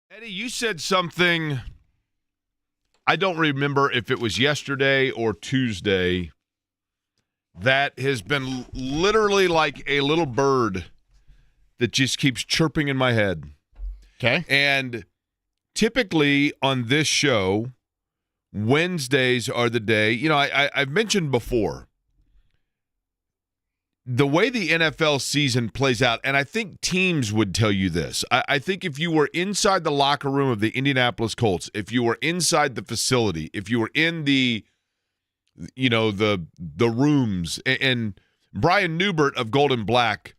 Eddie, you said something, I don't remember if it was yesterday or Tuesday, that has been literally like a little bird that just keeps chirping in my head. Okay. And typically on this show, Wednesdays are the day, I've mentioned before, the way the NFL season plays out, and I think teams would tell you this. I think if you were inside the locker room of the Indianapolis Colts, if you were inside the facility, if you were in the rooms, and Brian Newbert of Gold and Black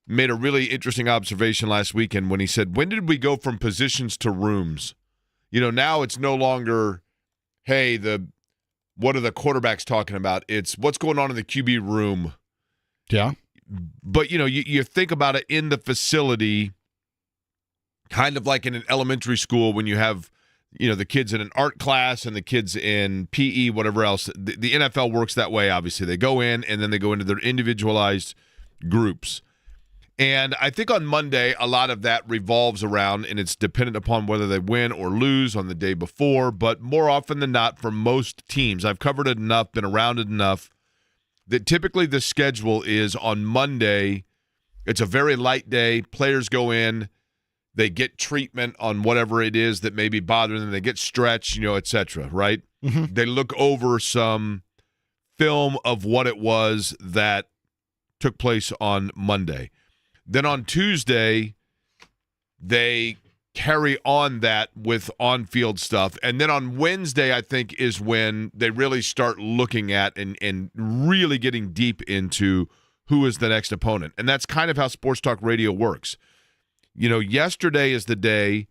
made a really interesting observation last weekend when he said, when did we go from positions to rooms? Now it's no longer, hey, what are the quarterbacks talking about? It's what's going on in the QB room. Yeah. But, you think about it in the facility, kind of like in an elementary school when you have, the kids in an art class and the kids in PE, whatever else. The NFL works that way, obviously. They go in and then they go into their individualized groups. And I think on Monday, a lot of that revolves around, and it's dependent upon whether they win or lose on the day before. But more often than not, for most teams, I've covered it enough, been around it enough, that typically the schedule is on Monday. It's a very light day. Players go in. They get treatment on whatever it is that may be bothering them. They get stretched, et cetera, right? Mm-hmm. They look over some film of what it was that took place on Monday. Then on Tuesday, they carry on that with on-field stuff. And then on Wednesday, I think, is when they really start looking at and really getting deep into who is the next opponent. And that's kind of how Sports Talk Radio works. Yesterday is the day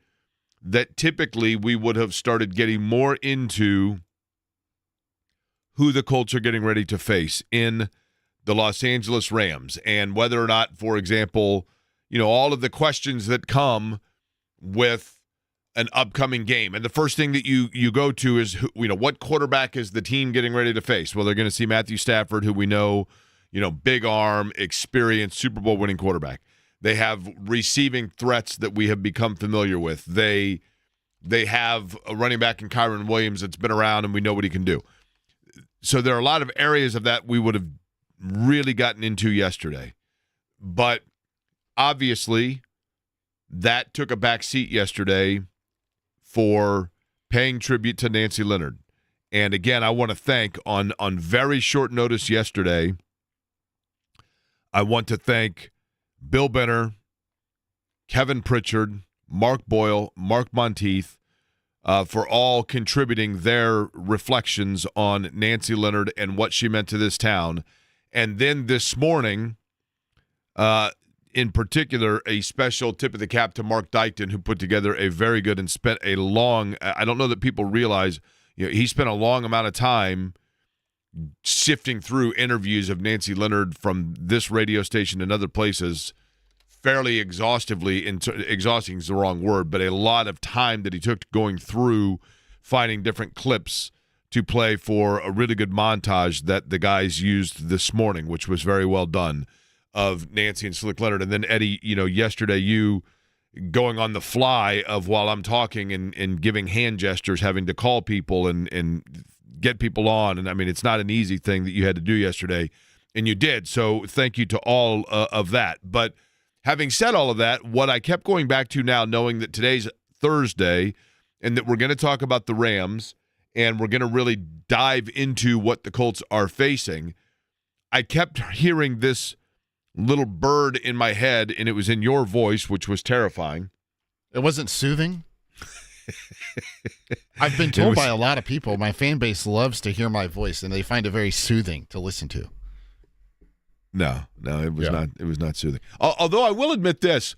that typically we would have started getting more into who the Colts are getting ready to face in the Los Angeles Rams, and whether or not, for example, all of the questions that come with an upcoming game. And the first thing that you go to is, what quarterback is the team getting ready to face? Well, they're going to see Matthew Stafford, who we know, big arm, experienced, Super Bowl winning quarterback. They have receiving threats that we have become familiar with. They have a running back in Kyron Williams that's been around, and we know what he can do. So there are a lot of areas of that we would have really gotten into yesterday. But obviously, that took a back seat yesterday for paying tribute to Nancy Leonard. And again, I want to thank, on very short notice yesterday, I want to thank Bill Benner, Kevin Pritchard, Mark Boyle, Mark Monteith, for all contributing their reflections on Nancy Leonard and what she meant to this town. And then this morning, in particular, a special tip of the cap to Mark Dykton, who put together a very good and spent a long, I don't know that people realize, he spent a long amount of time sifting through interviews of Nancy Leonard from this radio station and other places fairly exhaustively. Exhausting is the wrong word, but a lot of time that he took going through finding different clips to play for a really good montage that the guys used this morning, which was very well done, of Nancy and Slick Leonard. And then, Eddie, yesterday you going on the fly of, while I'm talking and giving hand gestures, having to call people and get people on. And, I mean, it's not an easy thing that you had to do yesterday, and you did. So thank you to all of that. But having said all of that, what I kept going back to now, knowing that today's Thursday and that we're going to talk about the Rams and we're going to really dive into what the Colts are facing, I kept hearing this little bird in my head, and it was in your voice, which was terrifying. It wasn't soothing? I've been told by a lot of people, my fan base loves to hear my voice, and they find it very soothing to listen to. No, it was not. It was not soothing. Although I will admit this,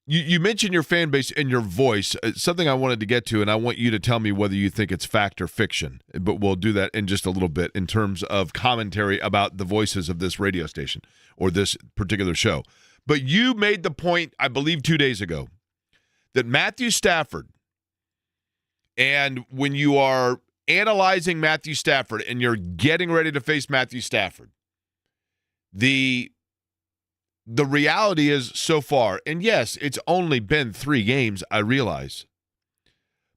you mentioned your fan base and your voice. Something I wanted to get to, and I want you to tell me whether you think it's fact or fiction. But we'll do that in just a little bit in terms of commentary about the voices of this radio station or this particular show. But you made the point, I believe 2 days ago, that Matthew Stafford, and when you are analyzing Matthew Stafford and you're getting ready to face Matthew Stafford, the the reality is so far, and yes, it's only been 3 games, I realize.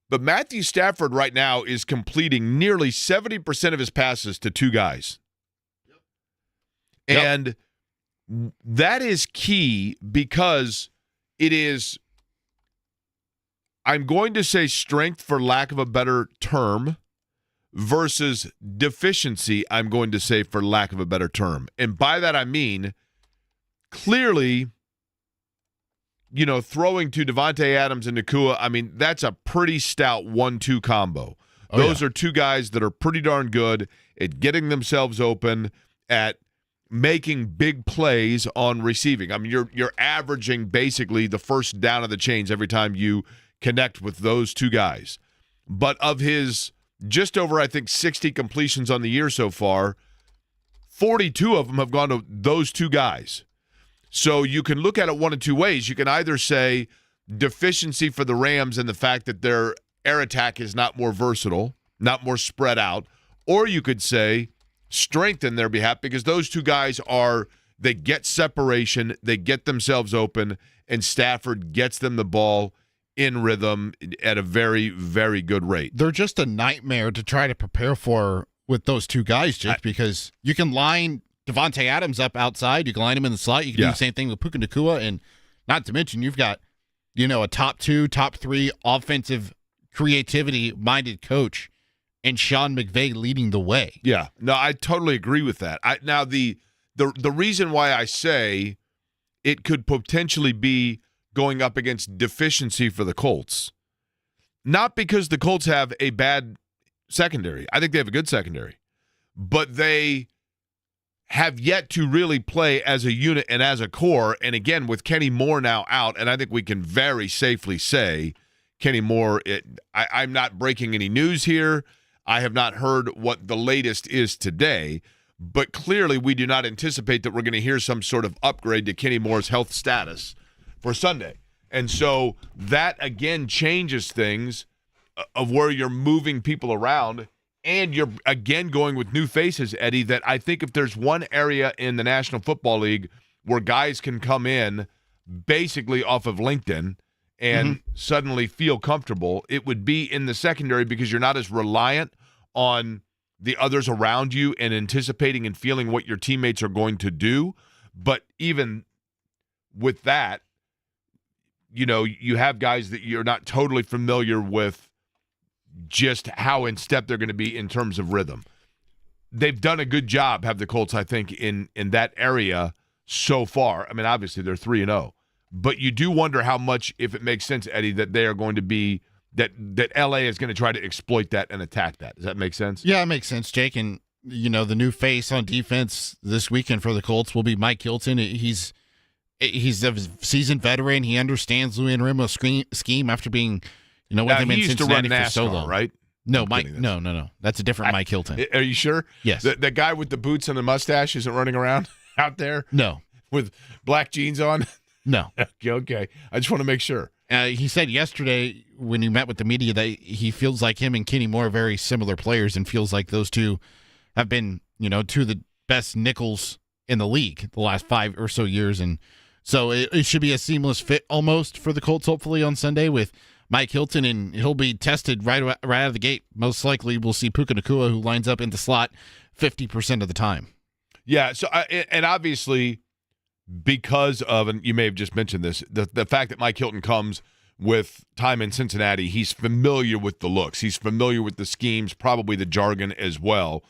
But Matthew Stafford right now is completing nearly 70% of his passes to 2 guys. Yep. And that is key because it is, I'm going to say strength for lack of a better term versus deficiency, I'm going to say for lack of a better term. And by that I mean, clearly, throwing to Devontae Adams and Nacua, I mean, that's a pretty stout 1-2 combo. Those are 2 guys that are pretty darn good at getting themselves open, at making big plays on receiving. I mean, you're averaging basically the first down of the chains every time you connect with those 2 guys. But of his just over, I think, 60 completions on the year so far, 42 of them have gone to those 2 guys. So you can look at it one of 2 ways. You can either say deficiency for the Rams and the fact that their air attack is not more versatile, not more spread out, or you could say strength in their behalf because those 2 guys they get separation, they get themselves open, and Stafford gets them the ball in rhythm at a very, very good rate. They're just a nightmare to try to prepare for with those 2 guys, Jake, because you can line Devontae Adams up outside. You can line him in the slot. You can do the same thing with Puka Nacua. And not to mention, you've got, a top 2, top 3 offensive creativity-minded coach and Sean McVay leading the way. Yeah. No, I totally agree with that. Now, the reason why I say it could potentially be going up against deficiency for the Colts, not because the Colts have a bad secondary. I think they have a good secondary. But they have yet to really play as a unit and as a core. And again, with Kenny Moore now out, and I think we can very safely say Kenny Moore, I'm not breaking any news here. I have not heard what the latest is today, but clearly we do not anticipate that we're going to hear some sort of upgrade to Kenny Moore's health status for Sunday. And so that, again, changes things of where you're moving people around. And you're, again, going with new faces, Eddie, that I think if there's one area in the National Football League where guys can come in basically off of LinkedIn and suddenly feel comfortable, it would be in the secondary because you're not as reliant on the others around you and anticipating and feeling what your teammates are going to do. But even with that, you have guys that you're not totally familiar with just how in step they're going to be in terms of rhythm. They've done a good job, have the Colts, I think, in that area so far. I mean, obviously they're 3-0, but you do wonder how much, if it makes sense, Eddie, that they are going to be that LA is going to try to exploit that and attack that. Does that make sense? Yeah, it makes sense, Jake. And the new face on defense this weekend for the Colts will be Mike Hilton. He's a seasoned veteran. He understands Lou Anarumo's scheme after being with him in Cincinnati for so long, right? No, Mike. No. That's a different Mike Hilton. Are you sure? Yes. The guy with the boots and the mustache isn't running around out there? No. With black jeans on? No. Okay. I just want to make sure. He said yesterday when he met with the media that he feels like him and Kenny Moore are very similar players and feels like those two have been, 2 of the best nickels in the league the last 5 or so years. And so it should be a seamless fit almost for the Colts, hopefully, on Sunday with Mike Hilton, and he'll be tested right out of the gate. Most likely we'll see Puka Nacua, who lines up in the slot 50% of the time. Yeah, so and obviously because of, and you may have just mentioned this, the fact that Mike Hilton comes with time in Cincinnati, he's familiar with the looks. He's familiar with the schemes, probably the jargon as well.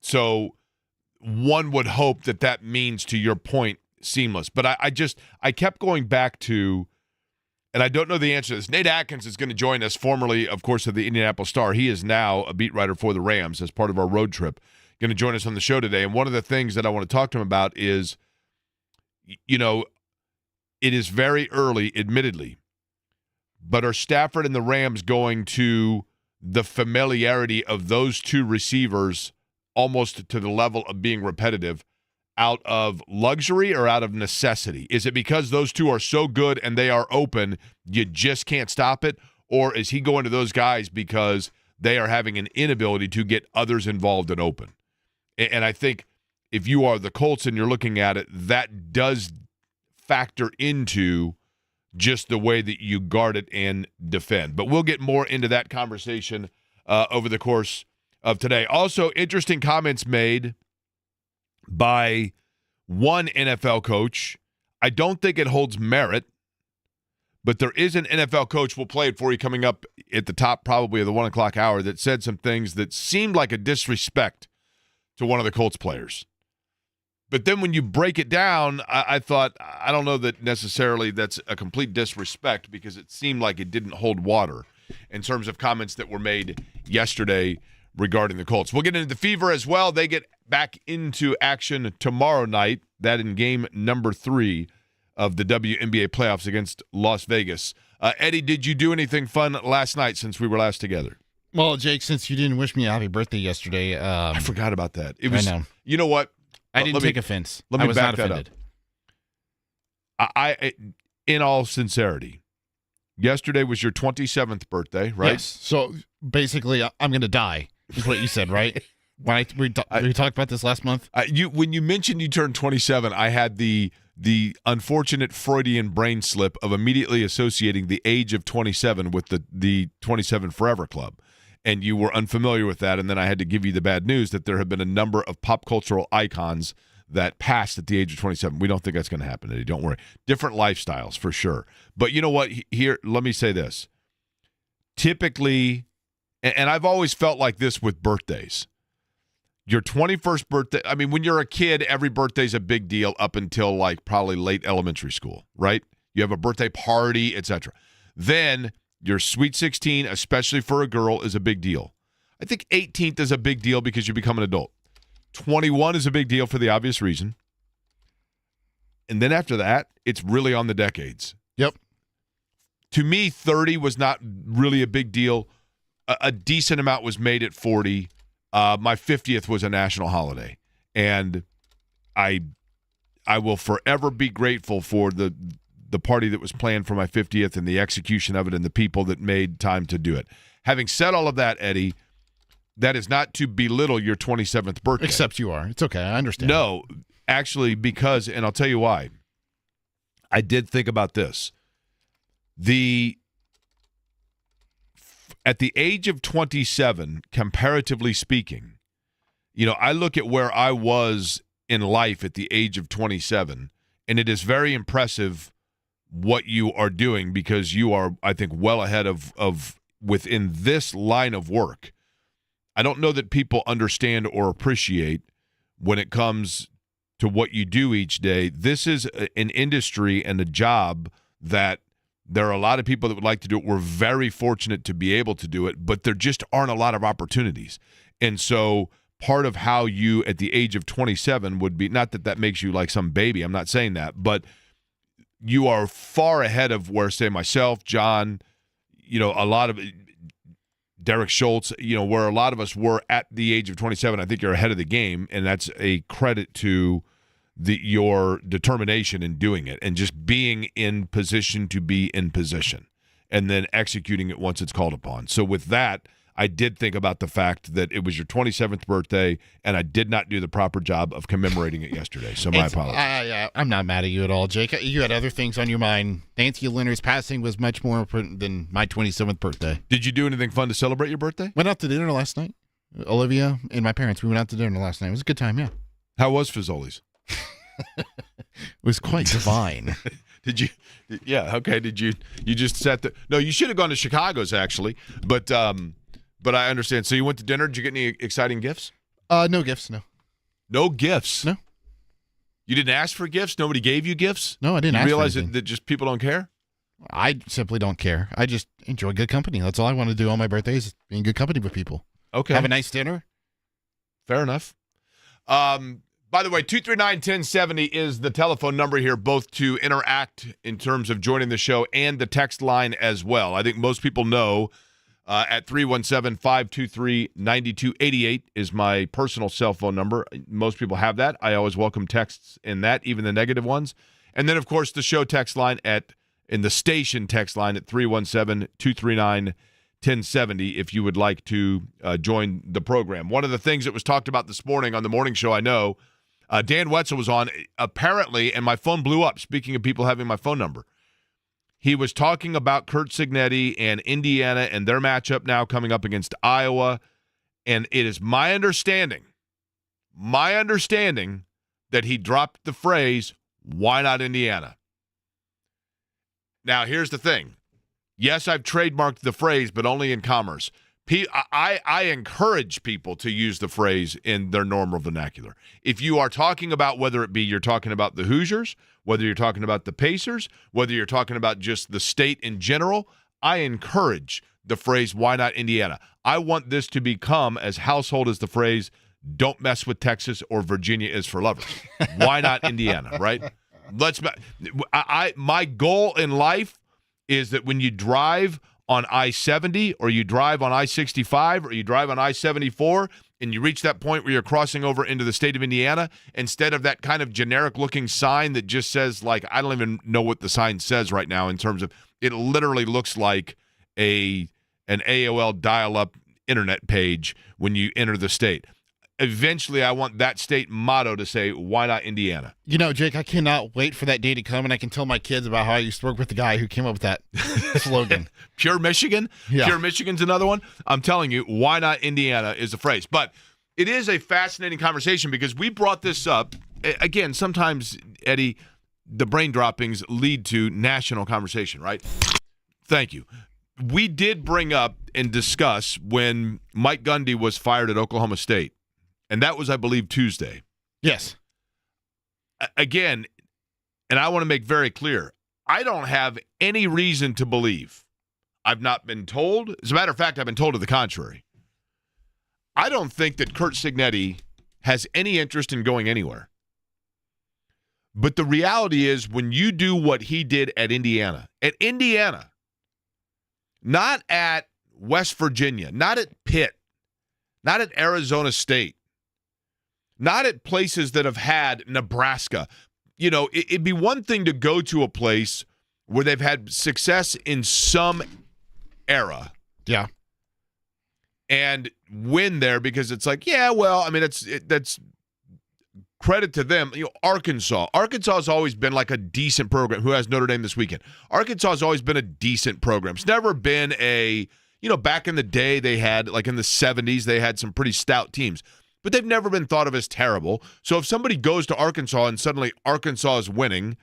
So one would hope that means, to your point, seamless. But I kept going back to, and I don't know the answer to this. Nate Atkins is going to join us, formerly, of course, of the Indianapolis Star. He is now a beat writer for the Rams as part of our road trip. Going to join us on the show today. And one of the things that I want to talk to him about is, it is very early, admittedly, but are Stafford and the Rams going to the familiarity of those 2 receivers almost to the level of being repetitive out of luxury or out of necessity? Is it because those 2 are so good and they are open, you just can't stop it? Or is he going to those guys because they are having an inability to get others involved and open? And I think if you are the Colts and you're looking at it, that does factor into just the way that you guard it and defend. But we'll get more into that conversation over the course of today. Also, interesting comments made by one NFL coach. I don't think it holds merit, but there is an NFL coach, we'll play it for you coming up at the top probably of the 1 o'clock hour, that said some things that seemed like a disrespect to one of the Colts players. But then when you break it down, I thought, I don't know that necessarily that's a complete disrespect, because it seemed like it didn't hold water in terms of comments that were made yesterday regarding the Colts. We'll get into the Fever as well. They get back into action tomorrow night, that in game number 3 of the WNBA playoffs against Las Vegas. Eddie, did you do anything fun last night since we were last together? Well, Jake, since you didn't wish me a happy birthday yesterday. I forgot about that. It was, I know. You know what? I didn't take offense. Let me I was back not that offended. up. I, in all sincerity, yesterday was your 27th birthday, right? Yes. So basically, I'm going to die, is what you said, right? When we talked about this last month? When you mentioned you turned 27, I had the unfortunate Freudian brain slip of immediately associating the age of 27 with the 27 Forever Club. And you were unfamiliar with that, and then I had to give you the bad news that there have been a number of pop cultural icons that passed at the age of 27. We don't think that's going to happen, Eddie. Don't worry. Different lifestyles, for sure. But you know what? Here, let me say this. Typically, and I've always felt like this with birthdays, your 21st birthday, I mean, when you're a kid, every birthday's a big deal up until like probably late elementary school, right? You have a birthday party, etc. Then your Sweet 16, especially for a girl, is a big deal. I think 18th is a big deal because you become an adult. 21 is a big deal for the obvious reason. And then after that, it's really on the decades. Yep. To me, 30 was not really a big deal. A decent amount was made at 40. My 50th was a national holiday. And I will forever be grateful for the party that was planned for my 50th and the execution of it and the people that made time to do it. Having said all of that, Eddie, that is not to belittle your 27th birthday. Except you are. It's okay. I understand. No, actually, because, and I'll tell you why. I did think about this. At the age of 27, comparatively speaking, you know, I look at where I was in life at the age of 27, and it is very impressive what you are doing, because you are, I think, well ahead of within this line of work. I don't know that people understand or appreciate when it comes to what you do each day. This is an industry and a job that there are a lot of people that would like to do it. We're very fortunate to be able to do it, but there just aren't a lot of opportunities. And so part of how you, at the age of 27, would be, not that that makes you like some baby, I'm not saying that, but you are far ahead of where, say, myself, John, you know, a lot of Derek Schultz, you know, where a lot of us were at the age of 27. I think you're ahead of the game, and that's a credit to your determination in doing it and just being in position to be in position and then executing it once it's called upon. So with that, I did think about the fact that it was your 27th birthday, and I did not do the proper job of commemorating it yesterday. So my apologies. I'm not mad at you at all, Jake. You had other things on your mind. Nancy Leonard's passing was much more important than my 27th birthday. Did you do anything fun to celebrate your birthday? Went out to dinner last night. Olivia and my parents, we went out to dinner last night. It was a good time, yeah. How was Fazoli's? It was quite divine. Did you? Yeah, okay. Did you just sat there? No, you should have gone to Chicago's, actually. But I understand. So you went to dinner. Did you get any exciting gifts? No gifts, no. No gifts? No. You didn't ask for gifts? Nobody gave you gifts? No, I didn't ask for realize anything. that just people don't care? I simply don't care. I just enjoy good company. That's all I want to do on my birthdays, is be in good company with people. Okay. Have a nice dinner. Fair enough. By the way, 239-1070 is the telephone number here, both to interact in terms of joining the show and the text line as well. I think most people know at 317-523-9288 is my personal cell phone number. Most people have that. I always welcome texts in that, even the negative ones. And then, of course, the show text line in the station text line at 317-239-1070 if you would like to join the program. One of the things that was talked about this morning on the morning show, I know, Dan Wetzel was on, apparently, and my phone blew up, speaking of people having my phone number. He was talking about Curt Cignetti and Indiana and their matchup now coming up against Iowa, and it is my understanding that he dropped the phrase, why not Indiana? Now, here's the thing. Yes, I've trademarked the phrase, but only in commerce. I encourage people to use the phrase in their normal vernacular. If you are talking about, whether it be you're talking about the Hoosiers, whether you're talking about the Pacers, whether you're talking about just the state in general, I encourage the phrase, why not Indiana? I want this to become as household as the phrase, don't mess with Texas or Virginia is for lovers. Why not Indiana, right? My goal in life is that when you drive on I-70 or you drive on I-65 or you drive on I-74 and you reach that point where you're crossing over into the state of Indiana, instead of that kind of generic-looking sign that just says, like, I don't even know what the sign says right now in terms of, it literally looks like an AOL dial-up internet page when you enter the state. Eventually, I want that state motto to say, why not Indiana? You know, Jake, I cannot wait for that day to come, and I can tell my kids about how I used to work with the guy who came up with that slogan. Pure Michigan? Yeah. Pure Michigan's another one. I'm telling you, why not Indiana is a phrase. But it is a fascinating conversation because we brought this up. Again, sometimes, Eddie, the brain droppings lead to national conversation, right? Thank you. We did bring up and discuss when Mike Gundy was fired at Oklahoma State. And that was, I believe, Tuesday. Yes. Again, and I want to make very clear, I don't have any reason to believe. I've not been told. As a matter of fact, I've been told to the contrary. I don't think that Curt Cignetti has any interest in going anywhere. But the reality is, when you do what he did at Indiana, not at West Virginia, not at Pitt, not at Arizona State, not at places that have had Nebraska. You know, it'd be one thing to go to a place where they've had success in some era. Yeah. And win there because it's like, yeah, well, I mean, that's credit to them. You know, Arkansas has always been like a decent program. Who has Notre Dame this weekend? Arkansas has always been a decent program. It's never been back in the day they had, like in the 70s, they had some pretty stout teams. But they've never been thought of as terrible. So if somebody goes to Arkansas and suddenly Arkansas is winning,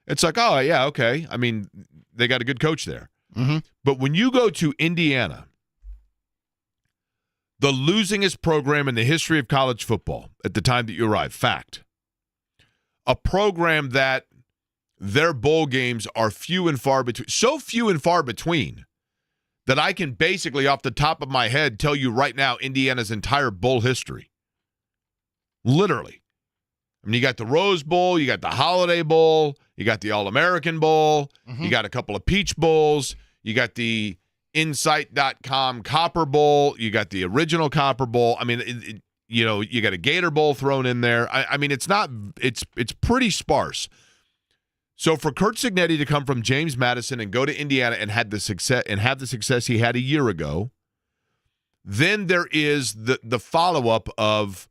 it's like, oh, yeah, okay. I mean, they got a good coach there. Mm-hmm. But when you go to Indiana, the losingest program in the history of college football at the time that you arrived, fact. A program that their bowl games are few and far between, so few and far between that I can basically off the top of my head tell you right now Indiana's entire bowl history. Literally. I mean, you got the Rose Bowl, you got the Holiday Bowl, you got the All-American Bowl, you got a couple of Peach Bowls, you got the Insight.com Copper Bowl, you got the original Copper Bowl. I mean, you got a Gator Bowl thrown in there. I mean, it's pretty sparse. So for Curt Cignetti to come from James Madison and go to Indiana and have the success he had a year ago, then there is the follow-up of,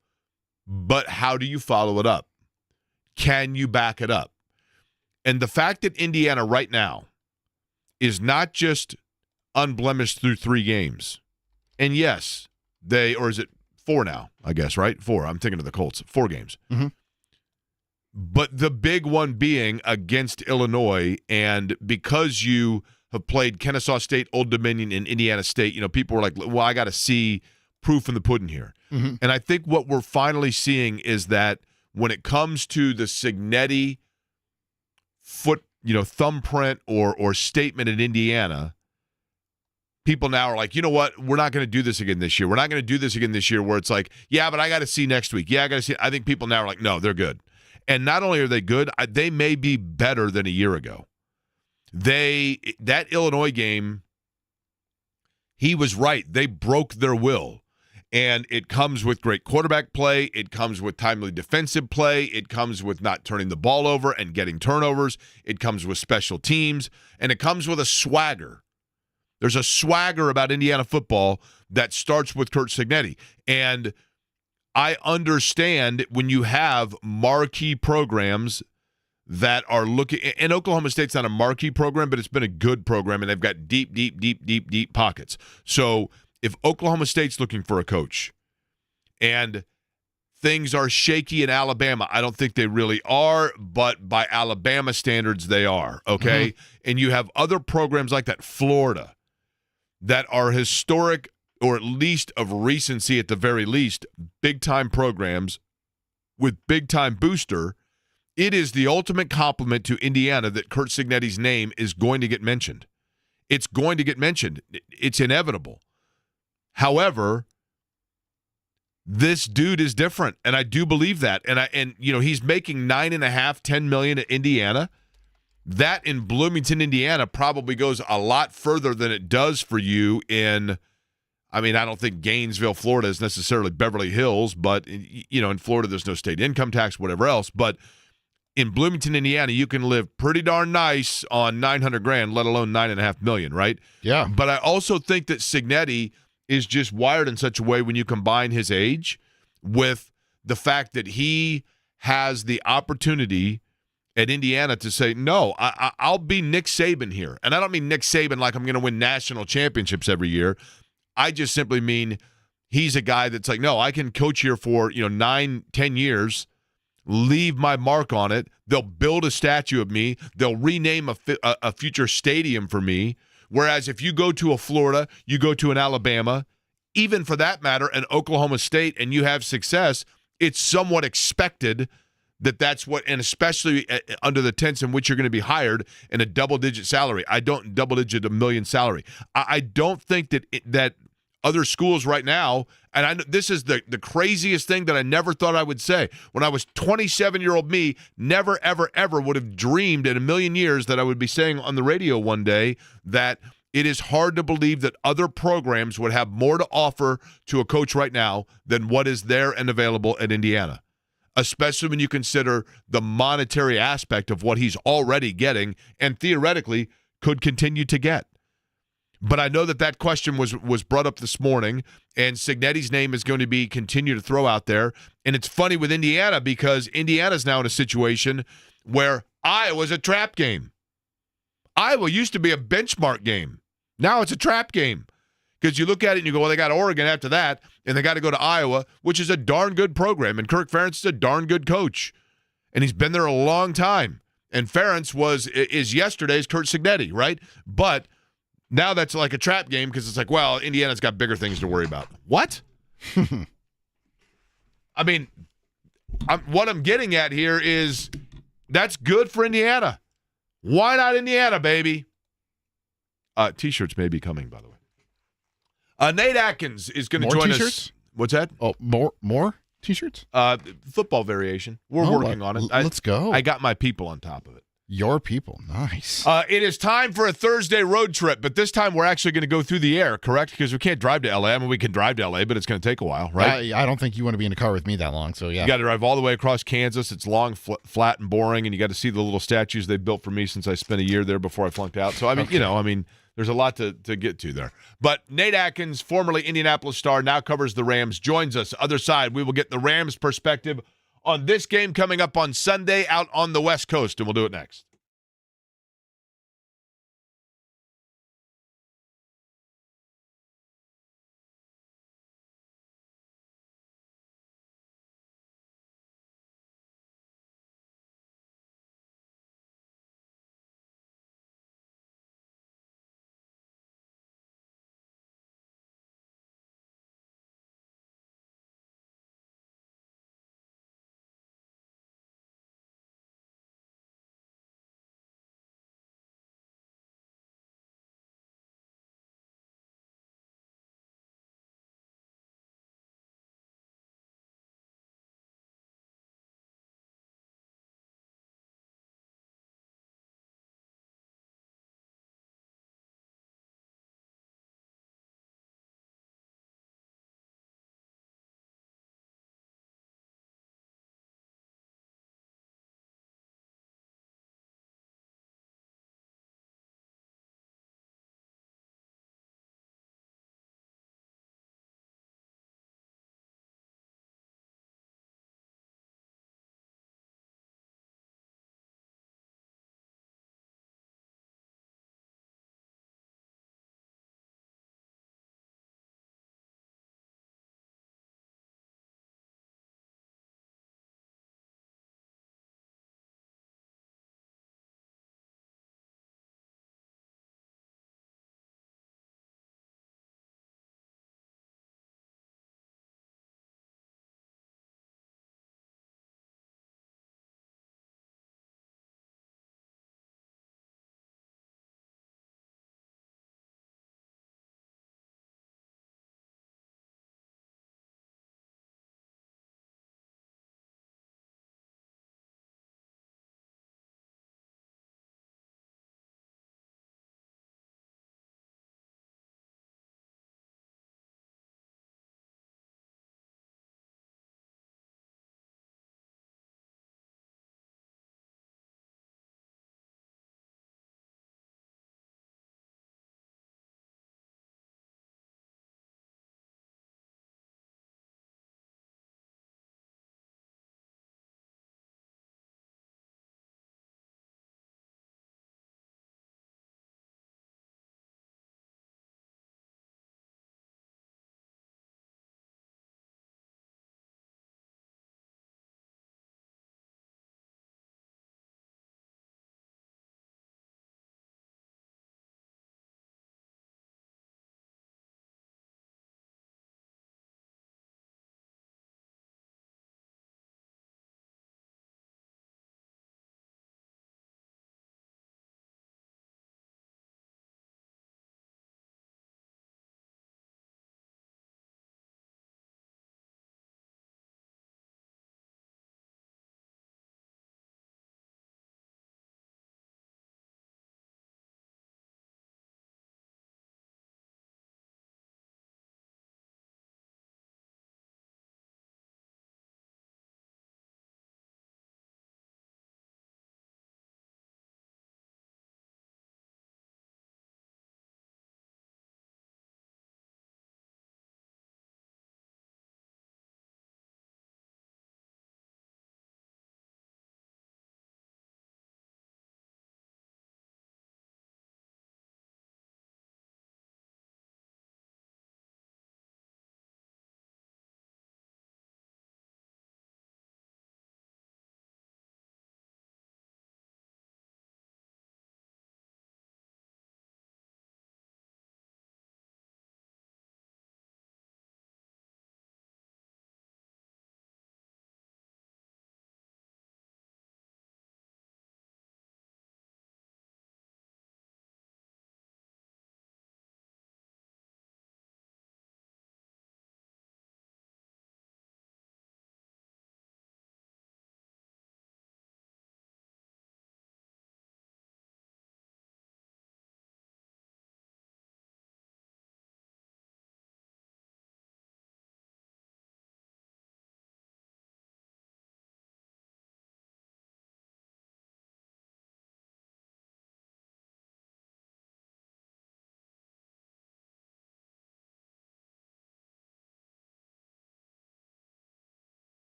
but how do you follow it up? Can you back it up? And the fact that Indiana right now is not just unblemished through 3 games, and yes, or is it 4 now, I guess, right? 4. I'm thinking of the Colts. 4 games. Mm-hmm. But the big one being against Illinois, and because you have played Kennesaw State, Old Dominion, and Indiana State, people were like, well, I got to see proof in the pudding here. Mm-hmm. And I think what we're finally seeing is that when it comes to the Cignetti thumbprint or statement in Indiana, people now are like, you know what? We're not going to do this again this year. We're not going to do this again this year where it's like, yeah, but I got to see next week. Yeah, I got to see. I think people now are like, no, they're good. And not only are they good, they may be better than a year ago. That Illinois game, he was right. They broke their will. And it comes with great quarterback play. It comes with timely defensive play. It comes with not turning the ball over and getting turnovers. It comes with special teams. And it comes with a swagger. There's a swagger about Indiana football that starts with Curt Cignetti. And I understand when you have marquee programs that are looking, and Oklahoma State's not a marquee program, but it's been a good program, and they've got deep pockets. So if Oklahoma State's looking for a coach and things are shaky in Alabama, I don't think they really are, but by Alabama standards, they are, okay? And you have other programs like that, Florida, that are historic, or at least of recency at the very least, big-time programs with big-time booster. It is the ultimate compliment to Indiana that Curt Cignetti's name is going to get mentioned. It's going to get mentioned. It's inevitable. However, this dude is different, and I do believe that. And he's making $9.5–10 million at Indiana. That in Bloomington, Indiana, probably goes a lot further than it does for you in. I mean, I don't think Gainesville, Florida, is necessarily Beverly Hills, but in Florida, there's no state income tax, whatever else. But in Bloomington, Indiana, you can live pretty darn nice on $900,000, let alone $9.5 million, right? Yeah. But I also think that Cignetti is just wired in such a way when you combine his age with the fact that he has the opportunity at Indiana to say, no, I'll be Nick Saban here. And I don't mean Nick Saban like I'm going to win national championships every year. I just simply mean he's a guy that's like, no, I can coach here for 9-10 years, leave my mark on it. They'll build a statue of me. They'll rename a future stadium for me. Whereas if you go to a Florida, you go to an Alabama, even for that matter, an Oklahoma State, and you have success, it's somewhat expected that that's what, and especially under the tense in which you're going to be hired in a double-digit salary. Double-digit $1 million salary. I don't think that other schools right now, and I know this is the craziest thing that I never thought I would say. When I was 27-year-old me, never, ever, ever would have dreamed in a million years that I would be saying on the radio one day that it is hard to believe that other programs would have more to offer to a coach right now than what is there and available at Indiana, especially when you consider the monetary aspect of what he's already getting and theoretically could continue to get. But I know that question was brought up this morning, and Cignetti's name is going to be continued to throw out there. And it's funny with Indiana because Indiana's now in a situation where Iowa's a trap game. Iowa used to be a benchmark game. Now it's a trap game because you look at it and you go, well, they got Oregon after that, and they got to go to Iowa, which is a darn good program. And Kirk Ferentz is a darn good coach, and he's been there a long time. And Ferentz is yesterday's Curt Cignetti, right? But now that's like a trap game because it's like, well, Indiana's got bigger things to worry about. What? I mean, what I'm getting at here is that's good for Indiana. Why not Indiana, baby? T-shirts may be coming, by the way. Nate Atkins is going to join T-shirts? us. What's that? Oh, more T-shirts? Football variation. We're working on it. Let's go. I got my people on top of it. Your people. Nice. It is time for a Thursday road trip, but this time we're actually going to go through the air, correct? Because we can't drive to L.A. I mean, we can drive to L.A., but it's going to take a while, right? I don't think you want to be in a car with me that long, so yeah. You got to drive all the way across Kansas. It's long, flat, and boring, and you got to see the little statues they built for me since I spent a year there before I flunked out. So, I mean, there's a lot to get to there. But Nate Atkins, formerly Indianapolis Star, now covers the Rams, joins us. Other side, we will get the Rams' perspective on this game coming up on Sunday out on the West Coast, and we'll do it next.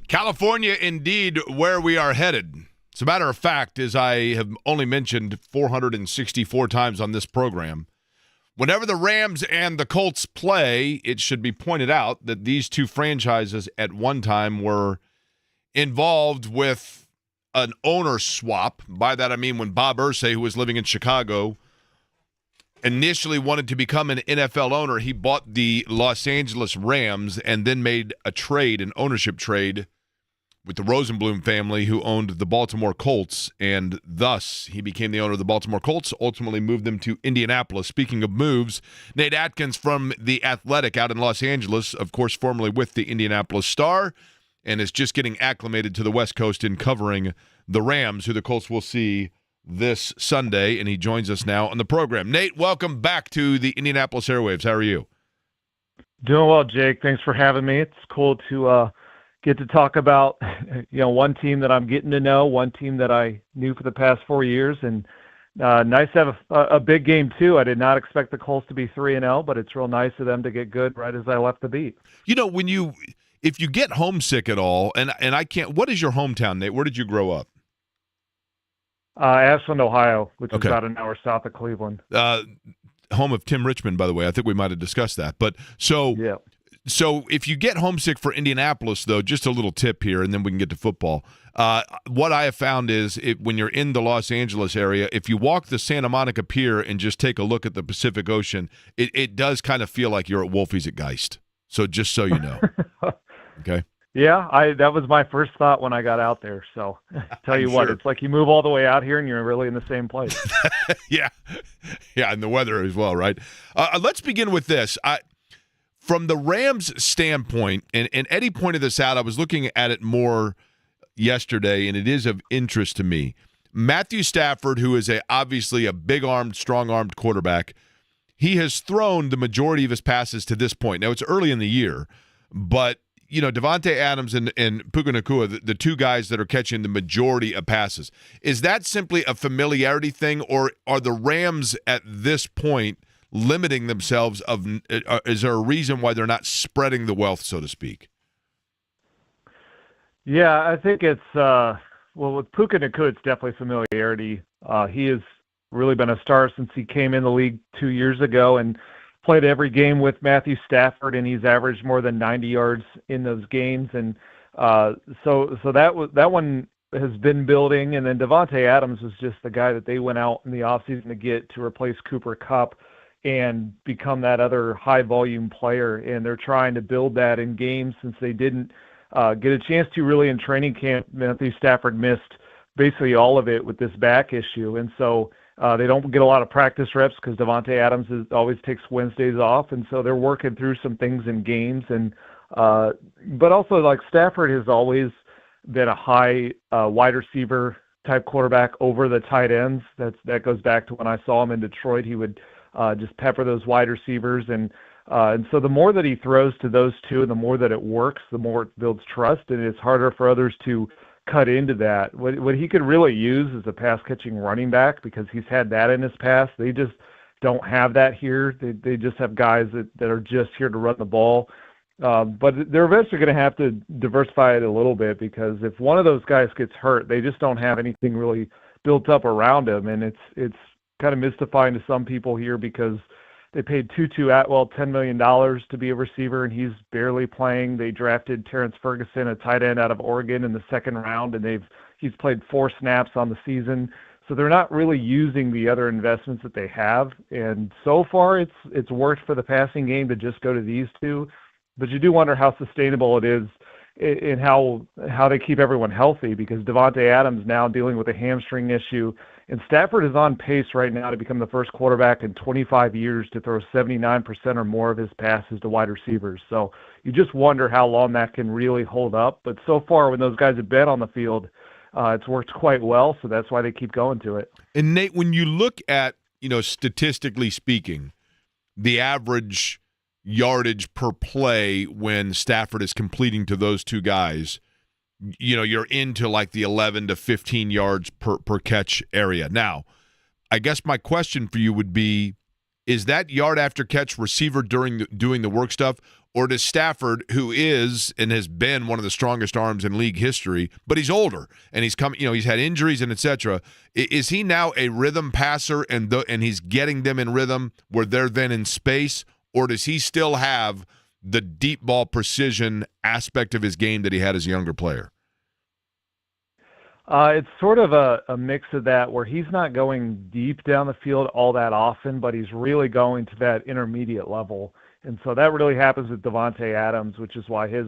California, indeed, where we are headed. As a matter of fact, as I have only mentioned 464 times on this program, whenever the Rams and the Colts play, it should be pointed out that these two franchises at one time were involved with an owner swap. By that I mean when Bob Irsay, who was living in Chicago, initially wanted to become an NFL owner, he bought the Los Angeles Rams and then made a trade, an ownership trade, with the Rosenblum family, who owned the Baltimore Colts, and thus he became the owner of the Baltimore Colts, ultimately moved them to Indianapolis. Speaking of moves, Nate Atkins from The Athletic out in Los Angeles, of course formerly with the Indianapolis Star, and is just getting acclimated to the West Coast in covering the Rams, who the Colts will see this Sunday, and he joins us now on the program. Nate, welcome back to the Indianapolis airwaves. How are you? Doing well, Jake. Thanks for having me. It's cool to get to talk about, one team that I'm getting to know, one team that I knew for the past 4 years, and nice to have a big game too. I did not expect the Colts to be 3-0, but it's real nice of them to get good right as I left the beat. If you get homesick at all, and I can't, what is your hometown, Nate? Where did you grow up? Ashland, Ohio, which is about an hour south of Cleveland. Home of Tim Richmond, by the way. I think we might have discussed that. But yeah. So if you get homesick for Indianapolis, though, just a little tip here, and then we can get to football. What I have found is when you're in the Los Angeles area, if you walk the Santa Monica Pier and just take a look at the Pacific Ocean, it does kind of feel like you're at Wolfie's at Geist. So just so you know. Okay? Yeah, that was my first thought when I got out there. So tell you what, it's like you move all the way out here and you're really in the same place. Yeah, and the weather as well, right? Let's begin with this. From the Rams' standpoint, and Eddie pointed this out, I was looking at it more yesterday, and it is of interest to me. Matthew Stafford, who is obviously a big-armed, strong-armed quarterback, he has thrown the majority of his passes to this point. Now, it's early in the year, but, Devontae Adams and Puka Nacua, the two guys that are catching the majority of passes, is that simply a familiarity thing, or are the Rams at this point limiting themselves? Is there a reason why they're not spreading the wealth, so to speak? Yeah, I think it's with Puka Nacua, it's definitely familiarity. He has really been a star since he came in the league 2 years ago and played every game with Matthew Stafford, and he's averaged more than 90 yards in those games. And so that one has been building. And then Devontae Adams was just the guy that they went out in the offseason to get to replace Cooper Kupp and become that other high-volume player. And they're trying to build that in games since they didn't get a chance to really in training camp. Matthew Stafford missed basically all of it with this back issue. And so they don't get a lot of practice reps because Devontae Adams always takes Wednesdays off. And so they're working through some things in games. And but also, like, Stafford has always been a high wide receiver type quarterback over the tight ends. That goes back to when I saw him in Detroit. He would just pepper those wide receivers. And so the more that he throws to those two and the more that it works, the more it builds trust. And it's harder for others to cut into that. What he could really use is a pass-catching running back because he's had that in his past. They just don't have that here. They just have guys that are just here to run the ball. But they're eventually going to have to diversify it a little bit because if one of those guys gets hurt, they just don't have anything really built up around him. And it's kind of mystifying to some people here because they paid Tutu Atwell $10 million to be a receiver, and he's barely playing. They drafted Terrence Ferguson, a tight end out of Oregon, in the second round, and he's played 4 snaps on the season. So they're not really using the other investments that they have. And so far, it's worked for the passing game to just go to these two. But you do wonder how sustainable it is in how they keep everyone healthy because Devontae Adams now dealing with a hamstring issue. And Stafford is on pace right now to become the first quarterback in 25 years to throw 79% or more of his passes to wide receivers. So you just wonder how long that can really hold up. But so far, when those guys have been on the field, it's worked quite well. So that's why they keep going to it. And Nate, when you look at, statistically speaking, the average yardage per play when Stafford is completing to those two guys, you're into like the 11 to 15 yards per catch area. Now, I guess my question for you would be, is that yard after catch receiver doing the work stuff, Or does Stafford, who is and has been one of the strongest arms in league history, but he's older and he's come, he's had injuries and etc. Is he now a rhythm passer and he's getting them in rhythm where they're then in space, or does he still have the deep ball precision aspect of his game that he had as a younger player? It's sort of a mix of that where he's not going deep down the field all that often, but he's really going to that intermediate level. And so that really happens with Devontae Adams, which is why his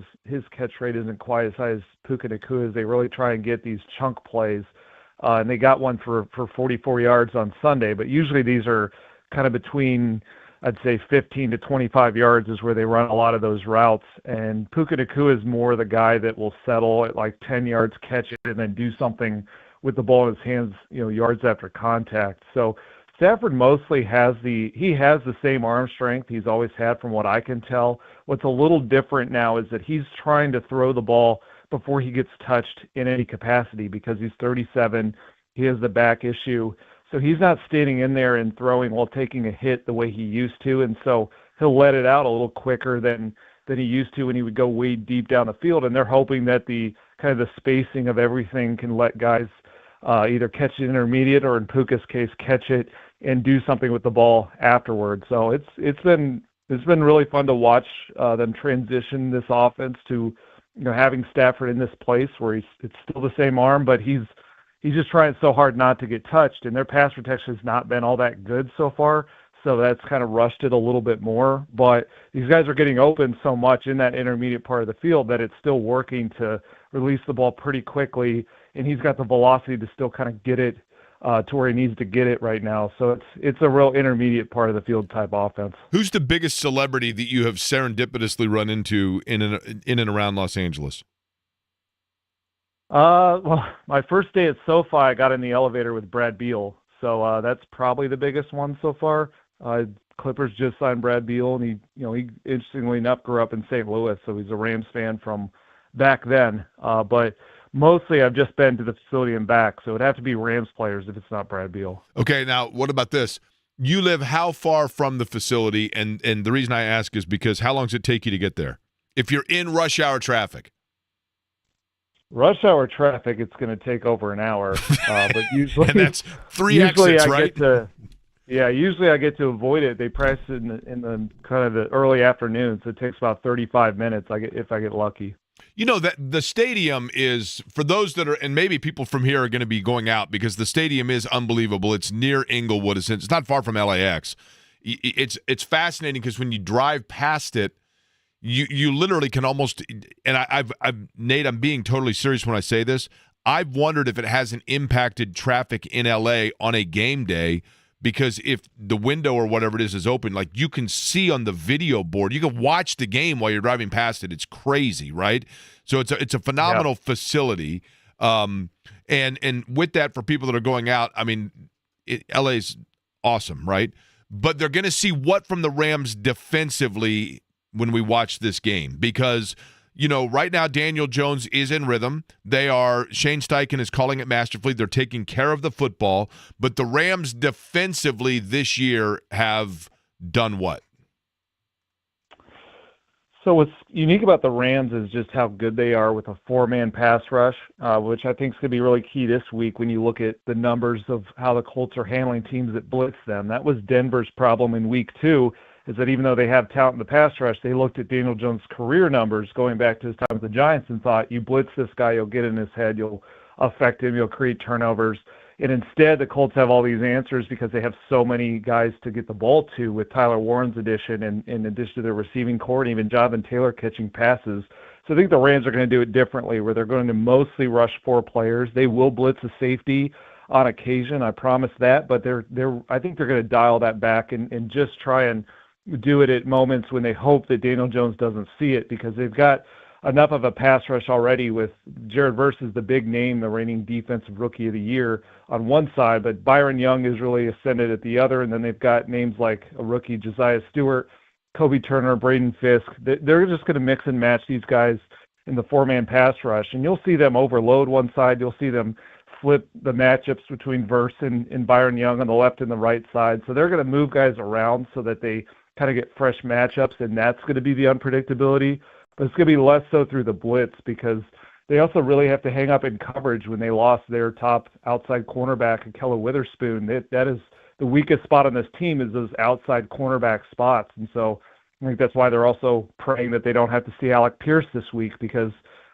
catch rate isn't quite as high as Puka Nakua's. They really try and get these chunk plays. And they got one for 44 yards on Sunday, but usually these are kind of between, I'd say 15 to 25 yards is where they run a lot of those routes. And Puka Nakua is more the guy that will settle at like 10 yards, catch it, and then do something with the ball in his hands, yards after contact. So Stafford mostly has the same arm strength he's always had from what I can tell. What's a little different now is that he's trying to throw the ball before he gets touched in any capacity because he's 37. He has the back issue. So he's not standing in there and throwing while taking a hit the way he used to. And so he'll let it out a little quicker than he used to when he would go way deep down the field. And they're hoping that the kind of the spacing of everything can let guys either catch it intermediate or in Puka's case, catch it and do something with the ball afterwards. So it's been really fun to watch them transition this offense to having Stafford in this place where it's still the same arm, but he's just trying so hard not to get touched, and their pass protection has not been all that good so far. So that's kind of rushed it a little bit more. But these guys are getting open so much in that intermediate part of the field that it's still working to release the ball pretty quickly, and he's got the velocity to still kind of get it to where he needs to get it right now. So it's a real intermediate part of the field type offense. Who's the biggest celebrity that you have serendipitously run into in and around Los Angeles? Well, my first day at SoFi, I got in the elevator with Brad Beal. So that's probably the biggest one so far. Clippers just signed Brad Beal, and he interestingly enough grew up in St. Louis, so he's a Rams fan from back then. But mostly I've just been to the facility and back, so it'd have to be Rams players if it's not Brad Beal. Okay, now what about this? You live how far from the facility? And the reason I ask is because how long does it take you to get there? If you're in rush hour traffic. Rush hour traffic, it's going to take over an hour, but usually and that's three exits, right? Usually I get to avoid it. They press it in the kind of the early afternoon, so it takes about 35 minutes. If I get lucky. That the stadium is, for those that are, and maybe people from here are going to be going out because the stadium is unbelievable. It's near Inglewood. It's not far from LAX. It's fascinating because when you drive past it, you literally can almost, and Nate, I'm being totally serious when I say this. I've wondered if it hasn't impacted traffic in LA on a game day, because if the window or whatever it is open, like you can see on the video board, you can watch the game while you're driving past it. It's crazy, right? So it's a phenomenal facility. And with that, for people that are going out, I mean, LA's awesome, right? But they're going to see what from the Rams defensively when we watch this game, because right now Daniel Jones is in rhythm. Shane Steichen is calling it masterfully. They're taking care of the football, but the Rams defensively this year have done what? So what's unique about the Rams is just how good they are with a four-man pass rush, which I think is going to be really key this week when you look at the numbers of how the Colts are handling teams that blitz them. That was Denver's problem in week 2, is that even though they have talent in the pass rush, they looked at Daniel Jones' career numbers going back to his time with the Giants and thought, you blitz this guy, you'll get in his head, you'll affect him, you'll create turnovers. And instead, the Colts have all these answers because they have so many guys to get the ball to with Tyler Warren's addition, and in addition to their receiving core and even Jonathan Taylor catching passes. So I think the Rams are going to do it differently, where they're going to mostly rush 4 players. They will blitz a safety on occasion, I promise that, but I think they're going to dial that back and just try and do it at moments when they hope that Daniel Jones doesn't see it, because they've got enough of a pass rush already with Jared Verse is the big name, the reigning defensive rookie of the year on one side, but Byron Young is really ascended at the other, and then they've got names like a rookie Josiah Stewart, Kobe Turner, Braden Fisk. They're just going to mix and match these guys in the 4-man pass rush, and you'll see them overload one side. You'll see them flip the matchups between Verse and Byron Young on the left and the right side. So they're going to move guys around so that they kind of get fresh matchups, and that's going to be the unpredictability. But it's going to be less so through the blitz because they also really have to hang up in coverage when they lost their top outside cornerback, Keller Witherspoon. That is the weakest spot on this team is those outside cornerback spots. And so I think that's why they're also praying that they don't have to see Alec Pierce this week because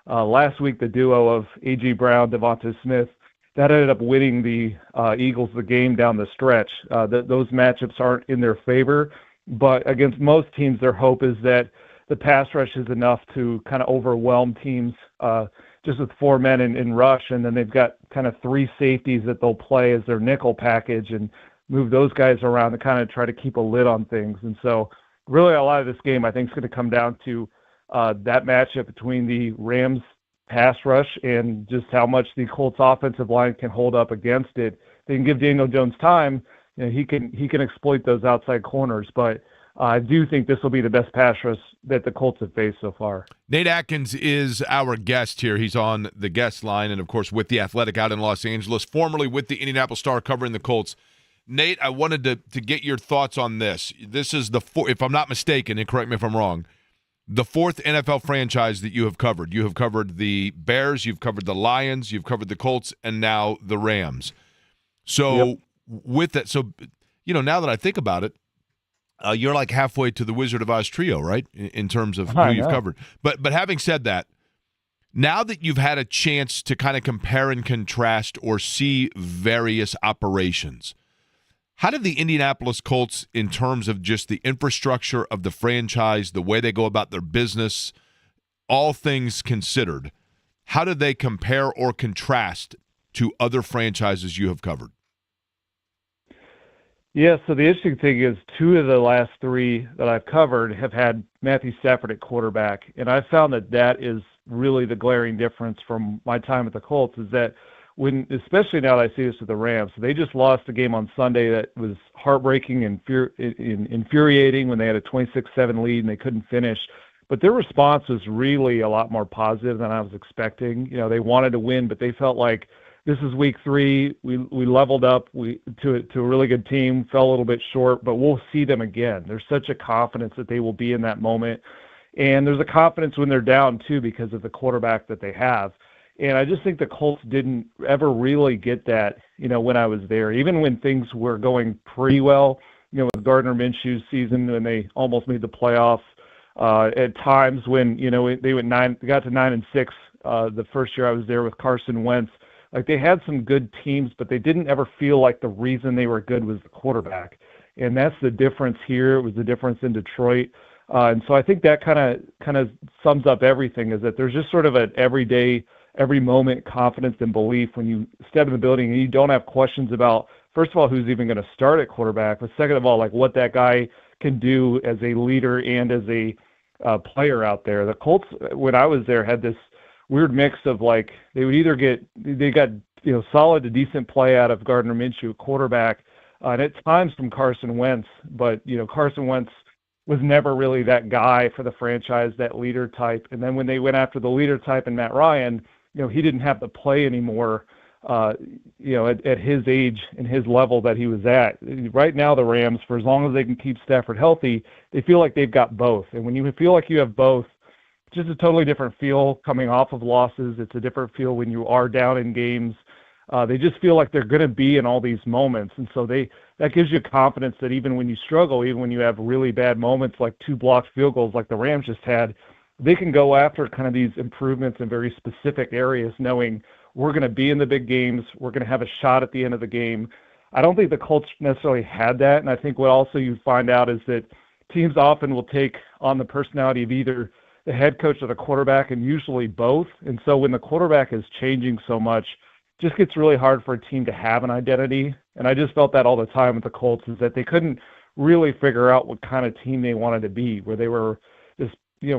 last week the duo of A.J. Brown, Devonta Smith, that ended up winning the Eagles the game down the stretch. Those matchups aren't in their favor, but against most teams, their hope is that the pass rush is enough to kind of overwhelm teams just with 4 men in rush, and then they've got kind of 3 safeties that they'll play as their nickel package and move those guys around to kind of try to keep a lid on things. And so really a lot of this game I think is going to come down to that matchup between the Rams pass rush and just how much the Colts offensive line can hold up against it. They can give Daniel Jones time, he can exploit those outside corners, but I do think this will be the best pass rush that the Colts have faced so far. Nate Atkins is our guest here. He's on the guest line and, of course, with The Athletic out in Los Angeles, formerly with the Indianapolis Star covering the Colts. Nate, I wanted to get your thoughts on this. This is if I'm not mistaken, and correct me if I'm wrong, the 4th NFL franchise that you have covered. You have covered the Bears, you've covered the Lions, you've covered the Colts, and now the Rams. So with that, now that I think about it, you're like halfway to the Wizard of Oz trio, right, in terms of who you've covered. But having said that, now that you've had a chance to kind of compare and contrast or see various operations, how did the Indianapolis Colts, in terms of just the infrastructure of the franchise, the way they go about their business, all things considered, how did they compare or contrast to other franchises you have covered? Yeah, so the interesting thing is 2 of the last 3 that I've covered have had Matthew Stafford at quarterback, and I found that is really the glaring difference from my time at the Colts is that especially now that I see this with the Rams, they just lost a game on Sunday that was heartbreaking and infuriating when they had a 26-7 lead and they couldn't finish. But their response was really a lot more positive than I was expecting. They wanted to win, but they felt like this is week 3. We leveled up to a really good team, fell a little bit short, but we'll see them again. There's such a confidence that they will be in that moment. And there's a confidence when they're down, too, because of the quarterback that they have. And I just think the Colts didn't ever really get that, when I was there. Even when things were going pretty well, with Gardner Minshew's season when they almost made the playoffs, at times when, they got to 9-6 the first year I was there with Carson Wentz. Like they had some good teams, but they didn't ever feel like the reason they were good was the quarterback. And that's the difference here. It was the difference in Detroit. And so I think that kind of sums up everything is that there's just sort of an everyday, every moment confidence and belief when you step in the building and you don't have questions about, first of all, who's even going to start at quarterback, but second of all, like what that guy can do as a leader and as a player out there. The Colts, when I was there, had this weird mix of like they would either they got solid to decent play out of Gardner Minshew, quarterback, and at times from Carson Wentz, but Carson Wentz was never really that guy for the franchise, that leader type. And then when they went after the leader type and Matt Ryan, he didn't have the play anymore, at his age and his level that he was at. Right now, the Rams, for as long as they can keep Stafford healthy, they feel like they've got both. And when you feel like you have both, it's just a totally different feel coming off of losses. It's a different feel when you are down in games. They just feel like they're going to be in all these moments. And so that gives you confidence that even when you struggle, even when you have really bad moments like 2 blocked field goals like the Rams just had, they can go after kind of these improvements in very specific areas, knowing we're going to be in the big games. We're going to have a shot at the end of the game. I don't think the Colts necessarily had that. And I think what also you find out is that teams often will take on the personality of either the head coach or the quarterback, and usually both. And so when the quarterback is changing so much, it just gets really hard for a team to have an identity. And I just felt that all the time with the Colts is that they couldn't really figure out what kind of team they wanted to be, where they were this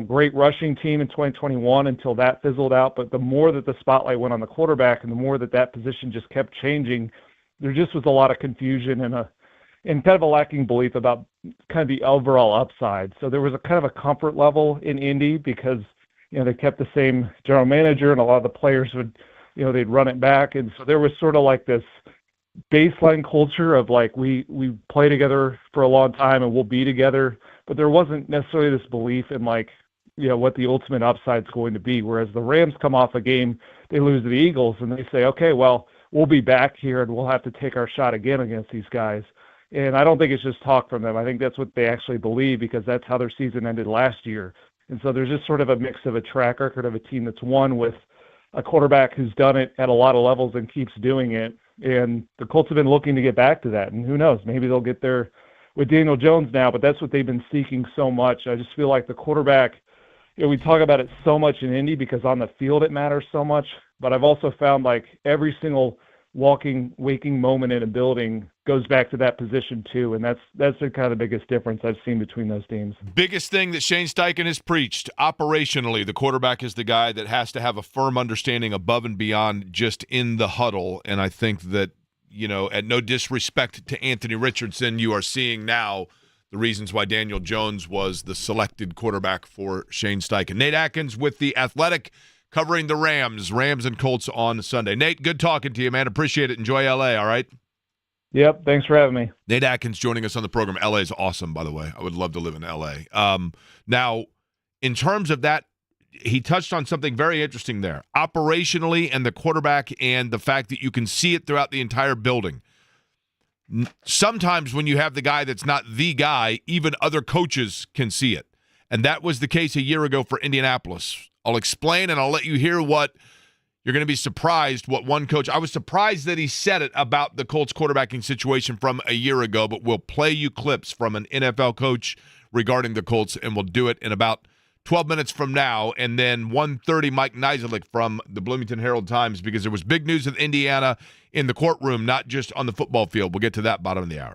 great rushing team in 2021 until that fizzled out. But the more that the spotlight went on the quarterback and the more that position just kept changing, there just was a lot of confusion and kind of a lacking belief about kind of the overall upside. So there was a kind of a comfort level in Indy because, they kept the same general manager and a lot of the players would, they'd run it back. And so there was sort of like this baseline culture of like we play together for a long time and we'll be together, but there wasn't necessarily this belief in like, you know, what the ultimate upside's going to be. Whereas the Rams come off a game, they lose to the Eagles, and they say, okay, well, we'll be back here and we'll have to take our shot again against these guys. And I don't think it's just talk from them. I think that's what they actually believe, because that's how their season ended last year. And so there's just sort of a mix of a track record of a team that's won with a quarterback who's done it at a lot of levels and keeps doing it. And the Colts have been looking to get back to that. And who knows, maybe they'll get there with Daniel Jones now, but that's what they've been seeking so much. I just feel like the quarterback, you know, we talk about it so much in Indy because on the field it matters so much, but I've also found like every single waking moment in a building goes back to that position too, and that's the kind of the biggest difference I've seen between those teams. Biggest thing that Shane Steichen has preached, operationally, the quarterback is the guy that has to have a firm understanding above and beyond just in the huddle, and I think that, you know, at no disrespect to Anthony Richardson, you are seeing now the reasons why Daniel Jones was the selected quarterback for Shane Steichen. Nate Atkins with The Athletic, covering the Rams and Colts on Sunday. Nate, good talking to you, man. Appreciate it. Enjoy L.A., all right? Yep, thanks for having me. Nate Atkins joining us on the program. L.A. is awesome, by the way. I would love to live in L.A. Now, in terms of that, he touched on something very interesting there. Operationally and the quarterback and the fact that you can see it throughout the entire building. Sometimes when you have the guy that's not the guy, even other coaches can see it. And that was the case a year ago for Indianapolis. I'll explain, and I'll let you hear what you're going to be surprised what one coach. I was surprised that he said it about the Colts quarterbacking situation from a year ago, but we'll play you clips from an NFL coach regarding the Colts, and we'll do it in about 12 minutes from now. And then 1:30, Mike Niziolek from the Bloomington Herald-Times, because there was big news with Indiana in the courtroom, not just on the football field. We'll get to that bottom of the hour.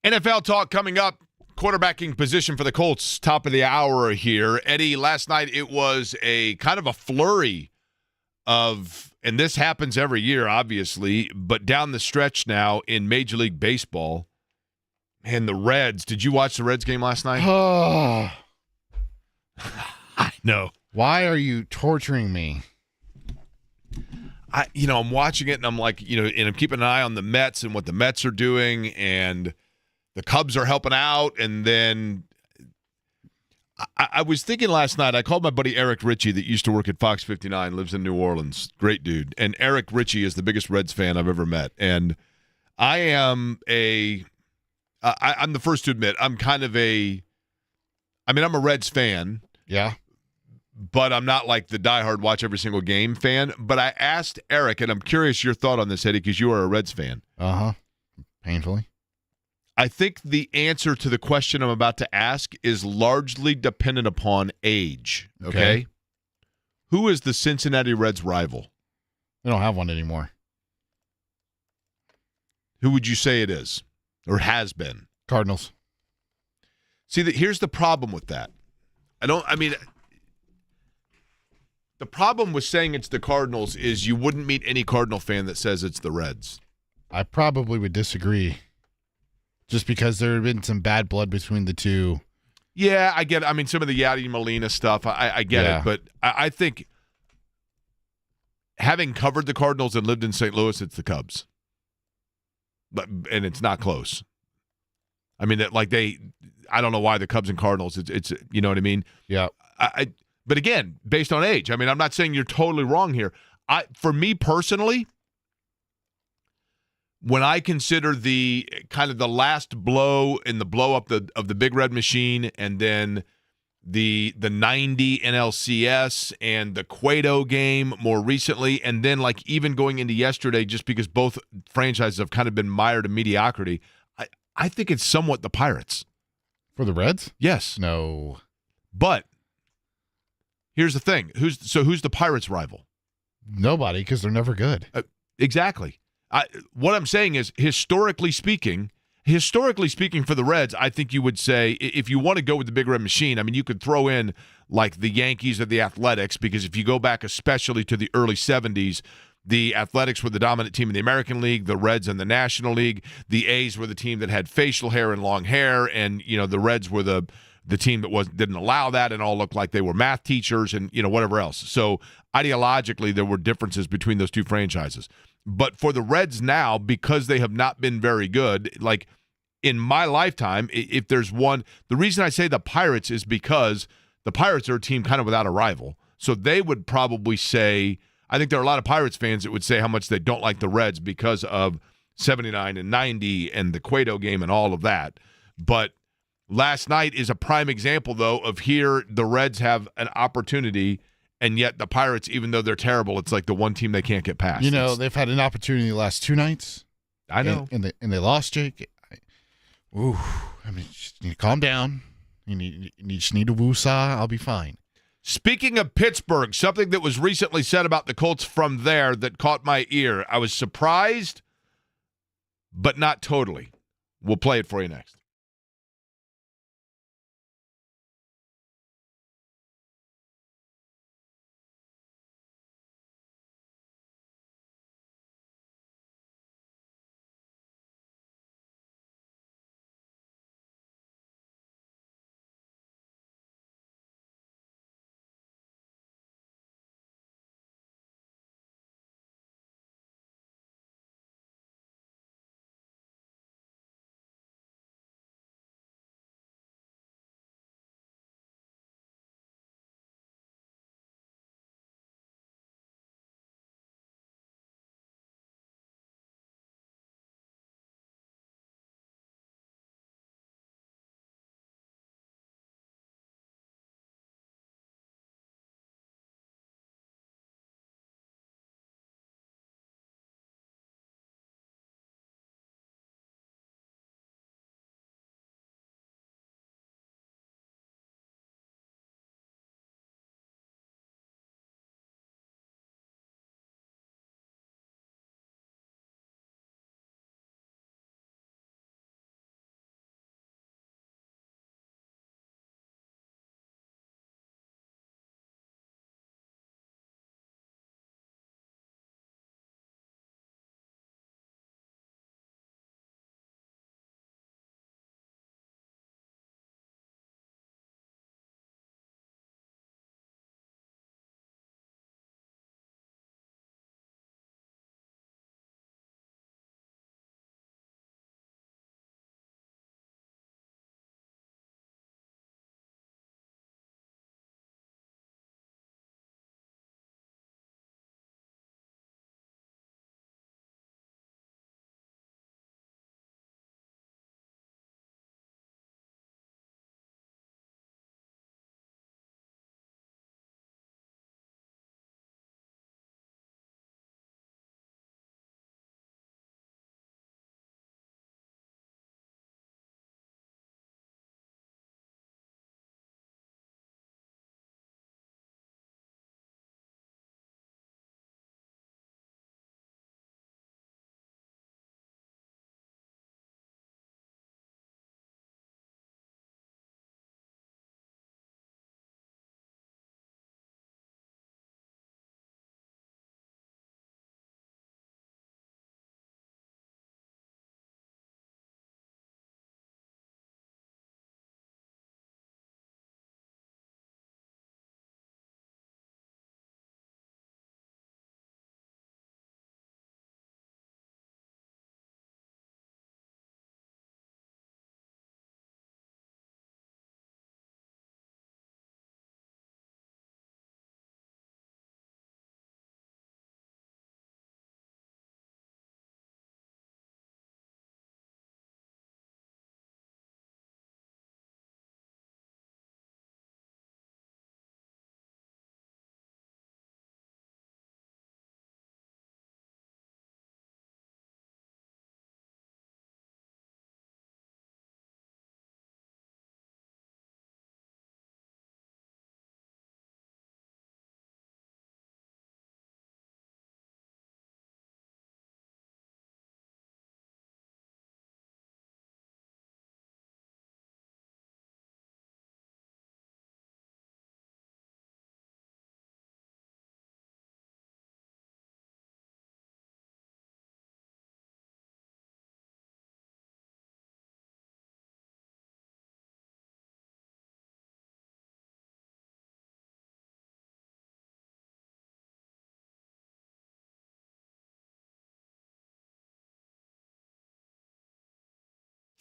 NFL talk coming up. Quarterbacking position for the Colts, top of the hour here. Eddie, last night it was a kind of a flurry of, and this happens every year, obviously, but down the stretch now in Major League Baseball. And the Reds, did you watch the Reds game last night? Oh, I know. why are you torturing me? I'm watching it and I'm like, and I'm keeping an eye on the Mets and what the Mets are doing, and the Cubs are helping out. And then I was thinking last night, I called my buddy Eric Ritchie that used to work at Fox 59, lives in New Orleans. Great dude. And Eric Ritchie is the biggest Reds fan I've ever met. And I am I'm the first to admit, I'm a Reds fan. Yeah. But I'm not like the diehard watch every single game fan. But I asked Eric, and I'm curious your thought on this, Eddie, because you are a Reds fan. Uh-huh. Painfully. I think the answer to the question I'm about to ask is largely dependent upon age. Okay? Who is the Cincinnati Reds rival? They don't have one anymore. Who would you say it is or has been? Cardinals. See, here's the problem with that. The problem with saying it's the Cardinals is you wouldn't meet any Cardinal fan that says it's the Reds. I probably would disagree. Just because there have been some bad blood between the two. Yeah, I get it. Some of the Yadi Molina stuff, I get it. But I think having covered the Cardinals and lived in St. Louis, it's the Cubs. And it's not close. I don't know why the Cubs and Cardinals, it's you know what I mean? Yeah. But again, based on age, I'm not saying you're totally wrong here. For me personally, when I consider the kind of the last blow in the blow up of the Big Red Machine, and then the 90 NLCS and the Cueto game more recently, and then like even going into yesterday, just because both franchises have kind of been mired in mediocrity, I think it's somewhat the Pirates. For the Reds? Yes. No. But here's the thing. Who's the Pirates' rival? Nobody, because they're never good. Exactly. What I'm saying is, historically speaking for the Reds, I think you would say, if you want to go with the Big Red Machine, you could throw in like the Yankees or the Athletics, because if you go back especially to the early 70s, the Athletics were the dominant team in the American League, the Reds in the National League, the A's were the team that had facial hair and long hair, and the Reds were the team that didn't allow that and all looked like they were math teachers and whatever else. So ideologically, there were differences between those two franchises. But for the Reds now, because they have not been very good, like in my lifetime, if there's one, the reason I say the Pirates is because the Pirates are a team kind of without a rival. So they would probably say, I think there are a lot of Pirates fans that would say how much they don't like the Reds because of 79 and 90 and the Cueto game and all of that. But last night is a prime example, though, of here the Reds have an opportunity, and yet the Pirates, even though they're terrible, it's like the one team they can't get past. They've had an opportunity the last two nights. I know. And they lost, Jake. You just need to calm down. You just need to woo-saw. I'll be fine. Speaking of Pittsburgh, something that was recently said about the Colts from there that caught my ear. I was surprised, but not totally. We'll play it for you next.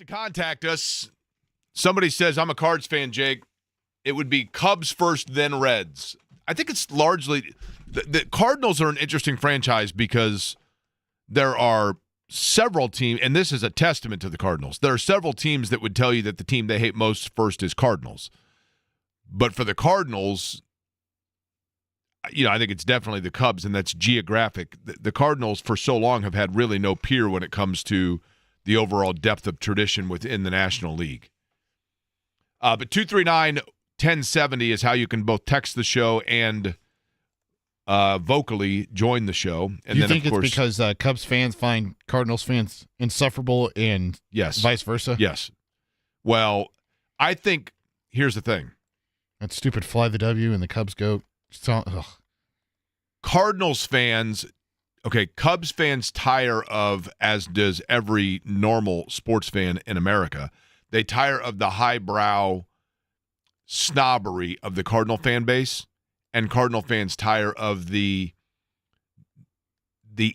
To contact us, somebody says, I'm a Cards fan, Jake. It would be Cubs first, then Reds. I think it's largely the Cardinals are an interesting franchise because there are several teams, and this is a testament to the Cardinals. There are several teams that would tell you that the team they hate most first is Cardinals. But for the Cardinals, I think it's definitely the Cubs, and that's geographic. The Cardinals for so long have had really no peer when it comes to the overall depth of tradition within the National League. But 239-1070 is how you can both text the show and vocally join the show. And you think it's because Cubs fans find Cardinals fans insufferable and vice versa? Yes. Well, I think here's the thing. That stupid fly the W and the Cubs go. Cardinals fans, Cubs fans tire of, as does every normal sports fan in America, they tire of the highbrow snobbery of the Cardinal fan base, and Cardinal fans tire of the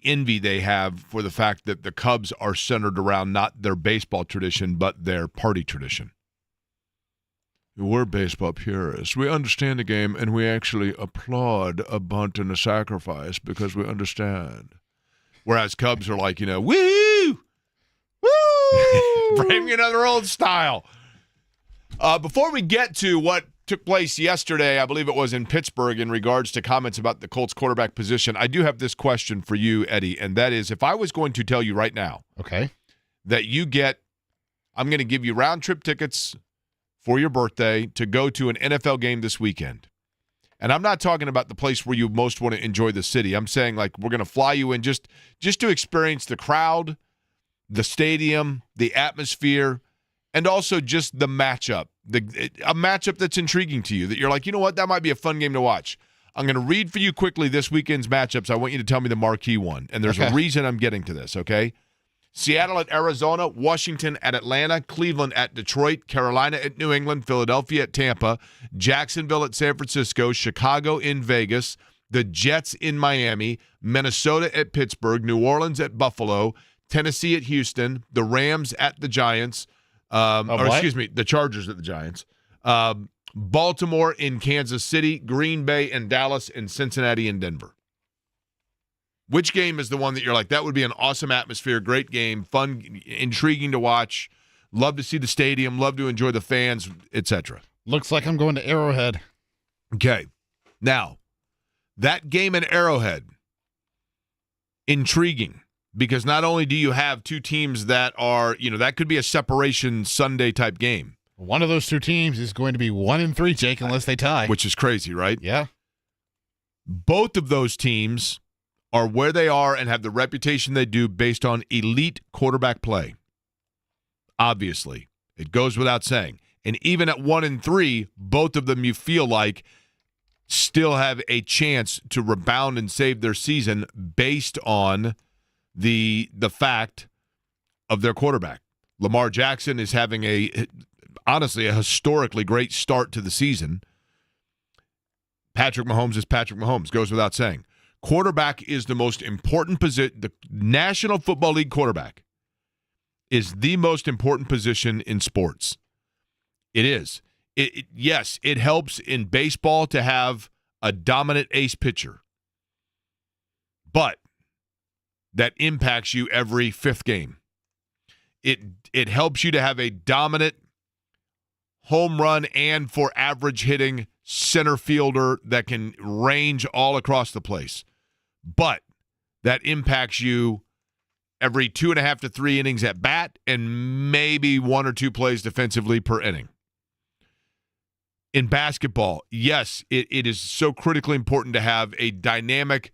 envy they have for the fact that the Cubs are centered around not their baseball tradition, but their party tradition. We're baseball purists. We understand the game, and we actually applaud a bunt and a sacrifice because we understand. Whereas Cubs are like, woo! Woo! Bring me another old style. Before we get to what took place yesterday, I believe it was in Pittsburgh, in regards to comments about the Colts quarterback position, I do have this question for you, Eddie, and that is, if I was going to tell you right now that I'm going to give you round-trip tickets for your birthday to go to an NFL game this weekend. And I'm not talking about the place where you most want to enjoy the city. I'm saying, we're going to fly you in just to experience the crowd, the stadium, the atmosphere, and also just the matchup. A matchup that's intriguing to you, that you're like, you know what, that might be a fun game to watch. I'm going to read for you quickly this weekend's matchups. I want you to tell me the marquee one. And there's a reason I'm getting to this, okay? Seattle at Arizona, Washington at Atlanta, Cleveland at Detroit, Carolina at New England, Philadelphia at Tampa, Jacksonville at San Francisco, Chicago in Vegas, the Jets in Miami, Minnesota at Pittsburgh, New Orleans at Buffalo, Tennessee at Houston, the Rams at the Giants, the Chargers at the Giants, Baltimore in Kansas City, Green Bay and Dallas, and Cincinnati and Denver. Which game is the one that you're like, that would be an awesome atmosphere, great game, fun, intriguing to watch, love to see the stadium, love to enjoy the fans, etc.? Looks like I'm going to Arrowhead. Okay. Now, that game in Arrowhead, intriguing, because not only do you have two teams that are, that could be a separation Sunday type game. One of those two teams is going to be 1-3, Jake, unless they tie. Which is crazy, right? Yeah. Both of those teams are where they are and have the reputation they do based on elite quarterback play. Obviously, it goes without saying. And even at 1-3, both of them, you feel like, still have a chance to rebound and save their season based on the fact of their quarterback. Lamar Jackson is having honestly a historically great start to the season. Patrick Mahomes is Patrick Mahomes, goes without saying. Quarterback is the most important position. The National Football League quarterback is the most important position in sports. It is. Yes, it helps in baseball to have a dominant ace pitcher, but that impacts you every fifth game. It helps you to have a dominant home run and for average hitting center fielder that can range all across the place. But that impacts you every 2.5 to 3 innings at bat and maybe 1 or 2 plays defensively per inning. In basketball, yes, it is so critically important to have a dynamic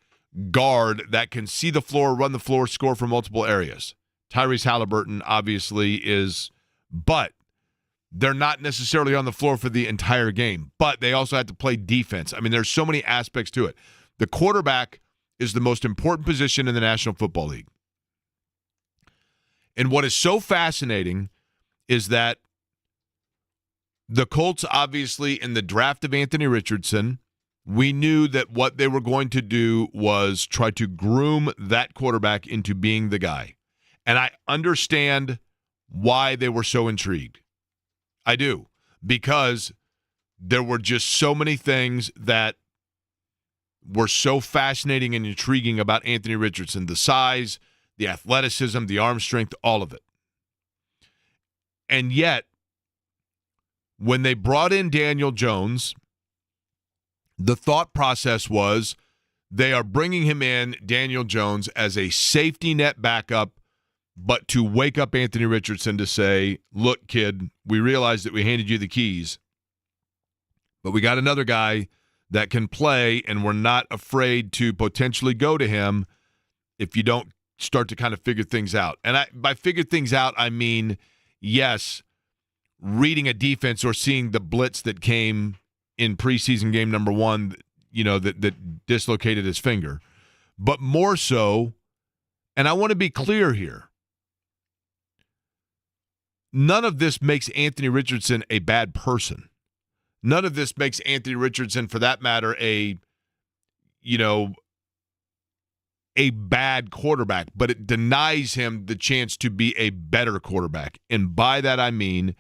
guard that can see the floor, run the floor, score from multiple areas. Tyrese Halliburton obviously is, but they're not necessarily on the floor for the entire game, but they also have to play defense. I mean, there's so many aspects to it. The quarterback is the most important position in the National Football League. And what is so fascinating is that the Colts, obviously, in the draft of Anthony Richardson, we knew that what they were going to do was try to groom that quarterback into being the guy. And I understand why they were so intrigued. I do, because there were just so many things that were so fascinating and intriguing about Anthony Richardson. The size, the athleticism, the arm strength, all of it. And yet, when they brought in Daniel Jones, the thought process was they are bringing him in, Daniel Jones, as a safety net backup, but to wake up Anthony Richardson to say, look, kid, we realize that we handed you the keys, but we got another guy that can play, and we're not afraid to potentially go to him if you don't start to kind of figure things out. And by figure things out, I mean, yes, reading a defense or seeing the blitz that came in preseason game number 1, that dislocated his finger. But more so, and I want to be clear here, none of this makes Anthony Richardson a bad person. None of this makes Anthony Richardson, for that matter, a bad quarterback, but it denies him the chance to be a better quarterback. And by that I mean,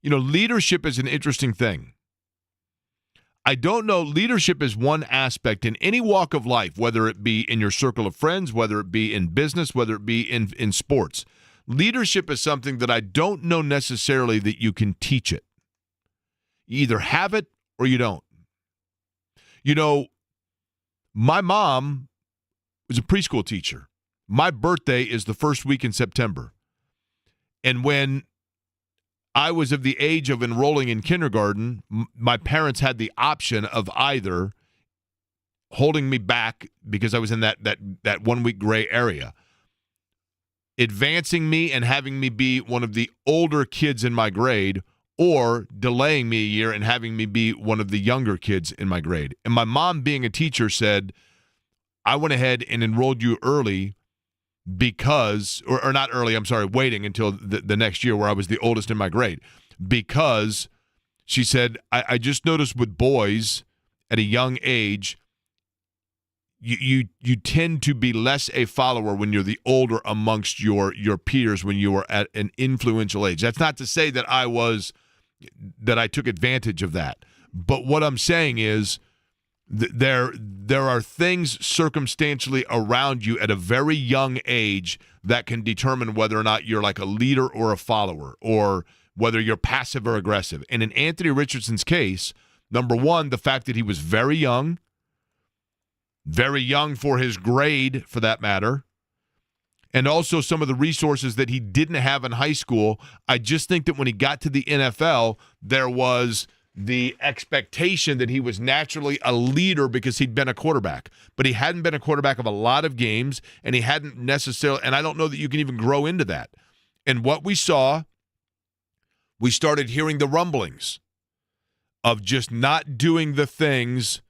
leadership is an interesting thing. I don't know, leadership is one aspect in any walk of life, whether it be in your circle of friends, whether it be in business, whether it be in sports. Leadership is something that I don't know necessarily that you can teach it. You either have it or you don't. My mom was a preschool teacher. My birthday is the first week in September. And when I was of the age of enrolling in kindergarten, my parents had the option of either holding me back because I was in that 1 week gray area, advancing me and having me be one of the older kids in my grade, or delaying me a year and having me be one of the younger kids in my grade. And my mom, being a teacher, said, I went ahead and enrolled you early because, or not early, I'm sorry, waiting until the next year where I was the oldest in my grade. Because, she said, I just noticed with boys at a young age, you tend to be less a follower when you're the older amongst your peers when you are at an influential age. That's not to say that I took advantage of that. But what I'm saying is there are things circumstantially around you at a very young age that can determine whether or not you're like a leader or a follower, or whether you're passive or aggressive. And in Anthony Richardson's case, number one, the fact that he was very young for his grade, for that matter, and also some of the resources that he didn't have in high school. I just think that when he got to the NFL, there was the expectation that he was naturally a leader because he'd been a quarterback. But he hadn't been a quarterback of a lot of games, and he hadn't necessarily, and I don't know that you can even grow into that. And what we saw, we started hearing the rumblings of just not doing the things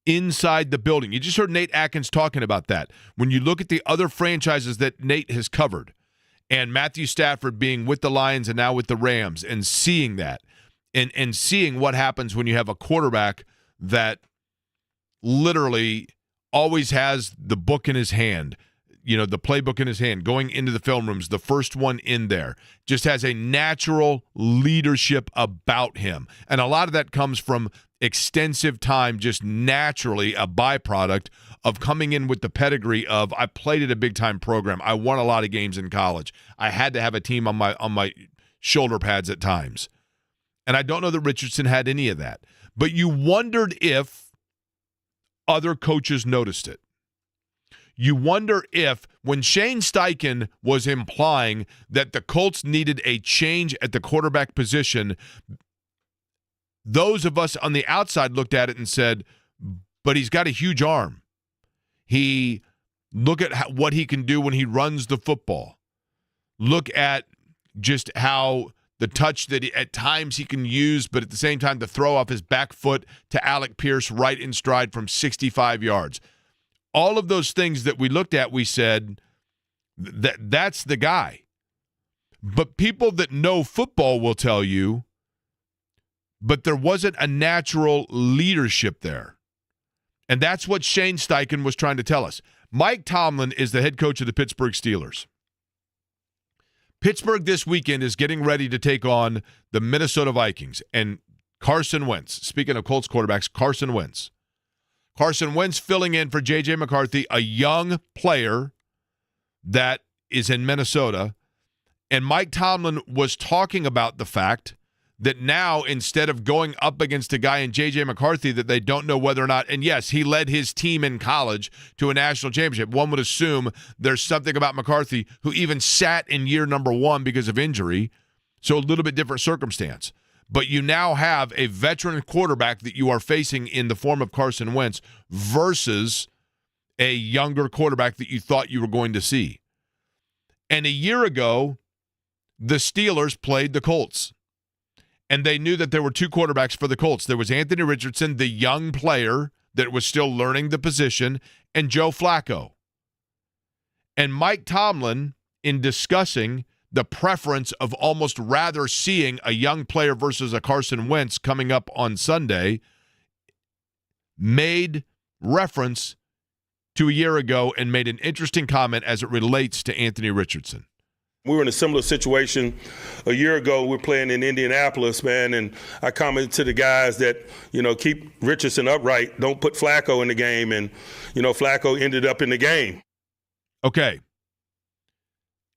inside the building. You just heard Nate Atkins talking about that. When you look at the other franchises that Nate has covered, and Matthew Stafford being with the Lions and now with the Rams, and seeing that, and seeing what happens when you have a quarterback that literally always has the book in his hand, the playbook in his hand, going into the film rooms, the first one in there, just has a natural leadership about him. And a lot of that comes from extensive time, just naturally a byproduct of coming in with the pedigree of, I played at a big-time program. I won a lot of games in college. I had to have a team on my shoulder pads at times. And I don't know that Richardson had any of that. But you wondered if other coaches noticed it. You wonder if, when Shane Steichen was implying that the Colts needed a change at the quarterback position, those of us on the outside looked at it and said, but he's got a huge arm. Look at what he can do when he runs the football. Look at just how the touch that at times he can use, but at the same time, the throw off his back foot to Alec Pierce right in stride from 65 yards. All of those things that we looked at, we said, that's the guy. But people that know football will tell you, but there wasn't a natural leadership there. And that's what Shane Steichen was trying to tell us. Mike Tomlin is the head coach of the Pittsburgh Steelers. Pittsburgh this weekend is getting ready to take on the Minnesota Vikings. And Carson Wentz, speaking of Colts quarterbacks, Carson Wentz filling in for J.J. McCarthy, a young player that is in Minnesota. And Mike Tomlin was talking about the fact that now, instead of going up against a guy in J.J. McCarthy that they don't know whether or not, and yes, he led his team in college to a national championship. One would assume there's something about McCarthy, who even sat in year number 1 because of injury, so a little bit different circumstance. But you now have a veteran quarterback that you are facing in the form of Carson Wentz versus a younger quarterback that you thought you were going to see. And a year ago, the Steelers played the Colts. And they knew that there were two quarterbacks for the Colts. There was Anthony Richardson, the young player that was still learning the position, and Joe Flacco. And Mike Tomlin, in discussing the preference of almost rather seeing a young player versus a Carson Wentz coming up on Sunday, made reference to a year ago and made an interesting comment as it relates to Anthony Richardson. We were in a similar situation a year ago. We're playing in Indianapolis, man, and I commented to the guys that, keep Richardson upright. Don't put Flacco in the game, and, Flacco ended up in the game. Okay.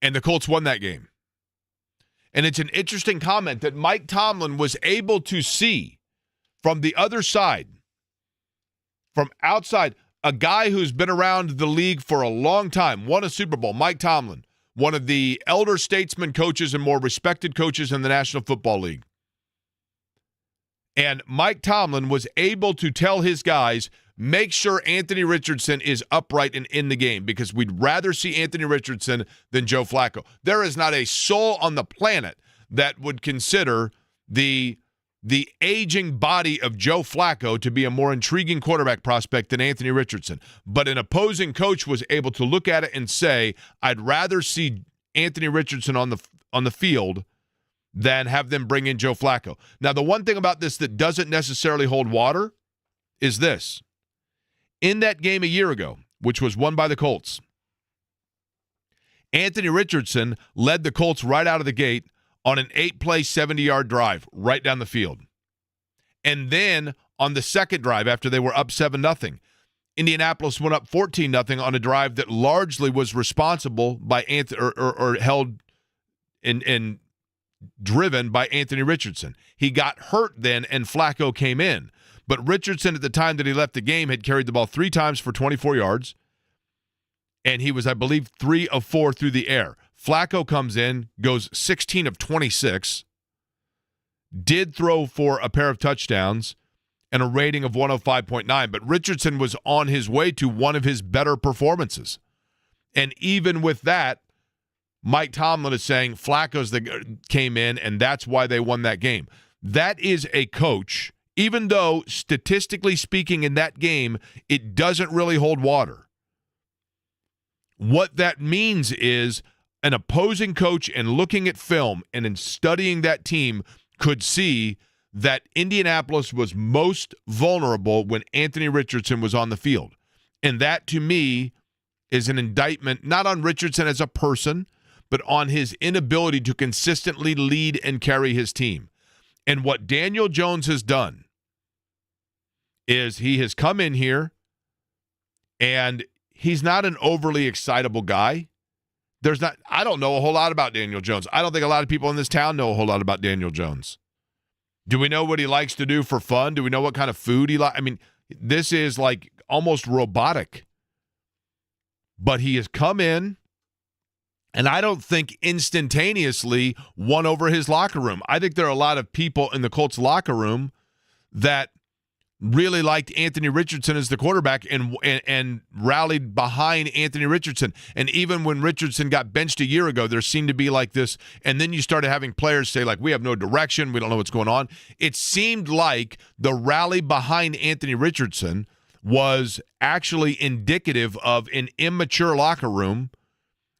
And the Colts won that game. And it's an interesting comment that Mike Tomlin was able to see from the other side, from outside, a guy who's been around the league for a long time, won a Super Bowl, Mike Tomlin, one of the elder statesman coaches and more respected coaches in the National Football League. And Mike Tomlin was able to tell his guys, make sure Anthony Richardson is upright and in the game, because we'd rather see Anthony Richardson than Joe Flacco. There is not a soul on the planet that would consider the aging body of Joe Flacco to be a more intriguing quarterback prospect than Anthony Richardson. But an opposing coach was able to look at it and say, I'd rather see Anthony Richardson on the field than have them bring in Joe Flacco. Now, the one thing about this that doesn't necessarily hold water is this. In that game a year ago, which was won by the Colts, Anthony Richardson led the Colts right out of the gate on an 8-play, 70-yard drive right down the field. And then on the second drive, after they were up 7-0, Indianapolis went up 14-0 on a drive that largely was responsible by or held and driven by Anthony Richardson. He got hurt then, and Flacco came in. But Richardson, at the time that he left the game, had carried the ball 3 times for 24 yards, and he was, I believe, 3 of 4 through the air. Flacco comes in, goes 16 of 26, did throw for a pair of touchdowns and a rating of 105.9, but Richardson was on his way to one of his better performances. And even with that, Mike Tomlin is saying Flacco's that came in, and that's why they won that game. That is a coach, even though statistically speaking in that game, it doesn't really hold water. What that means is an opposing coach, and looking at film and in studying that team, could see that Indianapolis was most vulnerable when Anthony Richardson was on the field. And that, to me, is an indictment not on Richardson as a person, but on his inability to consistently lead and carry his team. And what Daniel Jones has done is he has come in here, and he's not an overly excitable guy. I don't know a whole lot about Daniel Jones. I don't think a lot of people in this town know a whole lot about Daniel Jones. Do we know what he likes to do for fun? Do we know what kind of food he likes? I mean, this is like almost robotic. But he has come in, and I don't think instantaneously won over his locker room. I think there are a lot of people in the Colts locker room that really liked Anthony Richardson as the quarterback and rallied behind Anthony Richardson. And even when Richardson got benched a year ago, there seemed to be like this, and then you started having players say, like, we have no direction, we don't know what's going on. It seemed like the rally behind Anthony Richardson was actually indicative of an immature locker room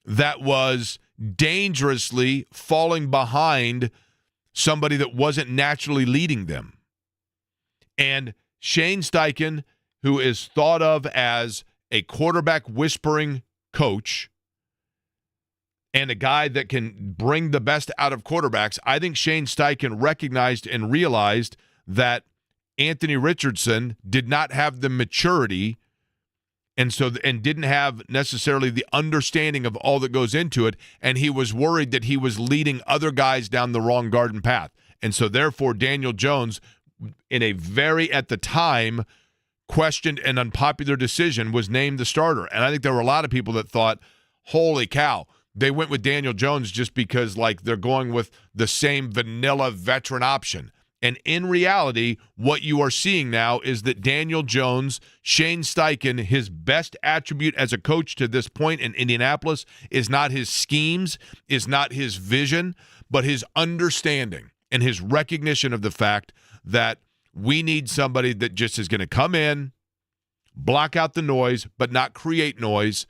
that was dangerously falling behind somebody that wasn't naturally leading them. And Shane Steichen, who is thought of as a quarterback whispering coach, and a guy that can bring the best out of quarterbacks, I think Shane Steichen recognized and realized that Anthony Richardson did not have the maturity and didn't have necessarily the understanding of all that goes into it, and he was worried that he was leading other guys down the wrong garden path. And so therefore Daniel Jones, in a very, at the time, questioned and unpopular decision, was named the starter. And I think there were a lot of people that thought, holy cow, they went with Daniel Jones just because, like, they're going with the same vanilla veteran option. And in reality, what you are seeing now is that Daniel Jones, Shane Steichen, his best attribute as a coach to this point in Indianapolis is not his schemes, is not his vision, but his understanding and his recognition of the fact that we need somebody that just is going to come in, block out the noise, but not create noise,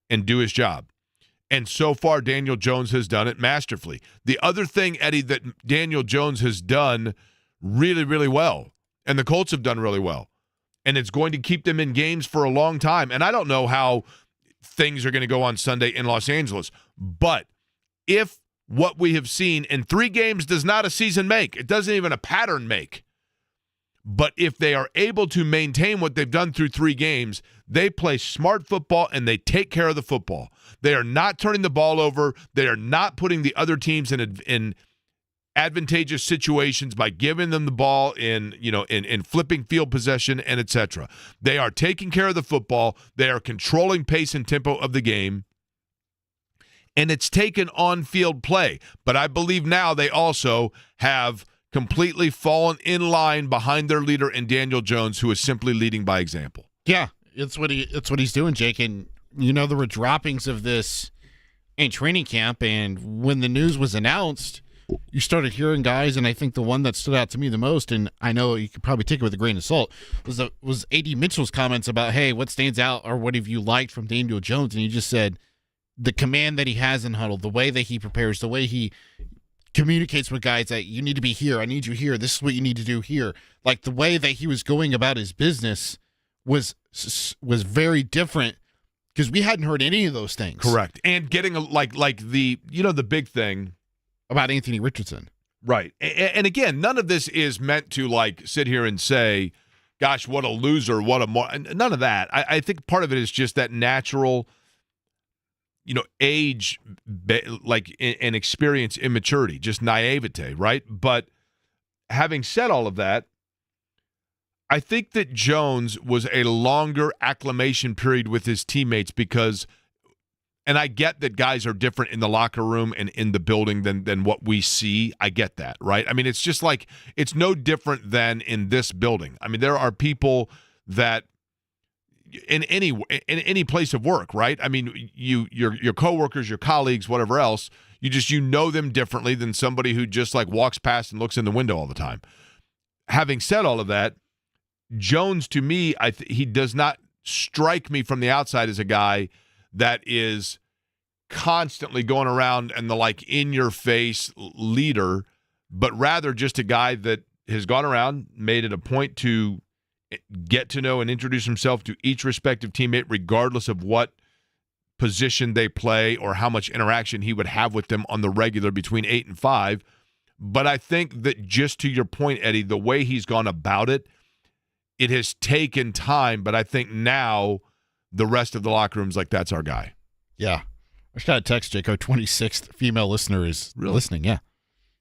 and do his job. And so far, Daniel Jones has done it masterfully. The other thing, Eddie, that Daniel Jones has done really, really well, and the Colts have done really well, and it's going to keep them in games for a long time. And I don't know how things are going to go on Sunday in Los Angeles, but if what we have seen in 3 games does not a season make, it doesn't even a pattern make, but if they are able to maintain what they've done through 3 games, they play smart football and they take care of the football. They are not turning the ball over. They are not putting the other teams in advantageous situations by giving them the ball in flipping field possession and etc. They are taking care of the football. They are controlling pace and tempo of the game. And it's taken on-field play. But I believe now they also have completely fallen in line behind their leader in Daniel Jones, who is simply leading by example. Yeah, it's what he's doing, Jake. And there were droppings of this in training camp, and when the news was announced, you started hearing guys, and I think the one that stood out to me the most, and I know you could probably take it with a grain of salt, was A.D. Mitchell's comments about, hey, what stands out or what have you liked from Daniel Jones? And he just said the command that he has in huddle, the way that he prepares, the way he communicates with guys that you need to be here, I need you here, this is what you need to do here. Like the way that he was going about his business was very different because we hadn't heard any of those things. Correct. And getting the big thing about Anthony Richardson. Right. And again, none of this is meant to sit here and say, gosh, what a loser, none of that. I think part of it is just that natural age, and experience, immaturity, just naivete, right? But having said all of that, I think that Jones was a longer acclimation period with his teammates because, and I get that guys are different in the locker room and in the building than what we see. I get that, right? I mean, it's just it's no different than in this building. I mean, there are people that in any place of work, right? I mean, your coworkers, your colleagues, whatever else, you know them differently than somebody who just walks past and looks in the window all the time. Having said all of that, Jones, to me, he does not strike me from the outside as a guy that is constantly going around and the in-your-face leader, but rather just a guy that has gone around, made it a point to get to know and introduce himself to each respective teammate, regardless of what position they play or how much interaction he would have with them on the regular between 8 and 5. But I think that just to your point, Eddie, the way he's gone about it, it has taken time, but I think now the rest of the locker room's that's our guy. Yeah. I just got a text, Jake. Our 26th female listener is listening, yeah.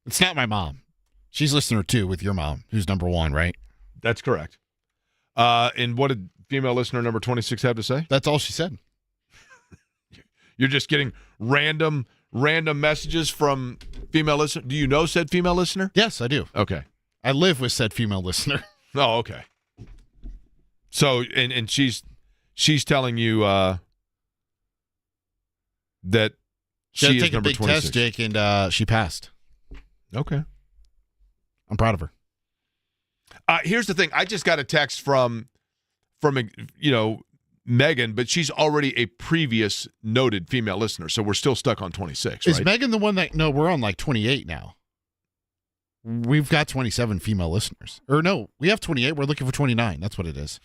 It's not my mom. She's listener too with your mom, who's number 1, right? That's correct. And what did female listener number 26 have to say? That's all she said. You're just getting random messages from female listener. Do you know said female listener? Yes, I do. Okay. I live with said female listener. Oh, okay. So, and she's telling you that she is number 26. Take a big test, Jake, and she passed. Okay. I'm proud of her. Here's the thing. I just got a text from Megan, but she's already a previous noted female listener, so we're still stuck on 26, right? Is Megan the one that – no, we're on 28 now. We've got 27 female listeners. Or no, we have 28. We're looking for 29. That's what it is.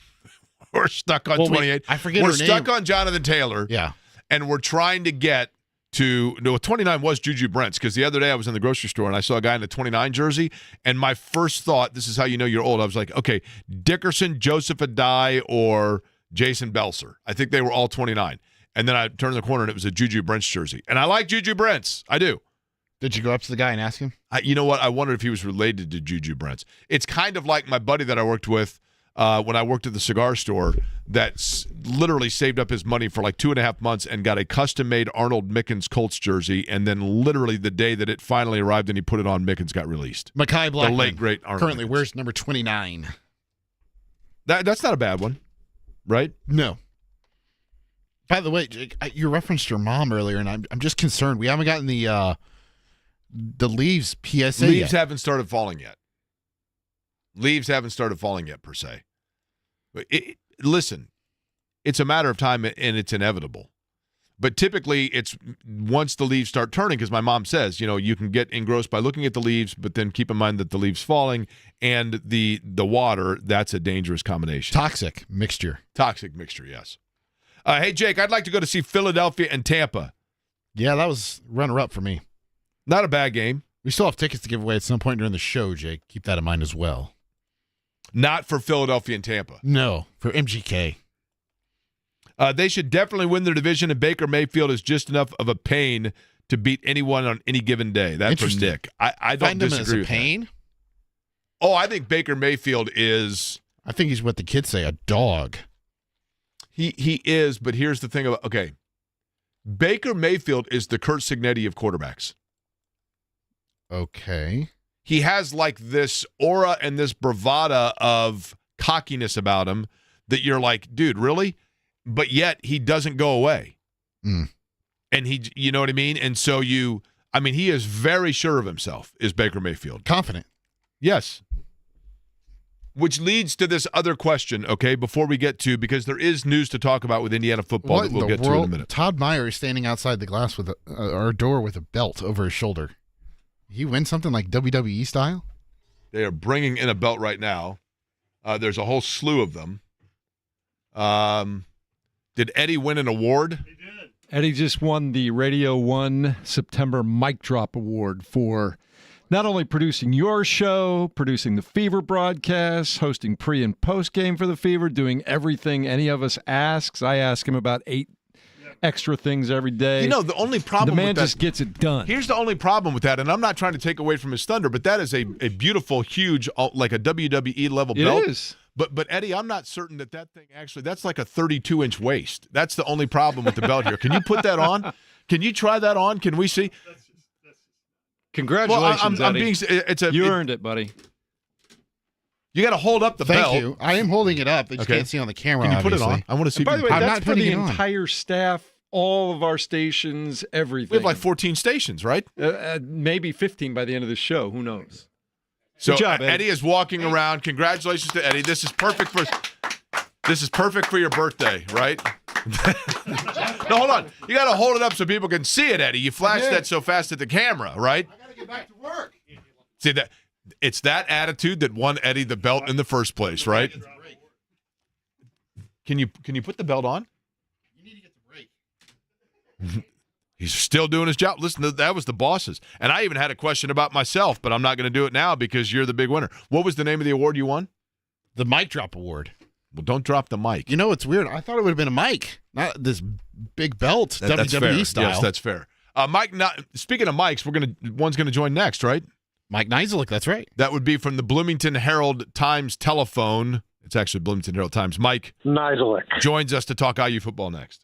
We're stuck on 28. I forget we're her name. We're stuck on Jonathan Taylor. Yeah. And we're trying to get no, 29 was Juju Brents, because the other day I was in the grocery store and I saw a guy in a 29 jersey, and my first thought, this is how you know you're old, I was like, okay, Dickerson, Joseph Adai, or Jason Belser. I think they were all 29. And then I turned the corner and it was a Juju Brents jersey. And I like Juju Brents. I do. Did you go up to the guy and ask him? You know what? I wondered if he was related to Juju Brents. It's kind of like my buddy that I worked with when I worked at the cigar store that literally saved up his money for like 2.5 months and got a custom-made Arnold Mickens Colts jersey, and then literally the day that it finally arrived and he put it on, Mickens got released. Mekhi Blackman. The late, great Arnold currently Mickens. wears number 29. That's not a bad one, right? No. By the way, Jake, you referenced your mom earlier, and I'm just concerned. We haven't gotten the leaves PSA Leaves yet. haven't started falling yet. Leaves haven't started falling yet, per se. Listen, it's a matter of time, and it's inevitable. But typically, it's once the leaves start turning, because my mom says, you can get engrossed by looking at the leaves, but then keep in mind that the leaves falling and the water, that's a dangerous combination. Toxic mixture, yes. Hey, Jake, I'd like to go to see Philadelphia and Tampa. Yeah, that was runner-up for me. Not a bad game. We still have tickets to give away at some point during the show, Jake. Keep that in mind as well. Not for Philadelphia and Tampa. No, for MGK. They should definitely win their division, and Baker Mayfield is just enough of a pain to beat anyone on any given day. That's from Nick. I don't Find him disagree as a with pain? that. Oh, I think Baker Mayfield is... I think he's what the kids say, a dog. He is, but here's the thing about... Okay. Baker Mayfield is the Kurt Signetti of quarterbacks. Okay. He has like this aura and this bravado of cockiness about him that you're like, dude, really? But yet he doesn't go away. Mm. And you know what I mean? And so he is very sure of himself, is Baker Mayfield. Confident. Yes. Which leads to this other question, okay, before we get to, because there is news to talk about with Indiana football that we'll get to in a minute. Todd Meyer is standing outside the glass with our door with a belt over his shoulder. He win something like WWE style? They are bringing in a belt right now. There's a whole slew of them. Did Eddie win an award? He did. Eddie just won the Radio 1 September Mic Drop Award for not only producing your show, producing the Fever broadcasts, hosting pre- and post-game for the Fever, doing everything any of us asks. I ask him about 8 extra things every day. The only problem the man with that, just gets it done. Here's the only problem with that, and I'm not trying to take away from his thunder, but that is a beautiful, huge, like a WWE level belt. It is. But Eddie, I'm not certain that thing actually, that's like a 32-inch waist. That's the only problem with the belt here. Can you put that on? Can you try that on? Can we see? Congratulations, I'm Eddie. You earned it, buddy. You got to hold up the belt. Thank you. I am holding it up. They just can't see on the camera. Can you put it obviously. on? I want to see. By the way, I'm that's not for putting the it on. entire staff, all of our stations, everything. We have like 14 stations, right? Maybe 15 by the end of the show. Who knows? So Good job, Eddie. Eddie is walking around. Congratulations to Eddie. This is perfect for your birthday, right? No, hold on. You got to hold it up so people can see it, Eddie. You flashed that so fast at the camera, right? I got to get back to work. See that? It's that attitude that won Eddie the belt in the first place, right? Can you put the belt on? You need to get the break. He's still doing his job. Listen, that was the bosses. And I even had a question about myself, but I'm not going to do it now because you're the big winner. What was the name of the award you won? The Mic Drop Award. Well, don't drop the mic. You know, it's weird. I thought it would have been a mic, not this big belt, That's WWE fair. style. Yes, that's fair. Mike, speaking of mics, one's going to join next, right? Mike Niziolek, that's right. That would be from the Bloomington Herald Times telephone. It's actually Bloomington Herald Times. Mike Niziolek joins us to talk IU football next.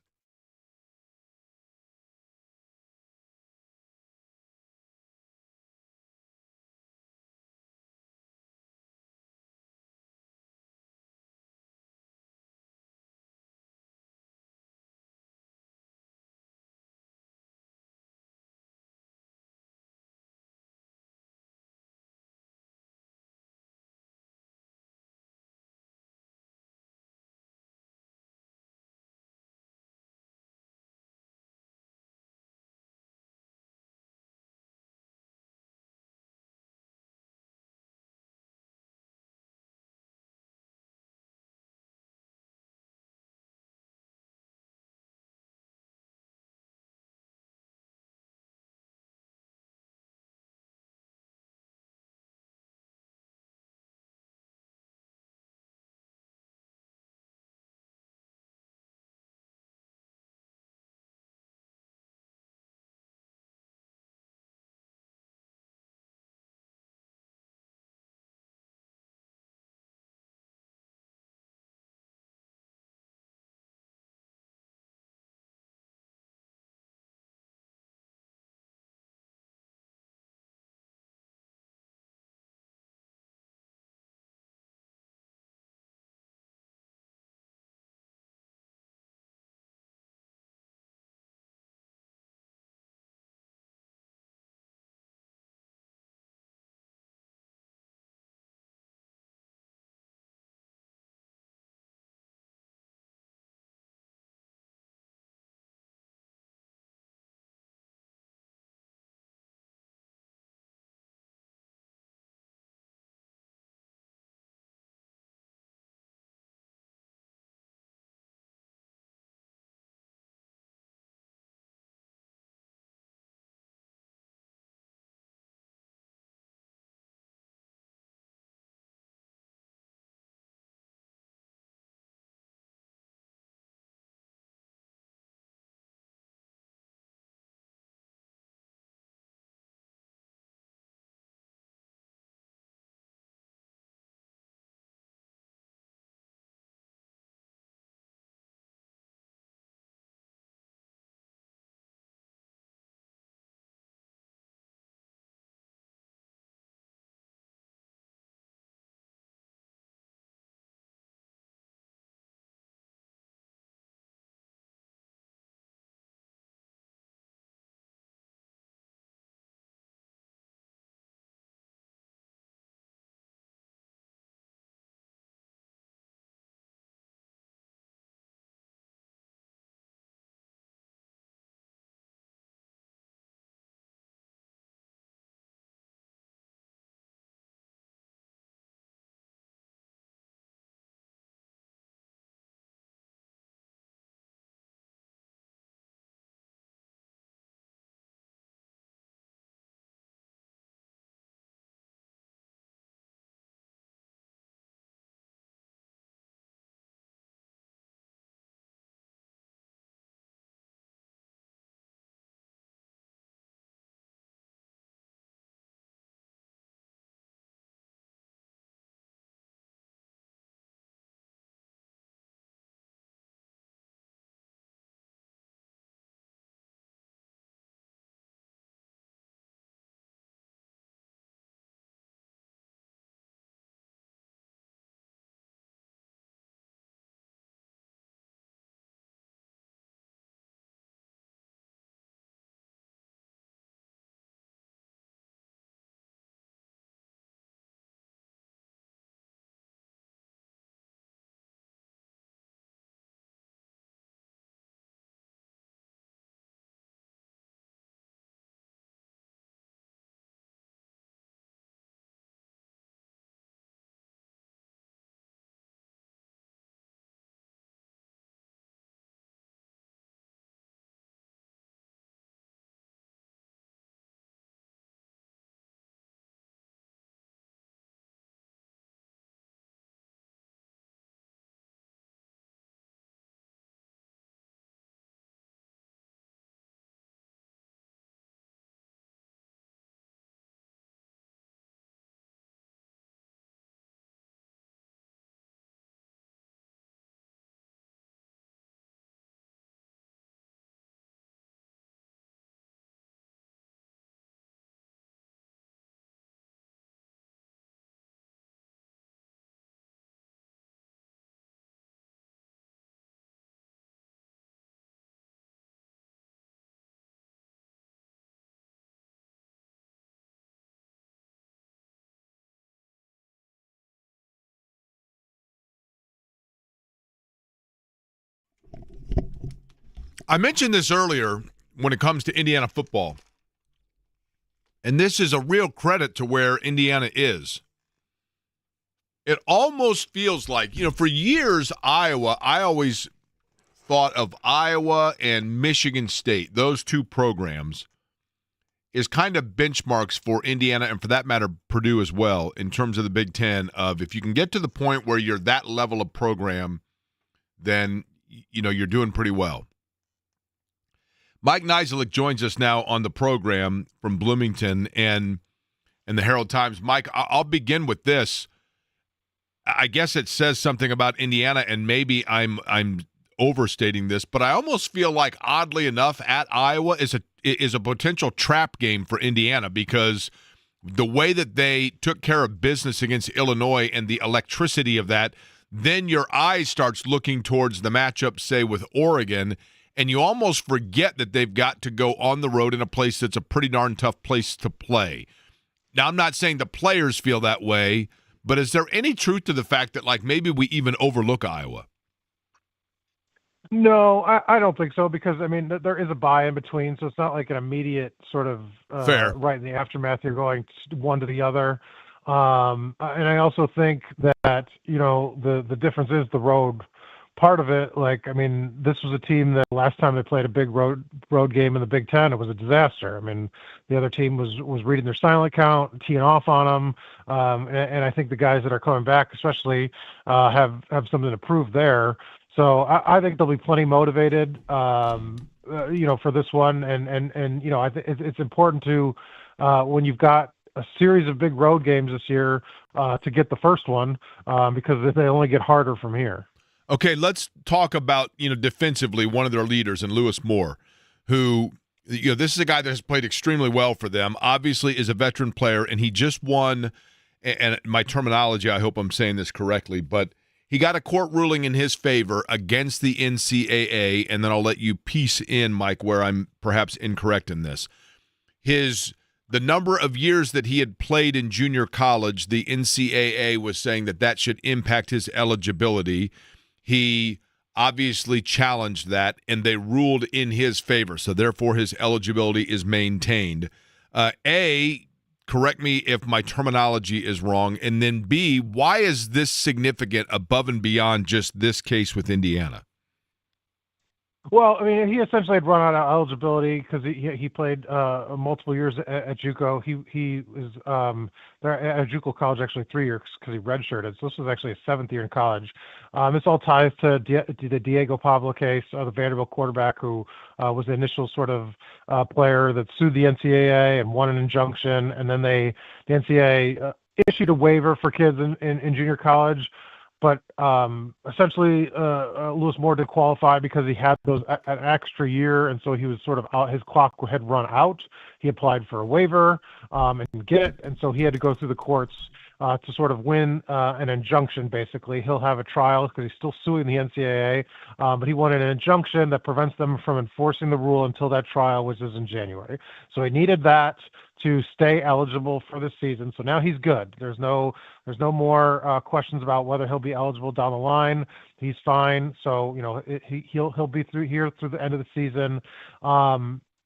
I mentioned this earlier when it comes to Indiana football, and this is a real credit to where Indiana is. It almost feels like, for years, Iowa, I always thought of Iowa and Michigan State, those two programs, is kind of benchmarks for Indiana and, for that matter, Purdue as well, in terms of the Big Ten, of if you can get to the point where you're that level of program, then, you're doing pretty well. Mike Niziolek joins us now on the program from Bloomington and the Herald Times. Mike, I'll begin with this. I guess it says something about Indiana, and maybe I'm overstating this, but I almost feel like, oddly enough, at Iowa is a potential trap game for Indiana, because the way that they took care of business against Illinois and the electricity of that, then your eye starts looking towards the matchup, say, with Oregon, and you almost forget that they've got to go on the road in a place that's a pretty darn tough place to play. Now, I'm not saying the players feel that way, but is there any truth to the fact that, maybe we even overlook Iowa? No, I don't think so, because, there is a bye in between, so it's not like an immediate sort of Fair. right in the aftermath you're going one to the other. And I also think that, the difference is the road part of it. This was a team that last time they played a big road game in the Big Ten, it was a disaster. The other team was reading their silent count, teeing off on them. And I think the guys that are coming back especially have something to prove there. So I think they'll be plenty motivated, for this one. And I think it's important to, when you've got a series of big road games this year, to get the first one, because they only get harder from here. Okay, let's talk about, defensively, one of their leaders, in Lewis Moore, who, this is a guy that has played extremely well for them, obviously is a veteran player, and he just won, and my terminology, I hope I'm saying this correctly, but he got a court ruling in his favor against the NCAA, and then I'll let you piece in, Mike, where I'm perhaps incorrect in this. The number of years that he had played in junior college, the NCAA was saying that should impact his eligibility. He obviously challenged that, and they ruled in his favor, so therefore his eligibility is maintained. Correct me if my terminology is wrong, and then B, why is this significant above and beyond just this case with Indiana? Well, he essentially had run out of eligibility because he played multiple years at JUCO. He was there at JUCO college actually 3 years because he redshirted. So this was actually his 7th year in college. This all ties to the Diego Pablo case, the Vanderbilt quarterback who was the initial sort of player that sued the NCAA and won an injunction, and then the NCAA issued a waiver for kids in junior college. But essentially, Lewis Moore did qualify because he had an extra year, and so he was sort of out. His clock had run out. He applied for a waiver and didn't get it, and so he had to go through the courts to sort of win an injunction, basically. He'll have a trial because he's still suing the NCAA, but he wanted an injunction that prevents them from enforcing the rule until that trial, which is in January. So he needed that to stay eligible for this season. So now he's good. There's no more questions about whether he'll be eligible down the line. He's fine. So, he'll be through the end of the season.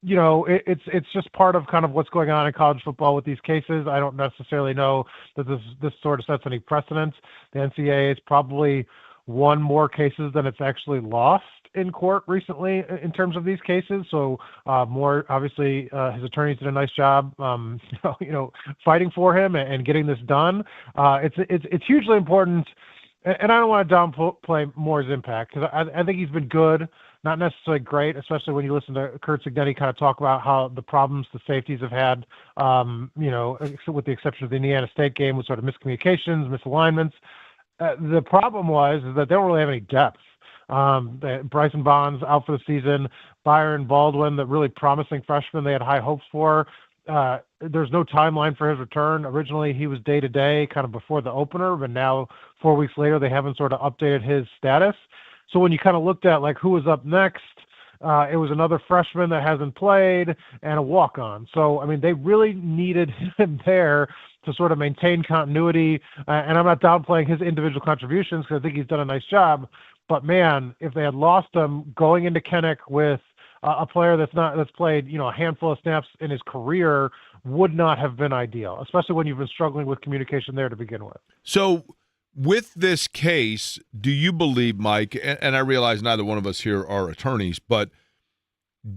It's just part of kind of what's going on in college football with these cases. I don't necessarily know that this sort of sets any precedent. The NCAA has probably won more cases than it's actually lost in court recently in terms of these cases. So Moore, obviously, his attorneys did a nice job, fighting for him and getting this done. It's hugely important, and I don't want to downplay Moore's impact because I think he's been good, not necessarily great, especially when you listen to Kurt Cignetti kind of talk about how the problems the safeties have had, with the exception of the Indiana State game, with sort of miscommunications, misalignments. The problem was that they don't really have any depth. Bryson Bonds out for the season. Byron Baldwin, the really promising freshman they had high hopes for. There's no timeline for his return. Originally, he was day-to-day kind of before the opener, but now 4 weeks later, they haven't sort of updated his status. So when you kind of looked at who was up next, it was another freshman that hasn't played and a walk-on. So, they really needed him there to sort of maintain continuity. And I'm not downplaying his individual contributions because I think he's done a nice job. But, man, if they had lost him going into Kinnick with a player that's played a handful of snaps in his career would not have been ideal, especially when you've been struggling with communication there to begin with. So with this case, do you believe, Mike, and I realize neither one of us here are attorneys, but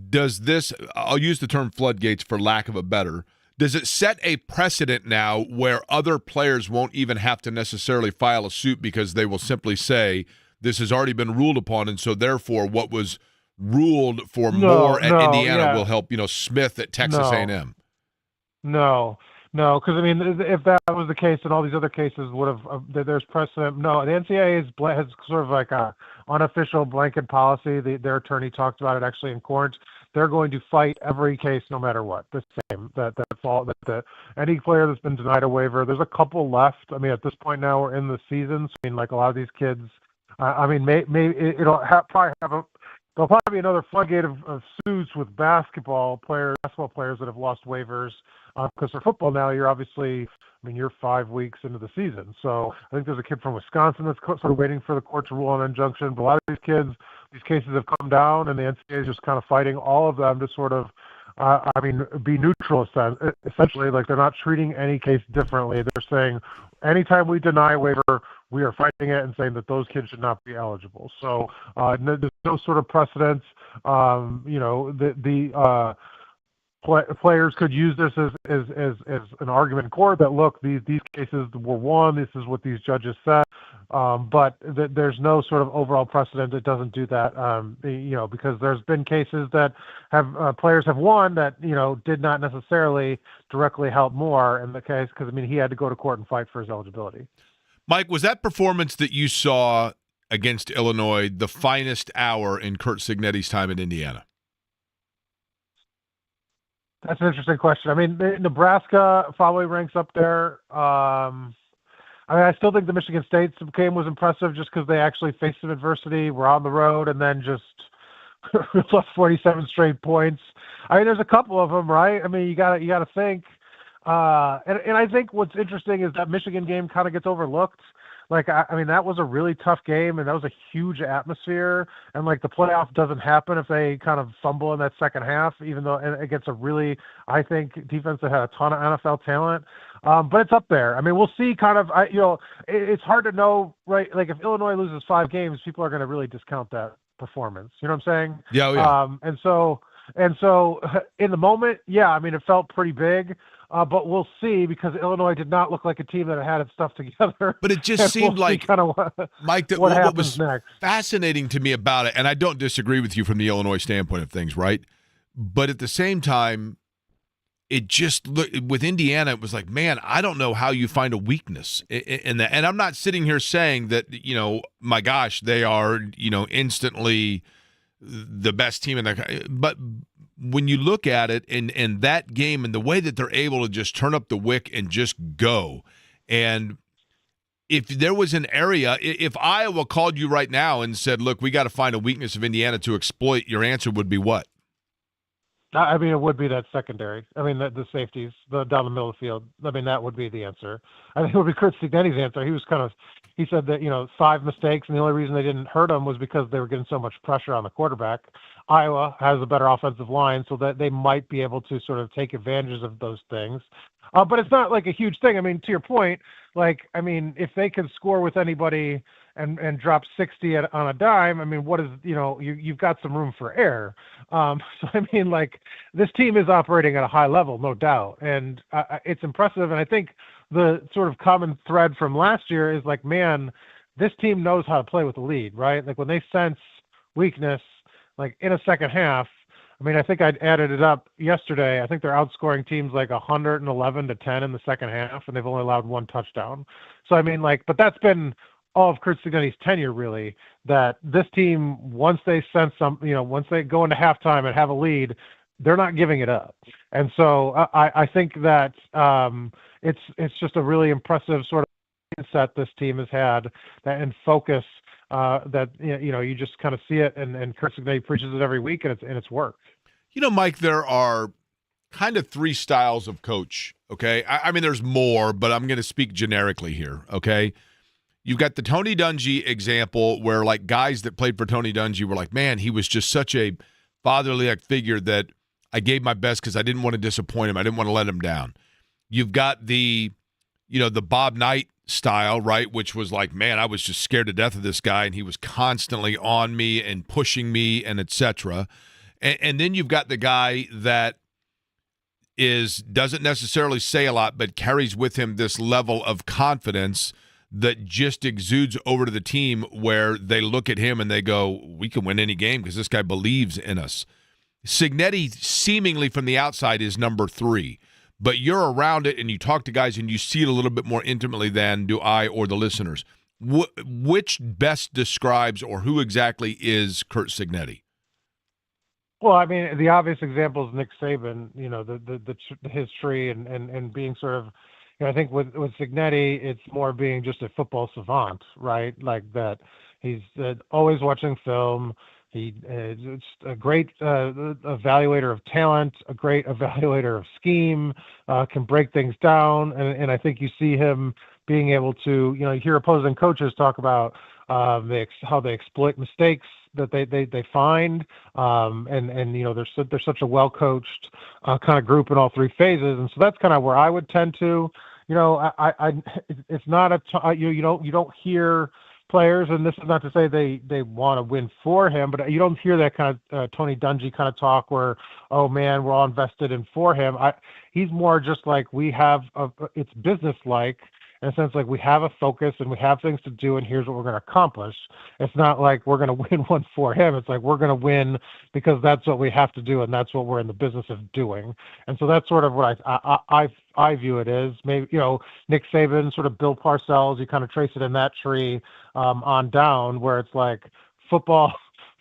does this, I'll use the term floodgates for lack of a better, does it set a precedent now where other players won't even have to necessarily file a suit because they will simply say this has already been ruled upon, and so therefore what was ruled for more at Indiana will help, Smith at Texas A&M? No, because I mean, if that was the case, then all these other cases would have. There's precedent. No, the NCAA has sort of like a unofficial blanket policy. Their attorney talked about it actually in court. They're going to fight every case, no matter what. The same that any player that's been denied a waiver. There's a couple left. I mean, at this point now we're in the season. So, I mean, like a lot of these kids. I mean, maybe it'll probably have a. There'll probably be another floodgate of suits with basketball players that have lost waivers. Because for football now, you're 5 weeks into the season. So I think there's a kid from Wisconsin that's sort of waiting for the court to rule on an injunction. But a lot of these cases have come down, and the NCAA is just kind of fighting all of them to sort of, be neutral, essentially. Like, they're not treating any case differently. They're saying anytime we deny a waiver, we are fighting it and saying that those kids should not be eligible. So there's no sort of precedence. Players could use this as an argument in court that, look, these cases were won. This is what these judges said. But there's no sort of overall precedent that doesn't do that, because there's been cases that have players have won that, did not necessarily directly help more in the case because, he had to go to court and fight for his eligibility. Mike, was that performance that you saw against Illinois the finest hour in Curt Cignetti's time at Indiana? That's an interesting question. Nebraska probably ranks up there. I still think the Michigan State game was impressive just because they actually faced some adversity, were on the road, and then just lost 47 straight points. There's a couple of them, right? You got to think. And I think what's interesting is that Michigan game kind of gets overlooked. That was a really tough game, and that was a huge atmosphere. And, the playoff doesn't happen if they kind of fumble in that second half, even though against a really, I think, defense that had a ton of NFL talent. But it's up there. We'll see kind of, it's hard to know, right? If Illinois loses 5 games, people are going to really discount that performance. You know what I'm saying? Yeah. And so in the moment, it felt pretty big. But we'll see, because Illinois did not look like a team that had its stuff together. But it just seemed like, Mike, what was next. Fascinating to me about it, and I don't disagree with you from the Illinois standpoint of things, right? But at the same time, it just with Indiana, it was like, man, I don't know how you find a weakness in that. And I'm not sitting here saying that, my gosh, they are, instantly the best team in the, but when you look at it in that game and the way that they're able to just turn up the wick and just go, and if there was an area, if Iowa called you right now and said, look, we got to find a weakness of Indiana to exploit, your answer would be what? It would be that secondary. The safeties, down the middle of the field. That would be the answer. I think it would be Curt Cignetti's answer. He said that, 5 mistakes, and the only reason they didn't hurt him was because they were getting so much pressure on the quarterback. Iowa has a better offensive line, so that they might be able to sort of take advantage of those things. But it's not like a huge thing. To your point, if they can score with anybody and drop 60 on a dime, what is, you've got some room for error. This team is operating at a high level, no doubt. And it's impressive. And I think the sort of common thread from last year is this team knows how to play with the lead, right? When they sense weakness, in a second half, I think I added it up yesterday. I think they're outscoring teams 111-10 in the second half, and they've only allowed 1 touchdown. So, but that's been all of Curt Cignetti's tenure, really, that this team, once they sense once they go into halftime and have a lead, they're not giving it up. And so I think that it's just a really impressive sort of mindset this team has had, and focus, that you just kind of see it, and Curt Cignetti preaches it every week, and it's worked. Mike, there are kind of 3 styles of coach, okay? There's more, but I'm going to speak generically here, okay? You've got the Tony Dungy example where, guys that played for Tony Dungy were like, man, he was just such a fatherly figure that I gave my best because I didn't want to disappoint him. I didn't want to let him down. You've got the Bob Knight style, right, which was like, man, I was just scared to death of this guy, and he was constantly on me and pushing me and etc. And then you've got the guy that doesn't necessarily say a lot, but carries with him this level of confidence that just exudes over to the team, where they look at him and they go, we can win any game because this guy believes in us. Cignetti, seemingly from the outside, is number 3, but you're around it and you talk to guys and you see it a little bit more intimately than do I or the listeners. Which best describes, or who exactly is Curt Cignetti? Well, I mean, the obvious example is Nick Saban. The history and being sort of, I think with Cignetti, it's more being just a football savant, right? Like that, he's always watching film. He's a great evaluator of talent, a great evaluator of scheme, can break things down, and I think you see him being able to, you hear opposing coaches talk about how they exploit mistakes that they find, and they're such a well coached kind of group in all 3 phases, and so that's kind of where I would tend to, it's not you don't hear players, and this is not to say they want to win for him, but you don't hear that kind of Tony Dungy kind of talk where, oh man, we're all invested in for him. He's more just like, it's business-like, in a sense, like we have a focus and we have things to do, and here's what we're going to accomplish. It's not like we're going to win one for him. It's like we're going to win because that's what we have to do, and that's what we're in the business of doing. And so that's sort of what I view it as. Maybe, Nick Saban, sort of Bill Parcells, you kind of trace it in that tree on down, where it's like football,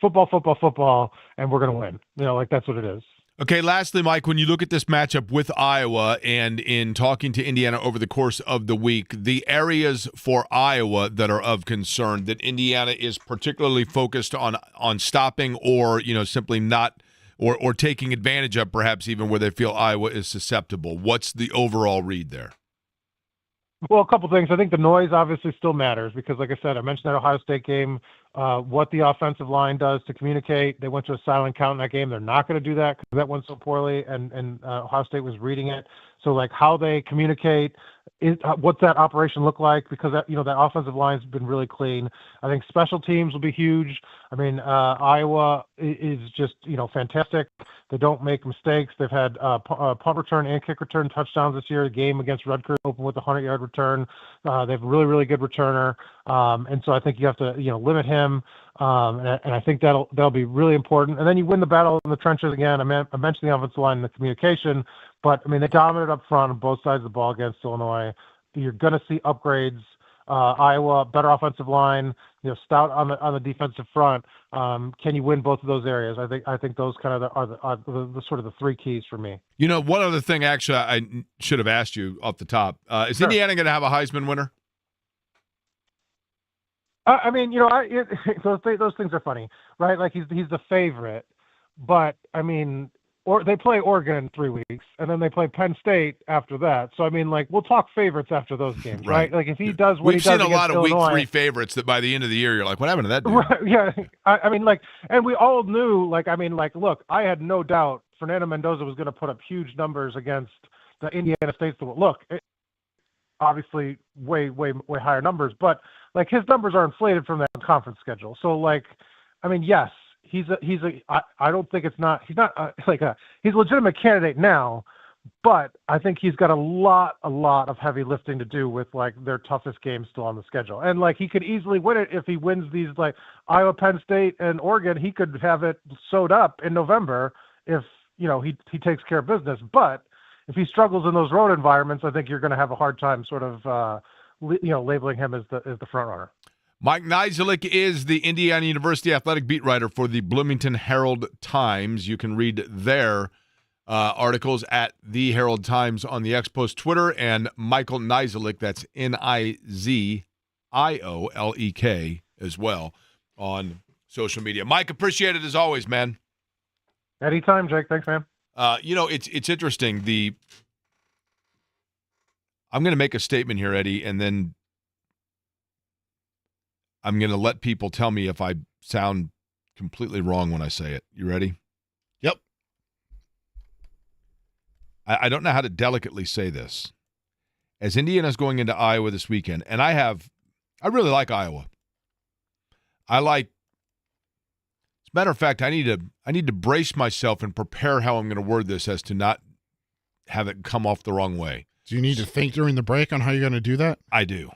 and we're going to win. Like that's what it is. Okay, lastly, Mike, when you look at this matchup with Iowa and in talking to Indiana over the course of the week, the areas for Iowa that are of concern that Indiana is particularly focused on stopping, or, simply not, or taking advantage of, perhaps even where they feel Iowa is susceptible. What's the overall read there? Well, a couple things. I think the noise obviously still matters because, like I said, I mentioned that Ohio State game, what the offensive line does to communicate. They went to a silent count in that game. They're not going to do that because that went so poorly, and Ohio State was reading it. So, like, how they communicate, what's that operation look like? Because that offensive line's been really clean. I think special teams will be huge. I mean, Iowa is just fantastic. They don't make mistakes. They've had punt return and kick return touchdowns this year. The game against Rutgers opened with a 100-yard return. They have a really, really good returner, and so I think you have to limit him. And I think that'll be really important. And then you win the battle in the trenches again. I mentioned the offensive line and the communication, but I mean they dominated up front on both sides of the ball against Illinois. You're going to see upgrades. Iowa, better offensive line, stout on the defensive front. Can you win both of those areas? I think those kind of are the sort of the 3 keys for me. One other thing, actually, I should have asked you off the top. Is Sure. Indiana going to have a Heisman winner? I mean, those things are funny, right? Like he's the favorite, but I mean, or they play Oregon in 3 weeks, and then they play Penn State after that. So I mean, like we'll talk favorites after those games, right? Like if he does what he does, we've seen a lot of Illinois, week 3 favorites that by the end of the year you're like, what happened to that dude? Right, yeah, I mean, like, and we all knew, look, I had no doubt Fernando Mendoza was going to put up huge numbers against the Indiana State. Look, obviously way higher numbers, but like his numbers are inflated from that conference schedule. So like, I mean, yes, I don't think he's not he's a legitimate candidate now, but I think he's got a lot of heavy lifting to do with like their toughest games still on the schedule. And like he could easily win it if he wins these like Iowa, Penn State, and Oregon. He could have it sewed up in November if he takes care of business. But if he struggles in those road environments, I think you're going to have a hard time sort of labeling him as the front runner. Mike Niziolek is the Indiana University athletic beat writer for the Bloomington Herald-Times. You can read their articles at the Herald-Times on the Expos Twitter, and Michael Niziolek, that's Niziolek as well, on social media. Mike, appreciate it as always, man. Anytime, Jake. Thanks, man. It's interesting. I'm going to make a statement here, Eddie, and then I'm going to let people tell me if I sound completely wrong when I say it. You ready? I don't know how to delicately say this. As Indiana's going into Iowa this weekend, and I really like Iowa. As a matter of fact, I need to brace myself and prepare how I'm going to word this as to not have it come off the wrong way. Do you need to think during the break on how you're going to do that? I do.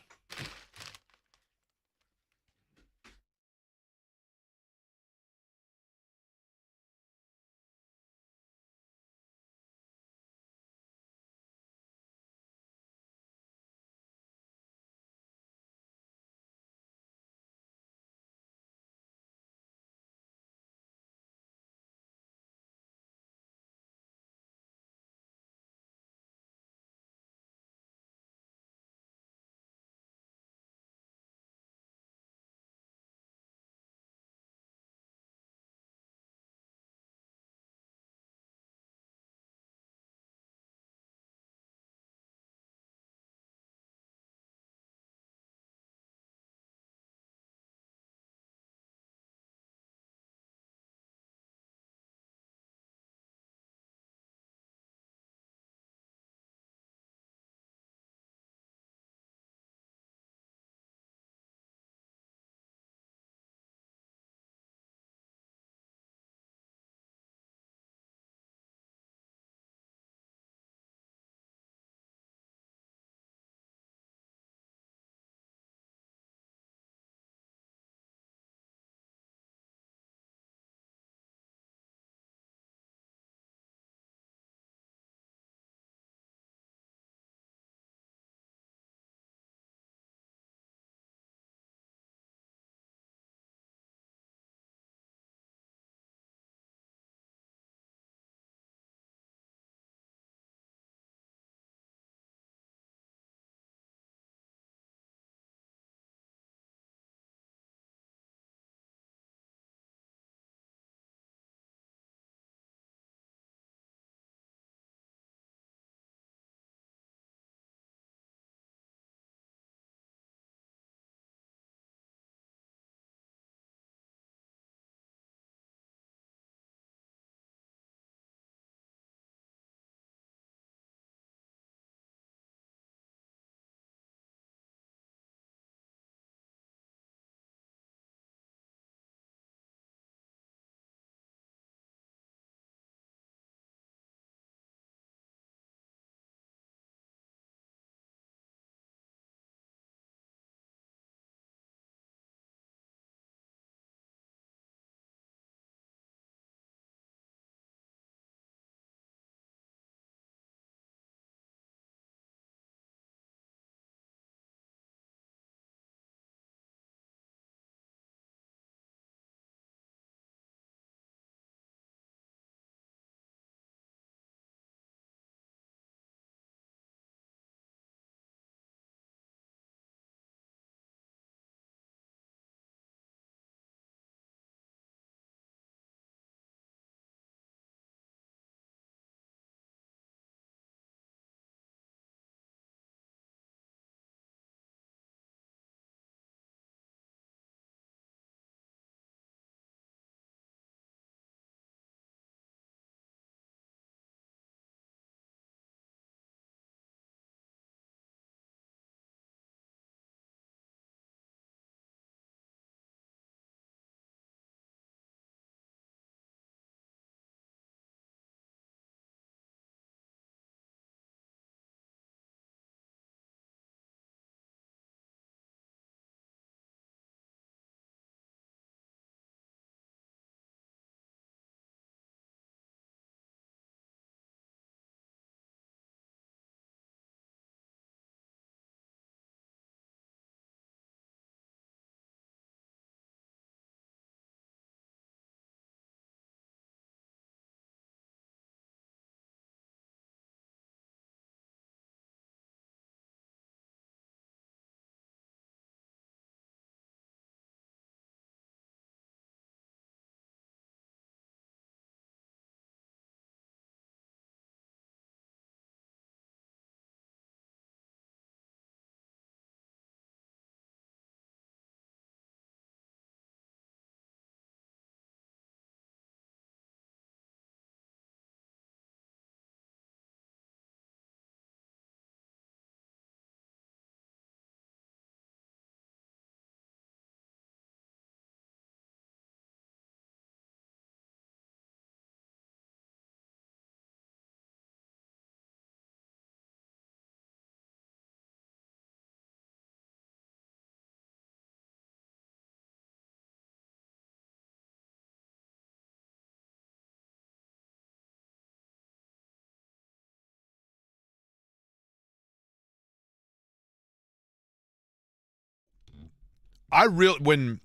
when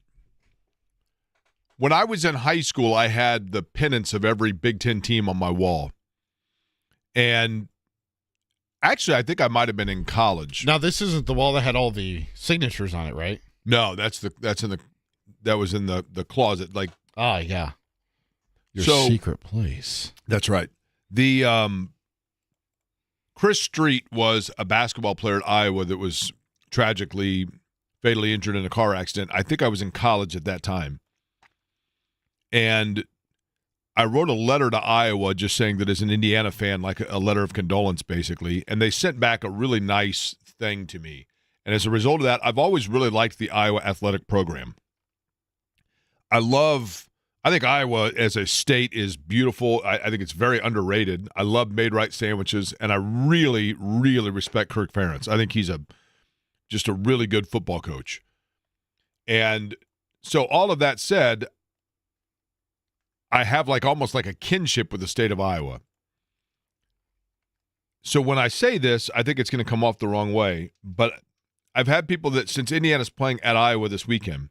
I was in high school, I had the pennants of every Big Ten team on my wall. And actually, I think I might have been in college. Now, this isn't the wall that had all the signatures on it, right? No, that was in the closet. Like, oh yeah, your secret place. That's right. The Chris Street was a basketball player at Iowa that was tragically, fatally injured in a car accident. I think I was in college at that time. And I wrote a letter to Iowa just saying that as an Indiana fan, like a letter of condolence, basically. And they sent back a really nice thing to me. And as a result of that, I've always really liked the Iowa athletic program. I think Iowa as a state is beautiful. I think it's very underrated. I love made-right sandwiches, and I really, really respect Kirk Ferentz. I think he's just a really good football coach. And so all of that said, I have almost like a kinship with the state of Iowa. So when I say this, I think it's going to come off the wrong way. But I've had people that, since Indiana's playing at Iowa this weekend,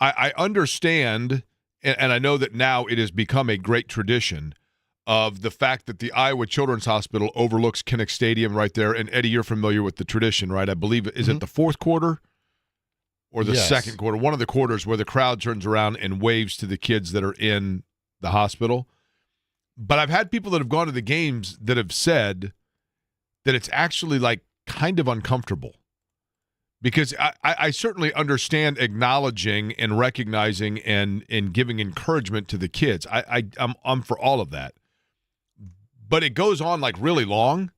I understand, and I know that now it has become a great tradition of the fact that the Iowa Children's Hospital overlooks Kinnick Stadium right there. And Eddie, you're familiar with the tradition, right? I believe, is it the fourth quarter or the second quarter? One of the quarters where the crowd turns around and waves to the kids that are in the hospital. But I've had people that have gone to the games that have said that it's actually kind of uncomfortable. Because I certainly understand acknowledging and recognizing and giving encouragement to the kids. I'm for all of that. But it goes on really long.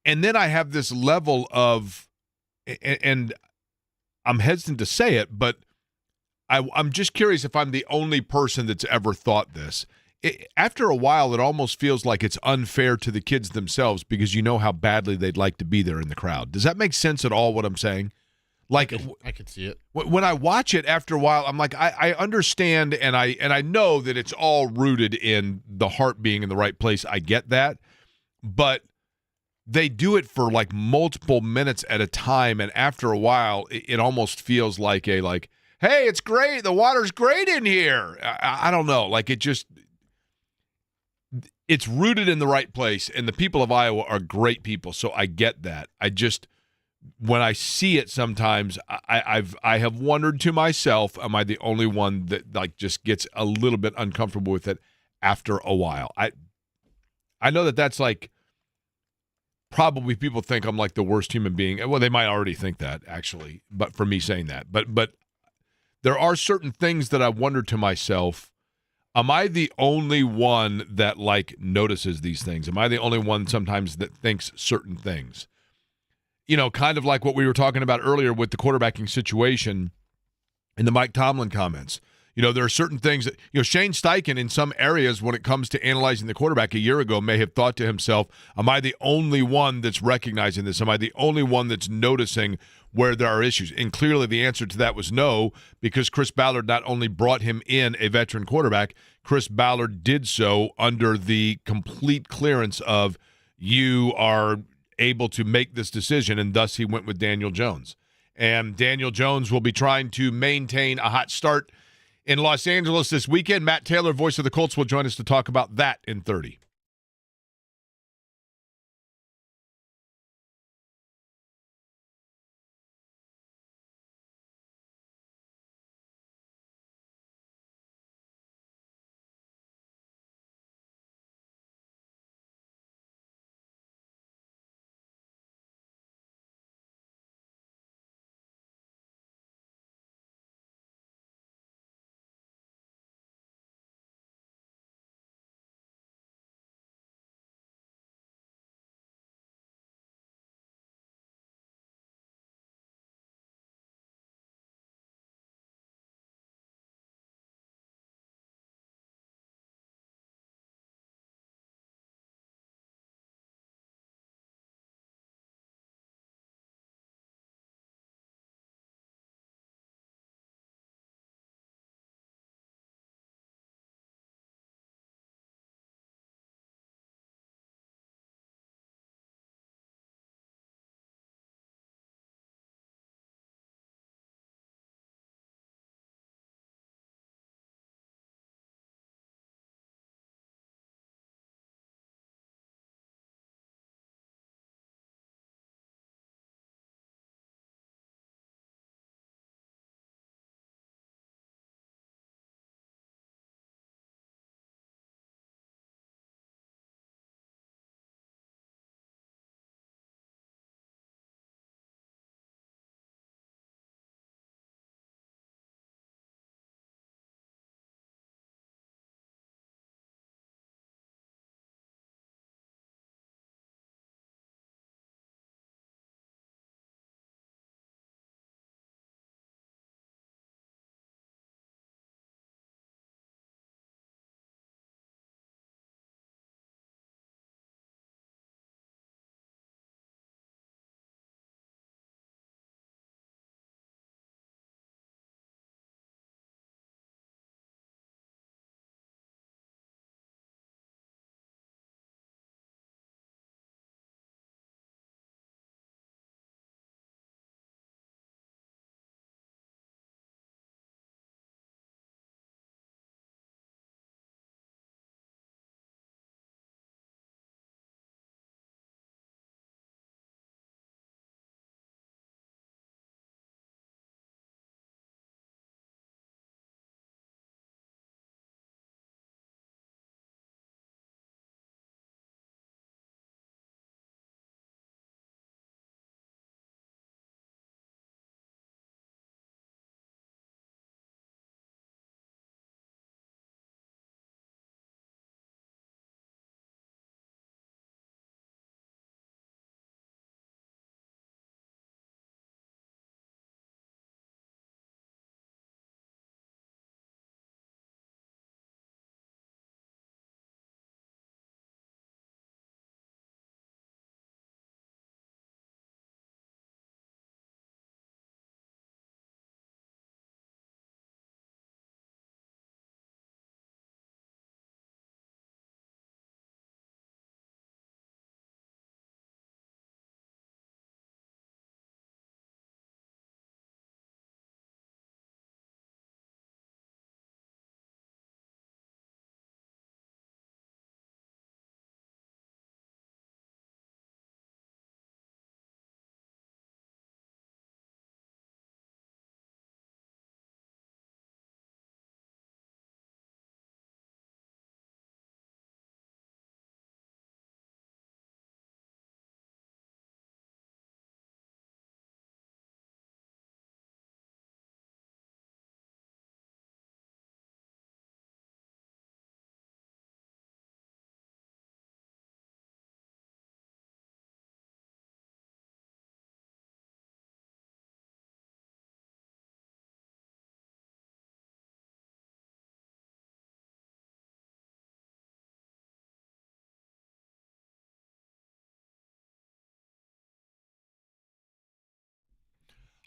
And then I have this level of, and I'm hesitant to say it, but I'm just curious if I'm the only person that's ever thought this. After a while, it almost feels like it's unfair to the kids themselves because you know how badly they'd like to be there in the crowd. Does that make sense at all, what I'm saying? I could see it. When I watch it after a while, I'm like, I understand, and I know that it's all rooted in the heart being in the right place. I get that. But they do it for multiple minutes at a time, and after a while, it almost feels like hey, it's great. The water's great in here. I don't know. It's rooted in the right place, and the people of Iowa are great people, so I get that. When I see it sometimes, I have wondered to myself, am I the only one that just gets a little bit uncomfortable with it after a while? I know that's probably people think I'm the worst human being. Well, they might already think that, actually, but for me saying that. But there are certain things that I wonder to myself, am I the only one that notices these things? Am I the only one sometimes that thinks certain things? Kind of like what we were talking about earlier with the quarterbacking situation and the Mike Tomlin comments. There are certain things that, Shane Steichen in some areas when it comes to analyzing the quarterback a year ago may have thought to himself, am I the only one that's recognizing this? Am I the only one that's noticing where there are issues? And clearly the answer to that was no, because Chris Ballard not only brought him in a veteran quarterback, Chris Ballard did so under the complete clearance of you are able to make this decision, and thus he went with Daniel Jones. And Daniel Jones will be trying to maintain a hot start in Los Angeles this weekend. Matt Taylor, voice of the Colts, will join us to talk about that in 30.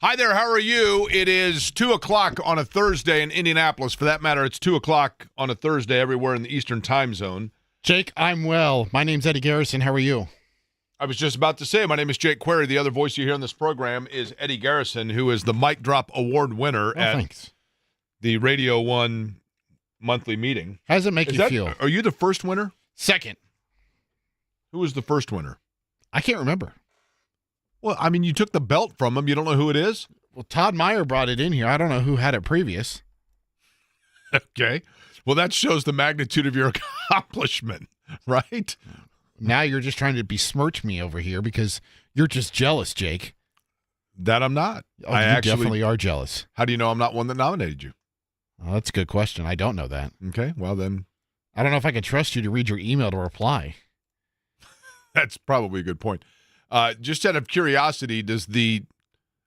Hi there, how are you? It is 2 o'clock on a Thursday in Indianapolis. For that matter, it's 2 o'clock on a Thursday everywhere in the Eastern time zone. Jake, I'm well. My name's Eddie Garrison. How are you? I was just about to say, my name is Jake Query. The other voice you hear on this program is Eddie Garrison, who is the Mic Drop Award winner at the Radio 1 monthly meeting. How does it make you feel? Are you the first winner? Second. Who was the first winner? I can't remember. Well, I mean, you took the belt from him. You don't know who it is? Well, Todd Meyer brought it in here. I don't know who had it previous. Okay. Well, that shows the magnitude of your accomplishment, right? Now you're just trying to besmirch me over here because you're just jealous, Jake. That I'm not. Oh, I you actually definitely are jealous. How do you know I'm not one that nominated you? Oh, that's a good question. I don't know that. Okay, well then. I don't know if I can trust you to read your email to reply. That's probably a good point. Just out of curiosity, does the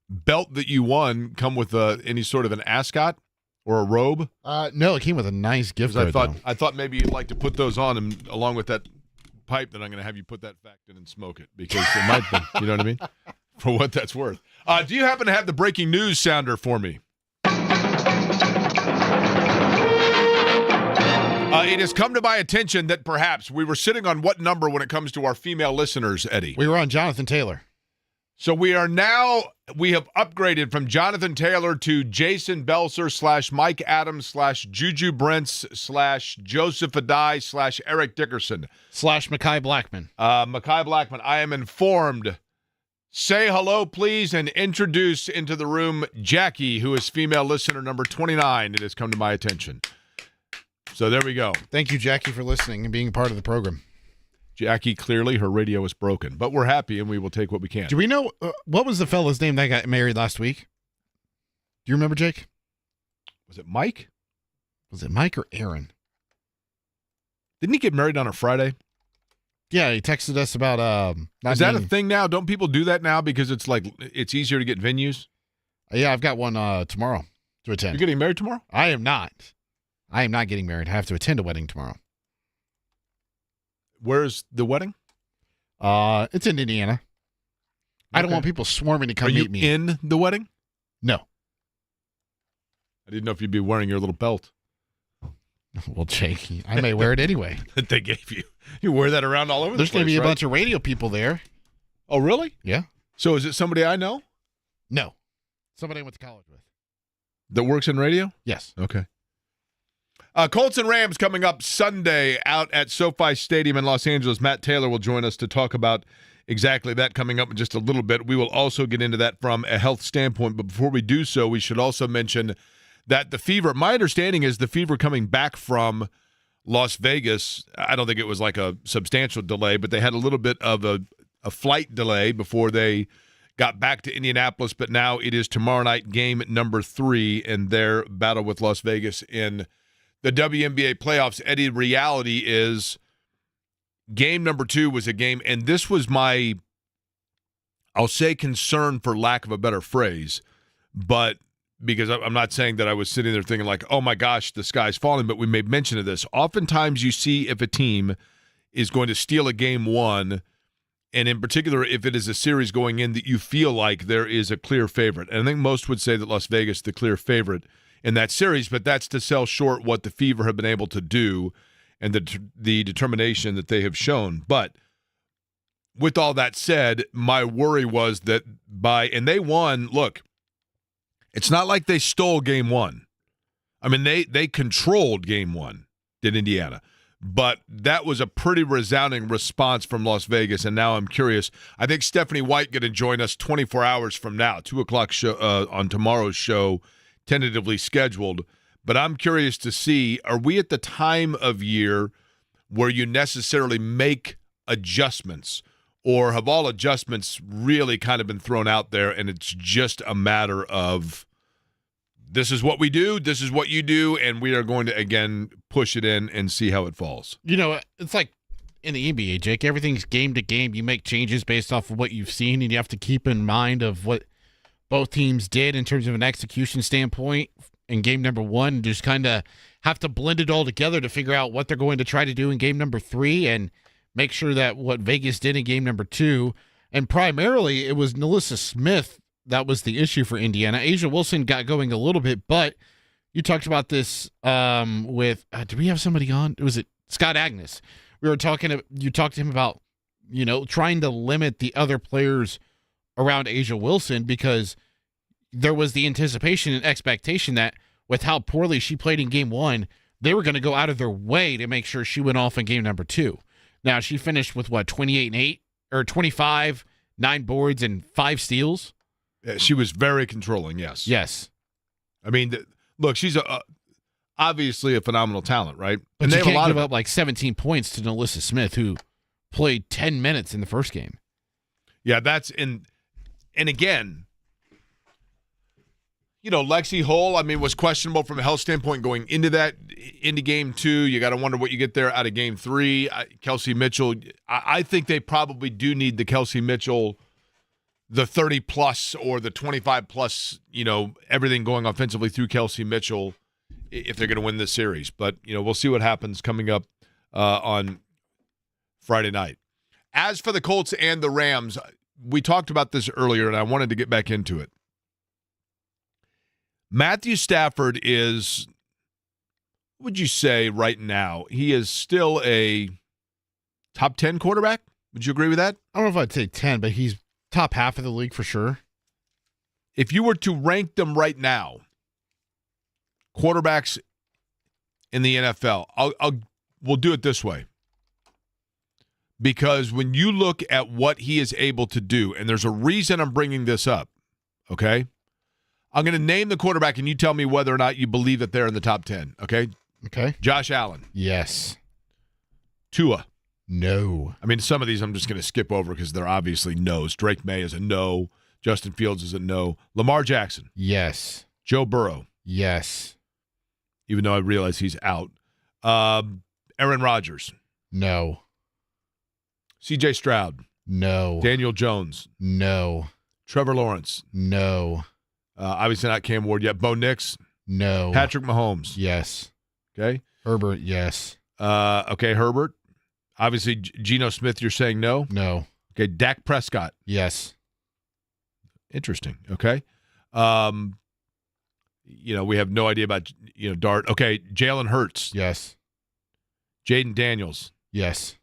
belt that you won come with any sort of an ascot or a robe? No, it came with a nice gift card. I thought maybe you'd like to put those on, and along with that pipe that I'm going to have you put that fact in and smoke it, because it might be, you know what I mean? For what that's worth. Do you happen to have the breaking news sounder for me? It has come to my attention that perhaps we were sitting on what number when it comes to our female listeners, Eddie? We were on Jonathan Taylor. So we have upgraded from Jonathan Taylor to Jason Belser / Mike Adams / Juju Brents / Joseph Adai / Eric Dickerson / Mekhi Blackman. Mekhi Blackman, I am informed. Say hello, please, and introduce into the room Jackie, who is female listener number 29. It has come to my attention. So there we go. Thank you, Jackie, for listening and being part of the program. Jackie, clearly her radio is broken, but we're happy and we will take what we can. Do we know what was the fella's name that got married last week? Do you remember, Jake? Was it Mike? Was it Mike or Aaron? Didn't he get married on a Friday? Yeah, he texted us about Is that a thing now? Don't people do that now because it's easier to get venues? Yeah, I've got one tomorrow to attend. You're getting married tomorrow? I am not. I am not getting married. I have to attend a wedding tomorrow. Where's the wedding? It's in Indiana. Okay. I don't want people swarming to come meet me. Are you in the wedding? No. I didn't know if you'd be wearing your little belt. Well, Jake, I may wear it anyway. That they gave you. You wear that around all over the place, There's going to be a bunch of radio people there. Oh, really? Yeah. So is it somebody I know? No. Somebody I went to college with. That works in radio? Yes. Okay. Colts and Rams coming up Sunday out at SoFi Stadium in Los Angeles. Matt Taylor will join us to talk about exactly that coming up in just a little bit. We will also get into that from a health standpoint. But before we do so, we should also mention that the Fever, my understanding is the Fever coming back from Las Vegas. I don't think it was like a substantial delay, but they had a little bit of a flight delay before they got back to Indianapolis. But now it is tomorrow night, game number 3 in their battle with Las Vegas in the WNBA playoffs. Eddie, reality is game number 2 was a game, and this was my, I'll say concern for lack of a better phrase, but because I'm not saying that I was sitting there thinking like, oh my gosh, the sky's falling, but we made mention of this. Oftentimes you see if a team is going to steal a game 1, and in particular if it is a series going in that you feel like there is a clear favorite. And I think most would say that Las Vegas the clear favorite in that series, but that's to sell short what the Fever have been able to do and the determination that they have shown. But with all that said, my worry was that and they won, look, it's not like they stole game 1. I mean, they controlled game 1, did Indiana. But that was a pretty resounding response from Las Vegas, and now I'm curious. I think Stephanie White going to join us 24 hours from now, 2 o'clock show, on tomorrow's show, tentatively scheduled. But I'm curious to see, are we at the time of year where you necessarily make adjustments, or have all adjustments really kind of been thrown out there and it's just a matter of this is what we do, this is what you do, and we are going to, again, push it in and see how it falls? You know, it's like in the NBA, Jake, everything's game to game. You make changes based off of what you've seen, and you have to keep in mind of what both teams did in terms of an execution standpoint in game number 1, and just kind of have to blend it all together to figure out what they're going to try to do in game number 3 and make sure that what Vegas did in game number 2, and primarily it was Nalissa Smith that was the issue for Indiana. Asia Wilson got going a little bit, but you talked about this with did we have somebody on? Was it Scott Agnes? You talked to him about, trying to limit the other players around Asia Wilson because there was the anticipation and expectation that with how poorly she played in game 1, they were going to go out of their way to make sure she went off in game number 2. Now, she finished with 28-8 or 25, 9 boards and 5 steals. Yeah, she was very controlling, yes. Yes. I mean, look, she's obviously a phenomenal talent, right? But and you they have a lot can't give of up 17 points to Nalissa Smith, who played 10 minutes in the first game. Yeah, that's and again, Lexi Hull, was questionable from a health standpoint going into game 2. You got to wonder what you get there out of game 3. Kelsey Mitchell, I think they probably do need the Kelsey Mitchell, the 30-plus or the 25-plus, everything going offensively through Kelsey Mitchell if they're going to win this series. But, we'll see what happens coming up on Friday night. As for the Colts and the Rams, we talked about this earlier, and I wanted to get back into it. Matthew Stafford is, what would you say right now? He is still a top 10 quarterback? Would you agree with that? I don't know if I'd say 10, but he's top half of the league for sure. If you were to rank them right now, quarterbacks in the NFL, we'll do it this way. Because when you look at what he is able to do, and there's a reason I'm bringing this up, okay? I'm going to name the quarterback, and you tell me whether or not you believe that they're in the top 10, okay? Okay. Josh Allen. Yes. Tua. No. Some of these I'm just going to skip over because they're obviously no's. Drake May is a no. Justin Fields is a no. Lamar Jackson. Yes. Joe Burrow. Yes. Even though I realize he's out. Aaron Rodgers. No. C.J. Stroud. No. Daniel Jones. No. Trevor Lawrence. No. Obviously not Cam Ward yet. Bo Nix. No. Patrick Mahomes. Yes. Okay. Herbert, yes. Okay, Herbert. Obviously, Geno Smith, you're saying no? No. Okay, Dak Prescott. Yes. Interesting. Okay. We have no idea about, Dart. Okay, Jalen Hurts. Yes. Jaden Daniels. Yes.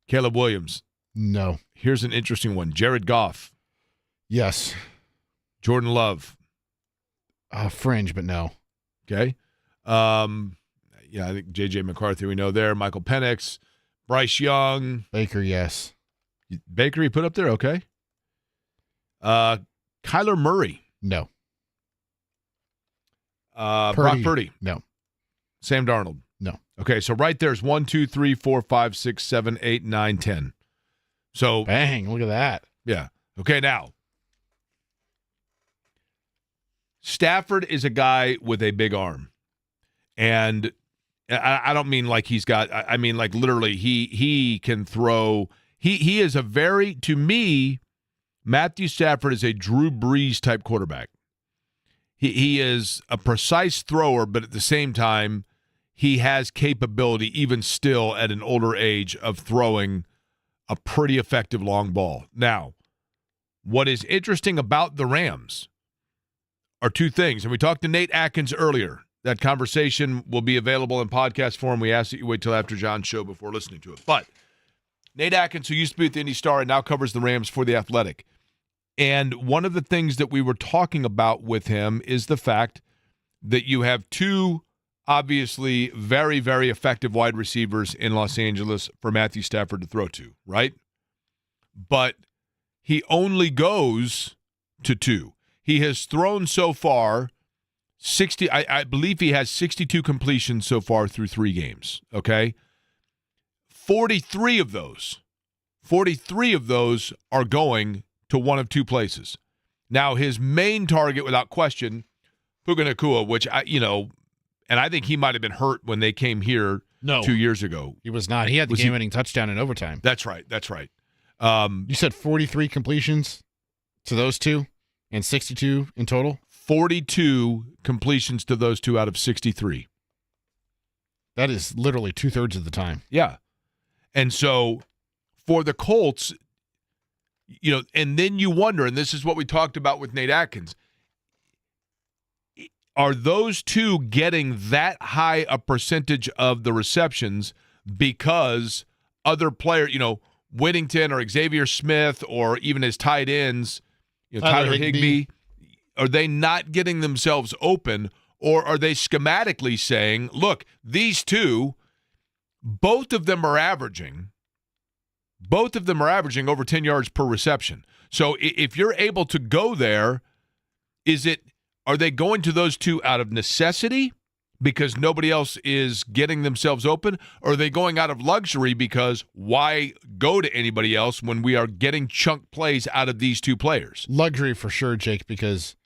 Caleb Williams. No. Here's an interesting one. Jared Goff. Yes. Jordan Love. Fringe, but no. Okay. I think J.J. McCarthy we know there. Michael Penix. Bryce Young. Baker, yes. Baker you put up there? Okay. Kyler Murray. No. Brock Purdy. No. Sam Darnold. No. Okay, so right there's 1, 2, 3, 4, 5, 6, 7, 8, 9, 10. So bang, look at that. Yeah. Okay, now. Stafford is a guy with a big arm. And I don't mean like he's got, I mean like literally he can throw. He is a very, to me, Matthew Stafford is a Drew Brees type quarterback. He is a precise thrower, but at the same time, he has capability, even still at an older age, of throwing a pretty effective long ball. Now, what is interesting about the Rams are two things. And we talked to Nate Atkins earlier. That conversation will be available in podcast form. We ask that you wait till after John's show before listening to it. But Nate Atkins, who used to be at the Indy Star and now covers the Rams for The Athletic. And one of the things that we were talking about with him is the fact that you have two obviously very, very effective wide receivers in Los Angeles for Matthew Stafford to throw to, right? But he only goes to two. He has thrown so far 60, I believe he has 62 completions so far through 3 games, okay? 43 of those are going to one of two places. Now, his main target, without question, Puka Nacua, which and I think he might have been hurt when they came here 2 years ago. He was not. He had the game-winning touchdown in overtime. That's right. You said 43 completions to those two and 62 in total? 42 completions to those two out of 63. That is literally 2/3 of the time. Yeah. And so for the Colts, and then you wonder, and this is what we talked about with Nate Atkins, are those two getting that high a percentage of the receptions because other players, Whittington or Xavier Smith or even his tight ends, Tyler Higbee, are they not getting themselves open, or are they schematically saying, look, these two, both of them are averaging over 10 yards per reception. So if you're able to go there, are they going to those two out of necessity because nobody else is getting themselves open, or are they going out of luxury because why go to anybody else when we are getting chunk plays out of these two players? Luxury for sure, Jake, because,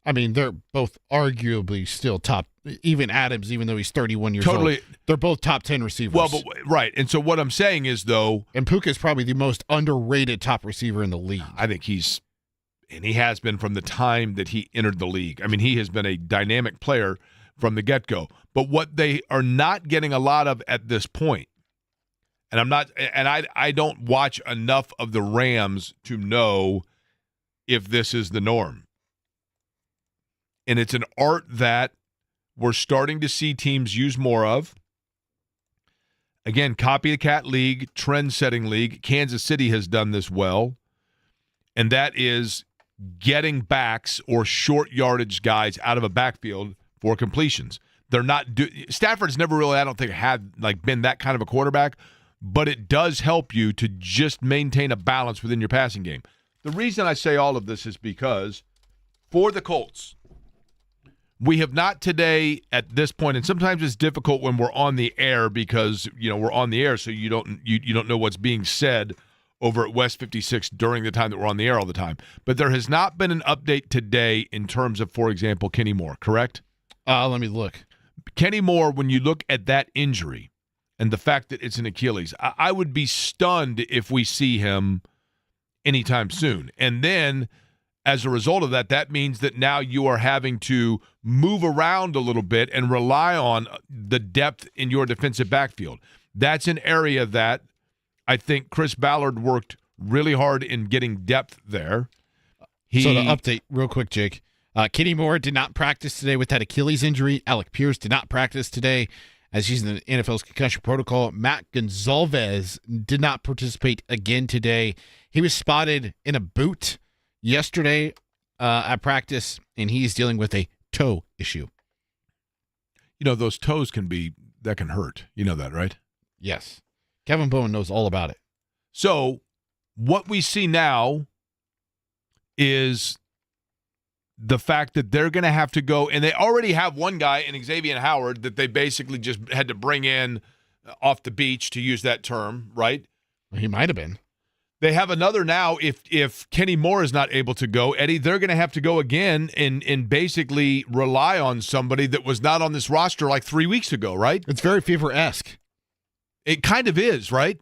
they're both arguably still top. Even Adams, even though he's 31 years old, they're both top 10 receivers. Well, right. And so what I'm saying is, though, and Puka is probably the most underrated top receiver in the league. I think he has been from the time that he entered the league. He has been a dynamic player from the get-go. But what they are not getting a lot of at this point, and I don't watch enough of the Rams to know if this is the norm. And it's an art that we're starting to see teams use more of. Again, copycat league, trend-setting league. Kansas City has done this well. And that is getting backs or short yardage guys out of a backfield for completions. They're not Stafford's never really, I don't think, had been that kind of a quarterback, but it does help you to just maintain a balance within your passing game. The reason I say all of this is because for the Colts, we have not today at this point, and sometimes it's difficult when we're on the air because we're on the air, so you don't know what's being said over at West 56 during the time that we're on the air all the time. But there has not been an update today in terms of, for example, Kenny Moore, correct? Let me look. Kenny Moore, when you look at that injury and the fact that it's an Achilles, I would be stunned if we see him anytime soon. And then as a result of that, that means that now you are having to move around a little bit and rely on the depth in your defensive backfield. That's an area that I think Chris Ballard worked really hard in getting depth there. So the update, real quick, Jake. Kenny Moore did not practice today with that Achilles injury. Alec Pierce did not practice today as he's in the NFL's concussion protocol. Matt Gonzalez did not participate again today. He was spotted in a boot yesterday at practice, and he's dealing with a toe issue. Those toes can hurt. You know that, right? Yes. Kevin Bowen knows all about it. So what we see now is the fact that they're going to have to go, and they already have one guy in Xavier Howard that they basically just had to bring in off the beach, to use that term, right? He might have been. They have another now. If Kenny Moore is not able to go, Eddie, they're going to have to go again and basically rely on somebody that was not on this roster like 3 weeks ago, right? It's very Fever-esque. It kind of is, right?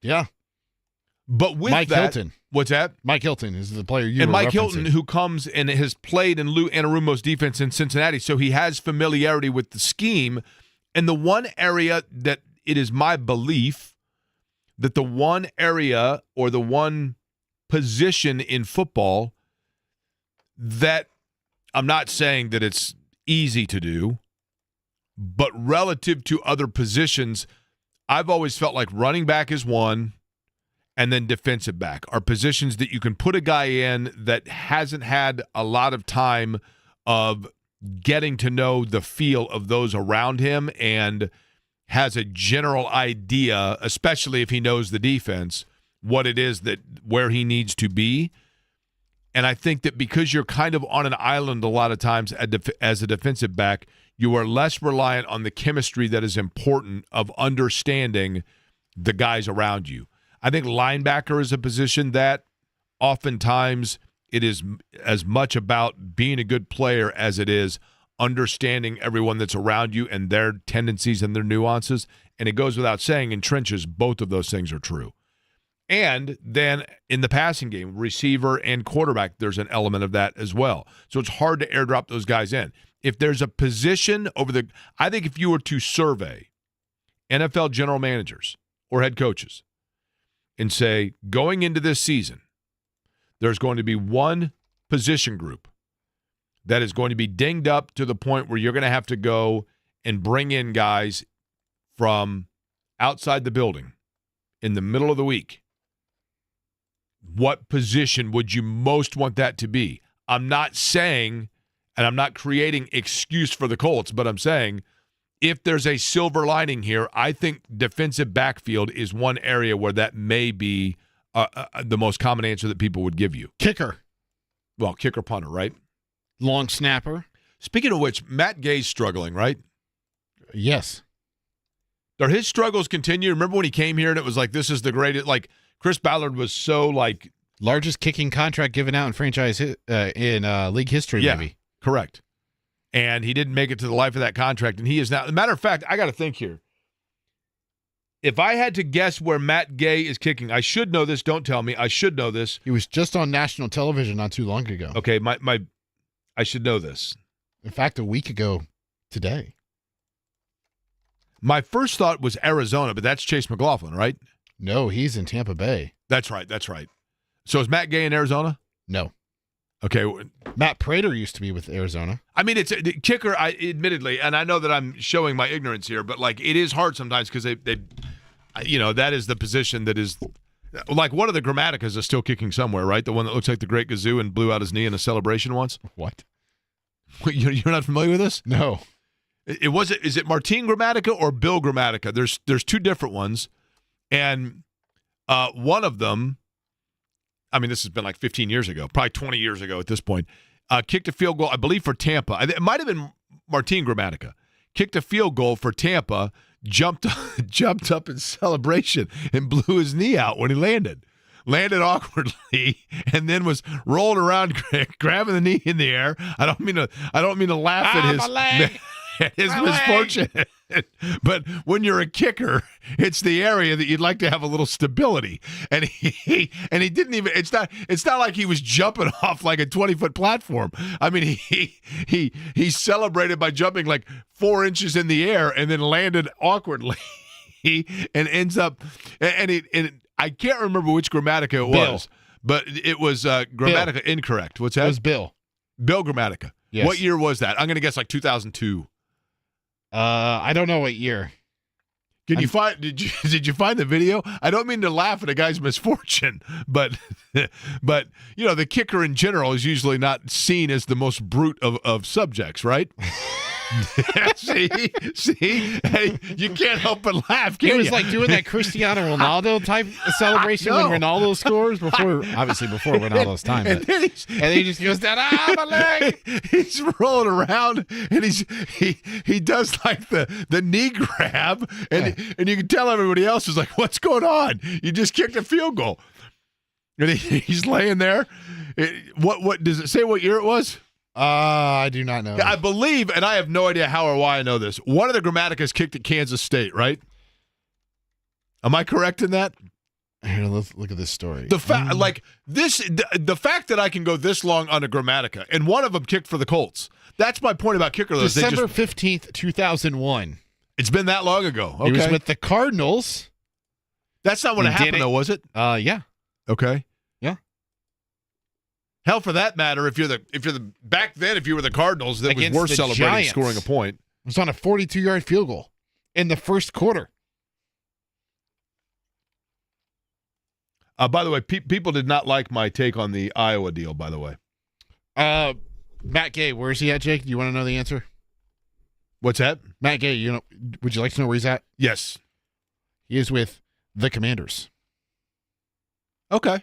Yeah. But with Mike Hilton. What's that? Mike Hilton is the player you and were Mike referencing. Hilton, who comes and has played in Lou Anarumo's defense in Cincinnati, so he has familiarity with the scheme. And the one area that it is my belief that the one area or the one position in football that I'm not saying that it's easy to do, but relative to other positions, I've always felt like running back is one, and then defensive back are positions that you can put a guy in that hasn't had a lot of time of getting to know the feel of those around him and has a general idea, especially if he knows the defense, what it is that where he needs to be. And I think that because you're kind of on an island a lot of times as a defensive back, you are less reliant on the chemistry that is important of understanding the guys around you. I think linebacker is a position that oftentimes it is as much about being a good player as it is understanding everyone that's around you and their tendencies and their nuances. And it goes without saying, in trenches, both of those things are true. And then in the passing game, receiver and quarterback, there's an element of that as well. So it's hard to airdrop those guys in. If there's a position I think if you were to survey NFL general managers or head coaches and say, going into this season, there's going to be one position group that is going to be dinged up to the point where you're going to have to go and bring in guys from outside the building in the middle of the week, what position would you most want that to be? I'm not saying, and I'm not creating excuse for the Colts, but I'm saying if there's a silver lining here, I think defensive backfield is one area where that may be the most common answer that people would give you. Kicker. Well, kicker, punter, right? Long snapper. Speaking of which, Matt Gay's struggling, right? Yes. Are his struggles continue? Remember when he came here and it was like, this is the greatest, like Chris Ballard was so like. Largest kicking contract given out in franchise in league history, yeah, maybe. Correct. And he didn't make it to the life of that contract. And he is now, as a matter of fact, I got to think here. If I had to guess where Matt Gay is kicking, I should know this. Don't tell me. I should know this. He was just on national television not too long ago. Okay, I should know this. In fact, a week ago today. My first thought was Arizona, but that's Chase McLaughlin, right? No, he's in Tampa Bay. That's right. So is Matt Gay in Arizona? No. Okay. Matt Prater used to be with Arizona. I mean, it's a kicker, admittedly, and I know that I'm showing my ignorance here, but like it is hard sometimes because they that is the position that is like one of the Grammaticas is still kicking somewhere, right? The one that looks like the Great Gazoo and blew out his knee in a celebration once. What? You're not familiar with this? No. Is it Martin Grammatica or Bill Grammatica? There's two different ones, and one of them, I mean, this has been like 15 years ago, probably 20 years ago at this point, kicked a field goal, I believe, for Tampa. It might have been Martin Grammatica. Kicked a field goal for Tampa, jumped up in celebration and blew his knee out when he landed. Landed awkwardly and then was rolling around, grabbing the knee in the air. I don't mean to laugh at his misfortune. But when you're a kicker, it's the area that you'd like to have a little stability. And he didn't even. It's not like he was jumping off like a 20-foot platform. I mean, he celebrated by jumping like 4 inches in the air and then landed awkwardly, and ends up and I can't remember which Grammatica it was, but it was Grammatica incorrect. What's that? It was Bill. Bill Grammatica. Yes. What year was that? I'm going to guess like 2002. I don't know what year. Did you find the video? I don't mean to laugh at a guy's misfortune, but the kicker in general is usually not seen as the most brute of subjects, right? See, hey, you can't help but laugh. Can He was you? like doing that Cristiano Ronaldo type celebration when Ronaldo scores before Ronaldo's time. And then he just goes down, my leg. He's rolling around and he does like the knee grab and you can tell everybody else is like, what's going on? You just kicked a field goal. And he's laying there. What does it say what year it was? I do not know. I believe, and I have no idea how or why I know this, one of the Grammaticas kicked at Kansas State, right? Am I correct in that? Here, let's look at this story. The fact that I can go this long on a Grammatica, and one of them kicked for the Colts. That's my point about kicker. December 15th, 2001. It's been that long ago. Okay. He was with the Cardinals. That's not what happened, though, was it? Yeah. Okay. Yeah. Hell, for that matter, if you were the Cardinals, that Against was worth the celebrating Giants. scoring a point. It was on a 42-yard field goal in the first quarter. By the way, people did not like my take on the Iowa deal, by the way. Matt Gay, where is he at, Jake? Do you want to know the answer? What's that? Matt Gay, would you like to know where he's at? Yes. He is with the Commanders. Okay.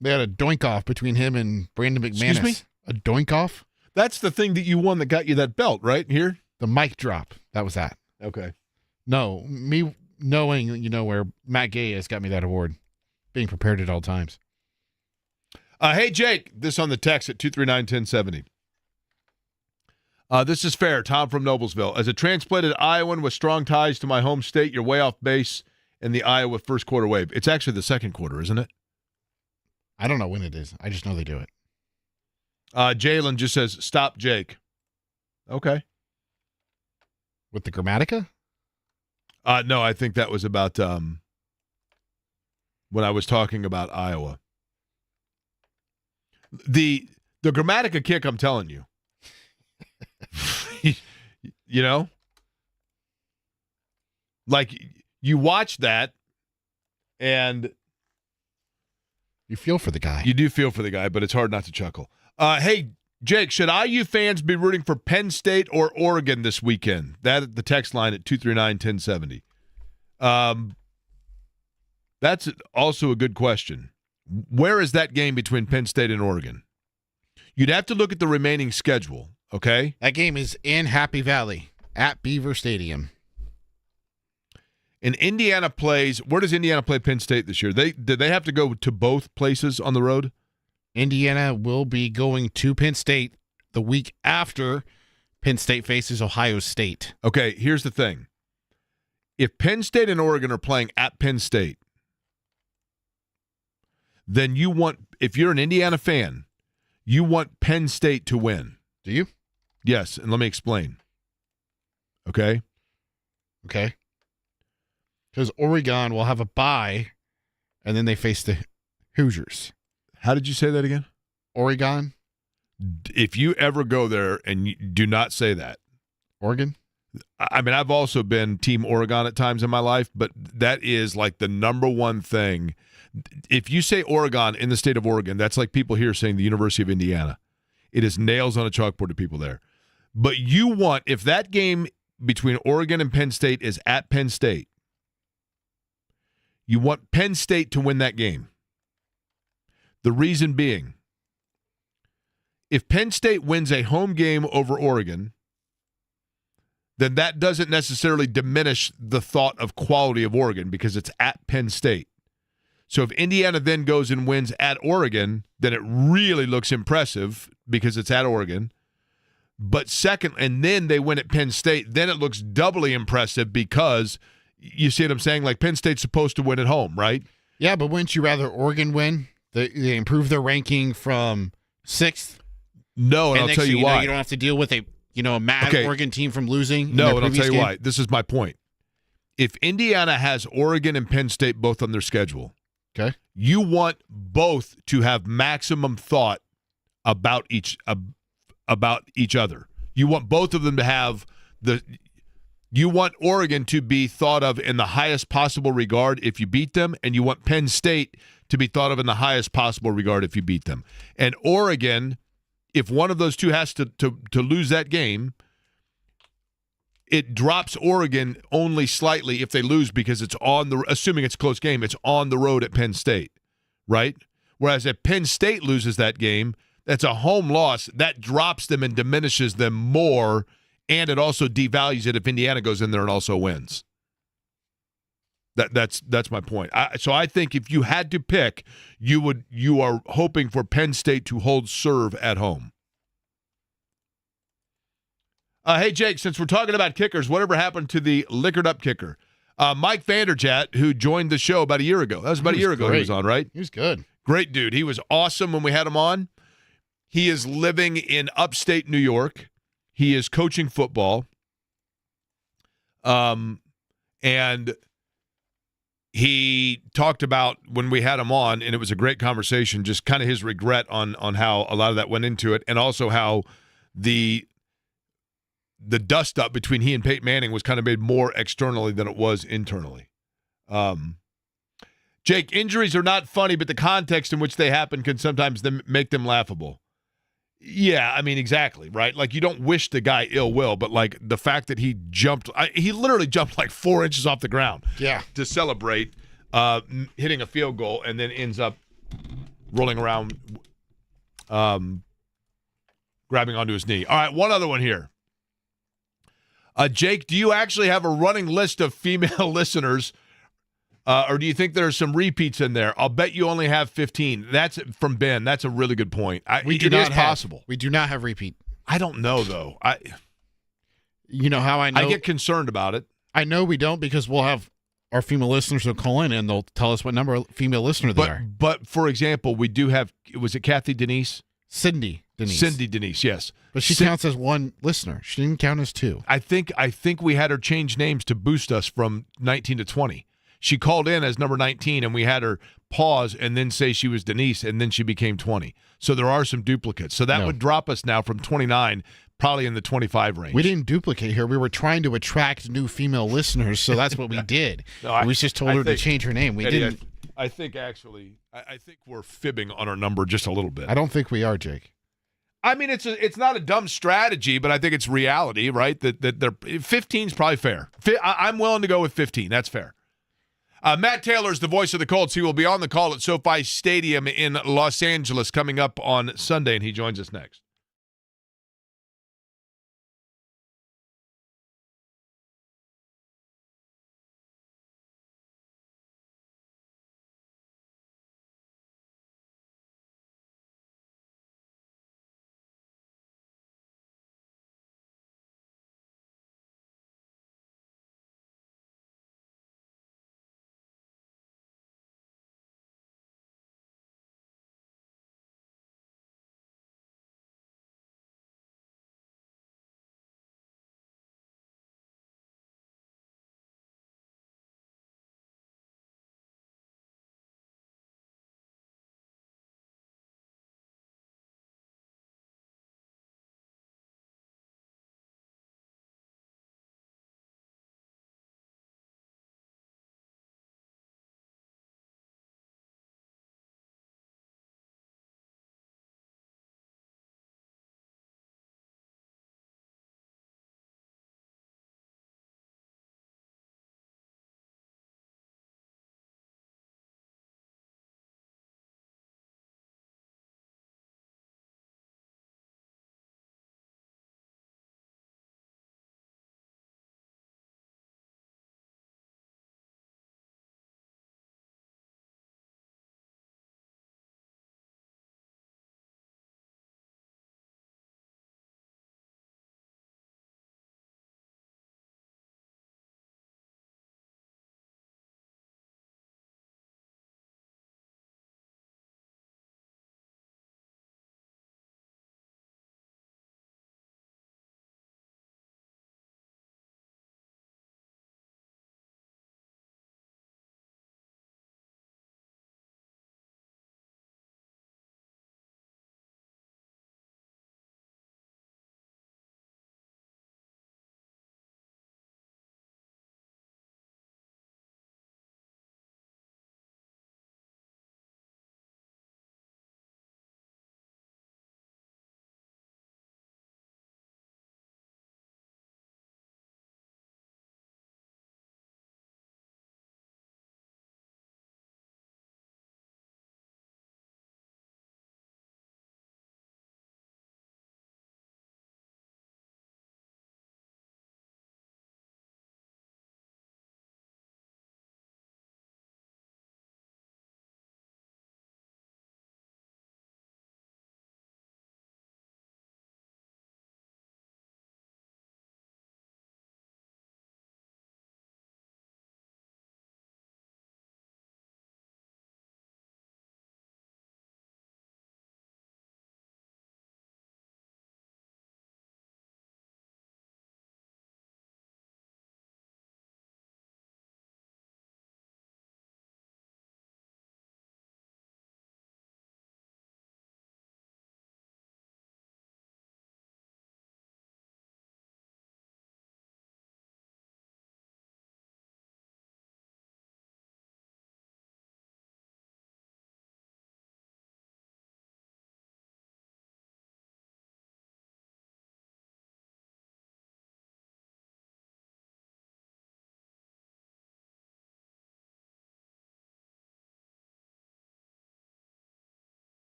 They had a doink-off between him and Brandon McManus. Excuse me? A doink-off? That's the thing that you won that got you that belt, right? Here? The mic drop. That was that. Okay. No, me knowing, where Matt Gay has got me that award. Being prepared at all times. Hey, Jake, this on the text at 239-1070. This is fair. Tom from Noblesville. As a transplanted Iowan with strong ties to my home state, you're way off base in the Iowa first quarter wave. It's actually the second quarter, isn't it? I don't know when it is. I just know they do it. Jalen just says, stop Jake. Okay. With the Grammatica? No, I think that was about when I was talking about Iowa. The Grammatica kick, I'm telling you. You know? Like, you watch that, and you feel for the guy. You do feel for the guy, but it's hard not to chuckle. Hey, Jake, should IU fans be rooting for Penn State or Oregon this weekend? That at the text line at 239-1070. That's also a good question. Where is that game between Penn State and Oregon? You'd have to look at the remaining schedule, okay? That game is in Happy Valley at Beaver Stadium. And Indiana plays, where does Indiana play Penn State this year? Did they have to go to both places on the road? Indiana will be going to Penn State the week after Penn State faces Ohio State. Okay, here's the thing. If Penn State and Oregon are playing at Penn State, then you want, if you're an Indiana fan, you want Penn State to win. Do you? Yes, and let me explain. Okay? Okay. Because Oregon will have a bye, and then they face the Hoosiers. How did you say that again? Oregon? If you ever go there and you do not say that. Oregon? I mean, I've also been Team Oregon at times in my life, but that is like the number one thing. If you say Oregon in the state of Oregon, that's like people here saying the University of Indiana. It is nails on a chalkboard to people there. But you want, if that game between Oregon and Penn State is at Penn State, you want Penn State to win that game. The reason being, if Penn State wins a home game over Oregon, then that doesn't necessarily diminish the thought of quality of Oregon because it's at Penn State. So if Indiana then goes and wins at Oregon, then it really looks impressive because it's at Oregon. But second, and then they win at Penn State, then it looks doubly impressive because you see what I'm saying? Like Penn State's supposed to win at home, right? Yeah, but wouldn't you rather Oregon win? They improve their ranking from 6th. No, and I'll tell you why. You don't have to deal with a mad Oregon team from losing. No, and I'll tell you why. This is my point. If Indiana has Oregon and Penn State both on their schedule, okay, you want both to have maximum thought about each other. You want both of them to have you want Oregon to be thought of in the highest possible regard if you beat them, and you want Penn State to be thought of in the highest possible regard if you beat them. And Oregon, if one of those two has to lose that game, it drops Oregon only slightly if they lose because it's assuming it's a close game, it's on the road at Penn State, right? Whereas if Penn State loses that game, that's a home loss. That drops them and diminishes them more, and it also devalues it if Indiana goes in there and also wins. That's my point. So I think if you had to pick, you are hoping for Penn State to hold serve at home. Hey, Jake, since we're talking about kickers, whatever happened to the liquored up kicker? Mike Vanderjagt, who joined the show about a year ago. That was about a year ago he was on, right? He was good. Great dude. He was awesome when we had him on. He is living in upstate New York. He is coaching football. And he talked about when we had him on, and it was a great conversation, just kind of his regret on how a lot of that went into it, and also how the dust up between he and Peyton Manning was kind of made more externally than it was internally. Jake, injuries are not funny, but the context in which they happen can sometimes make them laughable. Yeah, I mean, exactly, right? Like, you don't wish the guy ill will, but, like, the fact that he literally jumped like 4 inches off the ground to celebrate hitting a field goal and then ends up rolling around, grabbing onto his knee. All right, one other one here. Jake, do you actually have a running list of female listeners, or do you think there are some repeats in there? I'll bet you only have 15. That's from Ben. That's a really good point. It is possible. We do not have repeat. I don't know, though. You know how I know? I get concerned about it. I know we don't because we'll have our female listeners will call in and they'll tell us what number of female listener they are. But, for example, we do have, was it Kathy Denise? Cindy Denise. Cindy Denise, yes. But she counts as one listener. She didn't count as two. I think we had her change names to boost us from 19 to 20. She called in as number 19, and we had her pause and then say she was Denise, and then she became 20. So there are some duplicates. So that would drop us now from 29, probably in the 25 range. We didn't duplicate here. We were trying to attract new female listeners, so that's what we did. We just told her to change her name. We Eddie, didn't. I think actually, I think we're fibbing on our number just a little bit. I don't think we are, Jake. I mean, it's not a dumb strategy, but I think it's reality, right? That they're 15 is probably fair. I'm willing to go with 15. That's fair. Matt Taylor is the voice of the Colts. He will be on the call at SoFi Stadium in Los Angeles coming up on Sunday, and he joins us next.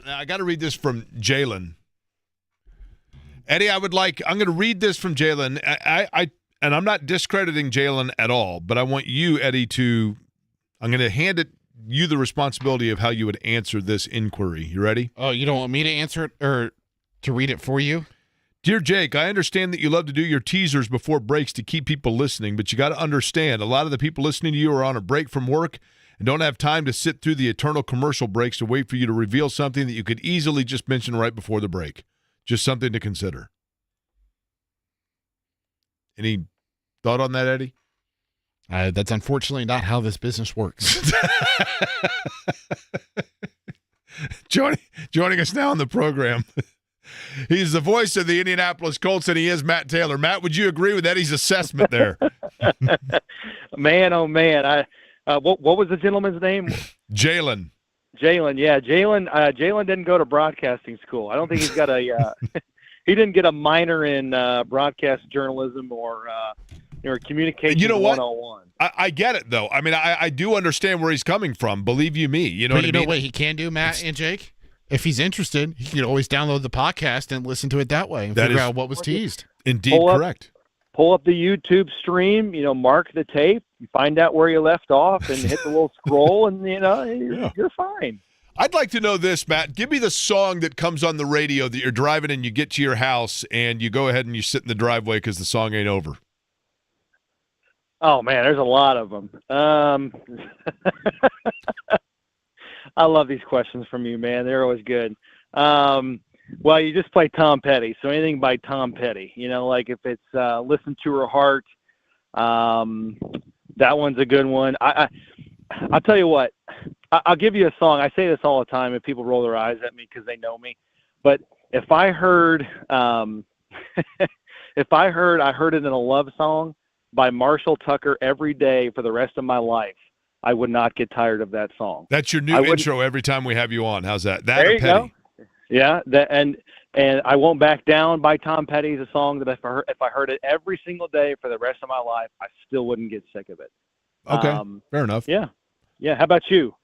I got to read this from Jalen. Eddie, I'm going to read this from Jalen. And I'm not discrediting Jalen at all, but I want you, Eddie, I'm going to hand you the responsibility of how you would answer this inquiry. You ready? Oh, you don't want me to answer it or to read it for you? Dear Jake, I understand that you love to do your teasers before breaks to keep people listening, but you got to understand a lot of the people listening to you are on a break from work and don't have time to sit through the eternal commercial breaks to wait for you to reveal something that you could easily just mention right before the break. Just something to consider. Any thought on that, Eddie? That's unfortunately not how this business works. Joining us now on the program, he's the voice of the Indianapolis Colts, and he is Matt Taylor. Matt, would you agree with Eddie's assessment there? Man, oh man! What was the gentleman's name? Jalen. Jalen, yeah, Jalen didn't go to broadcasting school. I don't think he's got a. He didn't get a minor in broadcast journalism or communication. You know what? 101. I get it though. I mean, I do understand where he's coming from. Believe you me. You know but what you I mean? know what he can do, Matt and Jake? If he's interested, he can always download the podcast and listen to it that way and figure out what was teased. Indeed, correct. Pull up the YouTube stream, mark the tape, find out where you left off, and hit the little scroll, and you're fine. I'd like to know this, Matt. Give me the song that comes on the radio that you're driving and you get to your house and you go ahead and you sit in the driveway because the song ain't over. Oh man, there's a lot of them. I love these questions from you, man. They're always good. Well, you just play Tom Petty, so anything by Tom Petty. Like if it's Listen to Her Heart, that one's a good one. I'll tell you what. I'll give you a song. I say this all the time, and people roll their eyes at me because they know me. But if I heard, I heard it in a love song by Marshall Tucker every day for the rest of my life, I would not get tired of that song. That's your new intro every time we have you on. How's that? That there or you Petty? Go. Yeah, and I Won't Back Down by Tom Petty is a song that if I heard it every single day for the rest of my life, I still wouldn't get sick of it. Okay, fair enough. Yeah. How about you?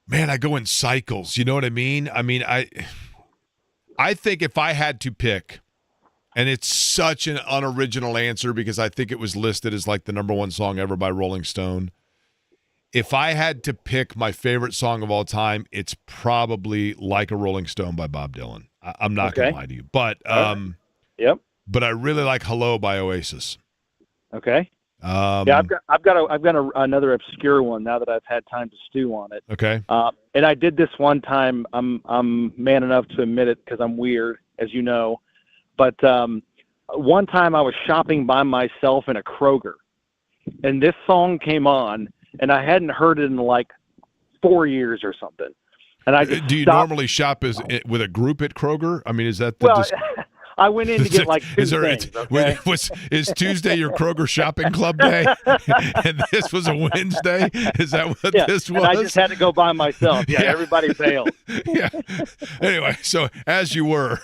Man, I go in cycles. You know what I mean? I think if I had to pick, and it's such an unoriginal answer because I think it was listed as like the number one song ever by Rolling Stone. If I had to pick my favorite song of all time, it's probably Like a Rolling Stone by Bob Dylan. I'm not going to lie to you. But yep. But I really like Hello by Oasis. Okay. I've got another obscure one now that I've had time to stew on it. Okay. And I did this one time. I'm man enough to admit it because I'm weird, as you know. But one time I was shopping by myself in a Kroger, and this song came on, and I hadn't heard it in like 4 years or something. And I just do you normally shop with a group at Kroger? I mean, is that the I went in to get like two things. Okay? Is Tuesday your Kroger shopping club day? And this was a Wednesday? Is that what this was? And I just had to go by myself. Yeah. Everybody bailed. Yeah. Anyway, so as you were.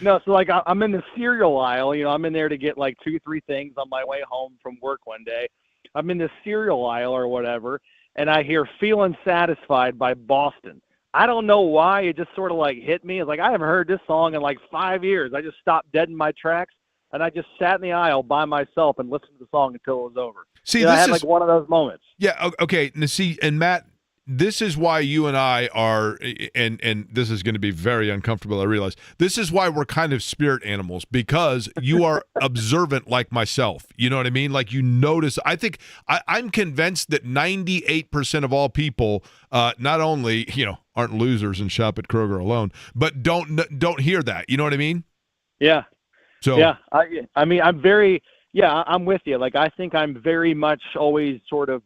No, so like I'm in the cereal aisle. I'm in there to get like 2-3 things on my way home from work one day. I'm in the cereal aisle or whatever, and I hear Feeling Satisfied by Boston. I don't know why. It just sort of like hit me. It's like, I haven't heard this song in like 5 years. I just stopped dead in my tracks, and I just sat in the aisle by myself and listened to the song until it was over. See, I had like one of those moments. Yeah, okay. Now, see, and Matt, this is why you and I are, and this is going to be very uncomfortable, I realize. This is why we're kind of spirit animals, because you are observant like myself. You know what I mean? Like you notice. I think I'm convinced that 98% of all people not only, aren't losers and shop at Kroger alone, but don't hear that. You know what I mean? Yeah. So yeah, I mean, I'm with you. Like I think I'm very much always sort of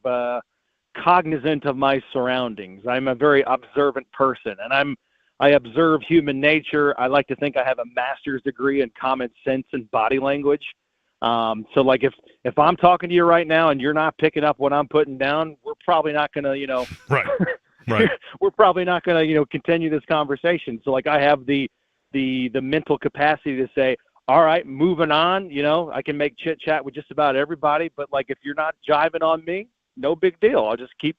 cognizant of my surroundings. I'm a very observant person, and I observe human nature. I like to think I have a master's degree in common sense and body language. So like if I'm talking to you right now and you're not picking up what I'm putting down, we're probably not going to, right. we're probably not going to, continue this conversation. So like I have the mental capacity to say, all right, moving on, I can make chit chat with just about everybody, but like if you're not jiving on me, no big deal. I'll just keep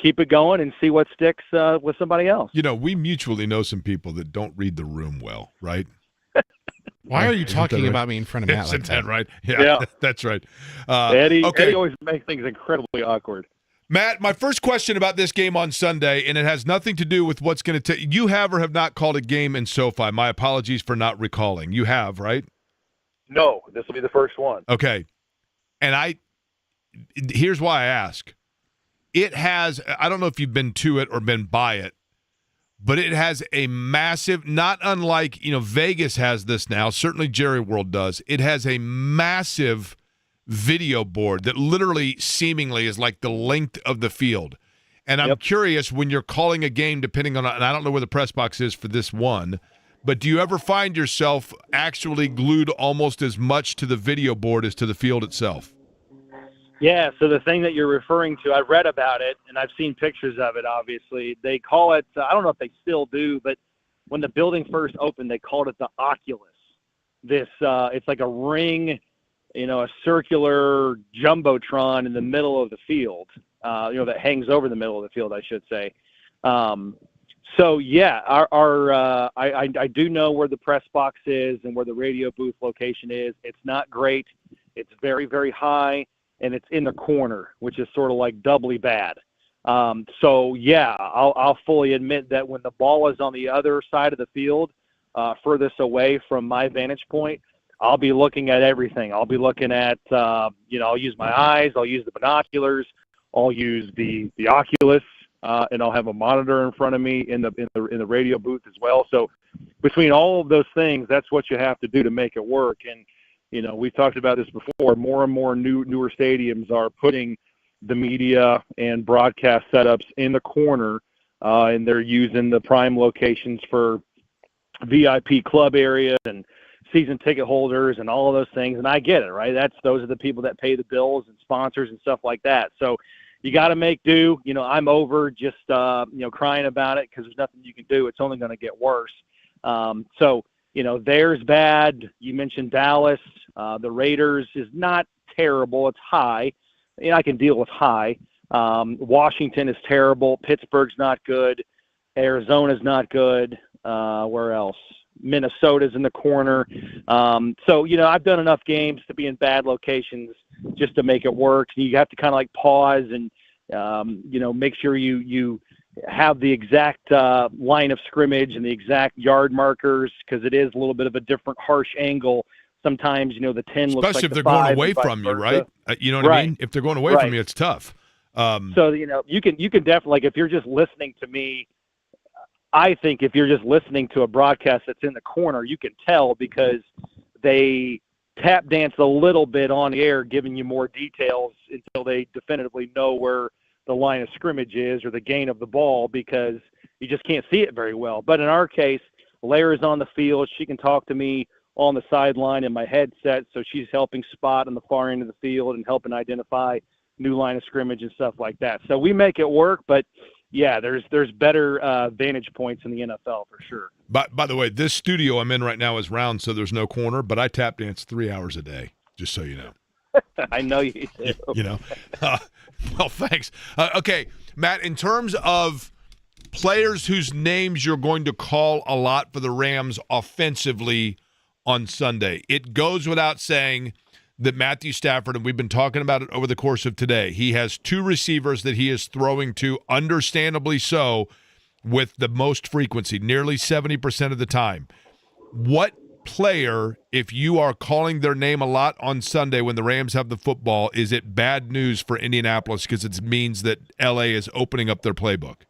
keep it going and see what sticks with somebody else. You know, we mutually know some people that don't read the room well, right? Why are you Isn't talking that right? about me in front of Matt like Isn't that that? right? Yeah. That's right. Eddie okay. always makes things incredibly awkward. Matt, my first question about this game on Sunday, and it has nothing to do with what's going to take. You have or have not called a game in SoFi. My apologies for not recalling. You have, right? No, this will be the first one. Okay. And here's why I ask. It has, I don't know if you've been to it or been by it, but it has a massive, not unlike, Vegas has this now, certainly Jerry World does. It has a massive video board that literally seemingly is like the length of the field. And I'm curious, when you're calling a game, depending on, and I don't know where the press box is for this one, but do you ever find yourself actually glued almost as much to the video board as to the field itself? Yeah, so the thing that you're referring to, I've read about it, and I've seen pictures of it, obviously. They call it, I don't know if they still do, but when the building first opened, they called it the Oculus. It's like a ring, a circular jumbotron in the middle of the field, that hangs over the middle of the field, I should say. So, yeah, I do know where the press box is and where the radio booth location is. It's not great. It's very, very high. And it's in the corner, which is sort of like doubly bad. So, yeah, I'll fully admit that when the ball is on the other side of the field, furthest away from my vantage point, I'll be looking at everything. I'll be looking at, I'll use my eyes, I'll use the binoculars, I'll use the Oculus, and I'll have a monitor in front of me in the radio booth as well. So, between all of those things, that's what you have to do to make it work. And we've talked about this before. More and more newer stadiums are putting the media and broadcast setups in the corner, and they're using the prime locations for VIP club areas and season ticket holders and all of those things. And I get it, right? Those are the people that pay the bills and sponsors and stuff like that. So you got to make do. I'm over just crying about it because there's nothing you can do. It's only going to get worse. There's bad. You mentioned Dallas. The Raiders is not terrible. It's high. I can deal with high. Washington is terrible. Pittsburgh's not good. Arizona's not good. Where else? Minnesota's in the corner. I've done enough games to be in bad locations just to make it work. You have to kind of like pause and, make sure you have the exact line of scrimmage and the exact yard markers, because it is a little bit of a different harsh angle. Sometimes, the 10 looks like especially if the they're 5 going away from you, right? You know what I mean? If they're going away from you, it's tough. So, you can definitely, like, if you're just listening to me, I think if you're just listening to a broadcast that's in the corner, you can tell because they tap dance a little bit on the air, giving you more details until they definitively know where the line of scrimmage is or the gain of the ball, because you just can't see it very well. But in our case, Layra's on the field. She can talk to me on the sideline in my headset, so she's helping spot on the far end of the field and helping identify new line of scrimmage and stuff like that. So we make it work, but yeah, there's better vantage points in the NFL for sure. By the way, this studio I'm in right now is round, so there's no corner, but I tap dance 3 hours a day, just so you know. I know you do. Well, thanks. Okay, Matt, in terms of players whose names you're going to call a lot for the Rams offensively on Sunday, it goes without saying that Matthew Stafford, and we've been talking about it over the course of today, he has 2 receivers that he is throwing to, understandably so, with the most frequency, nearly 70% of the time. What player, if you are calling their name a lot on Sunday when the Rams have the football, is it bad news for Indianapolis because it means that L.A. is opening up their playbook?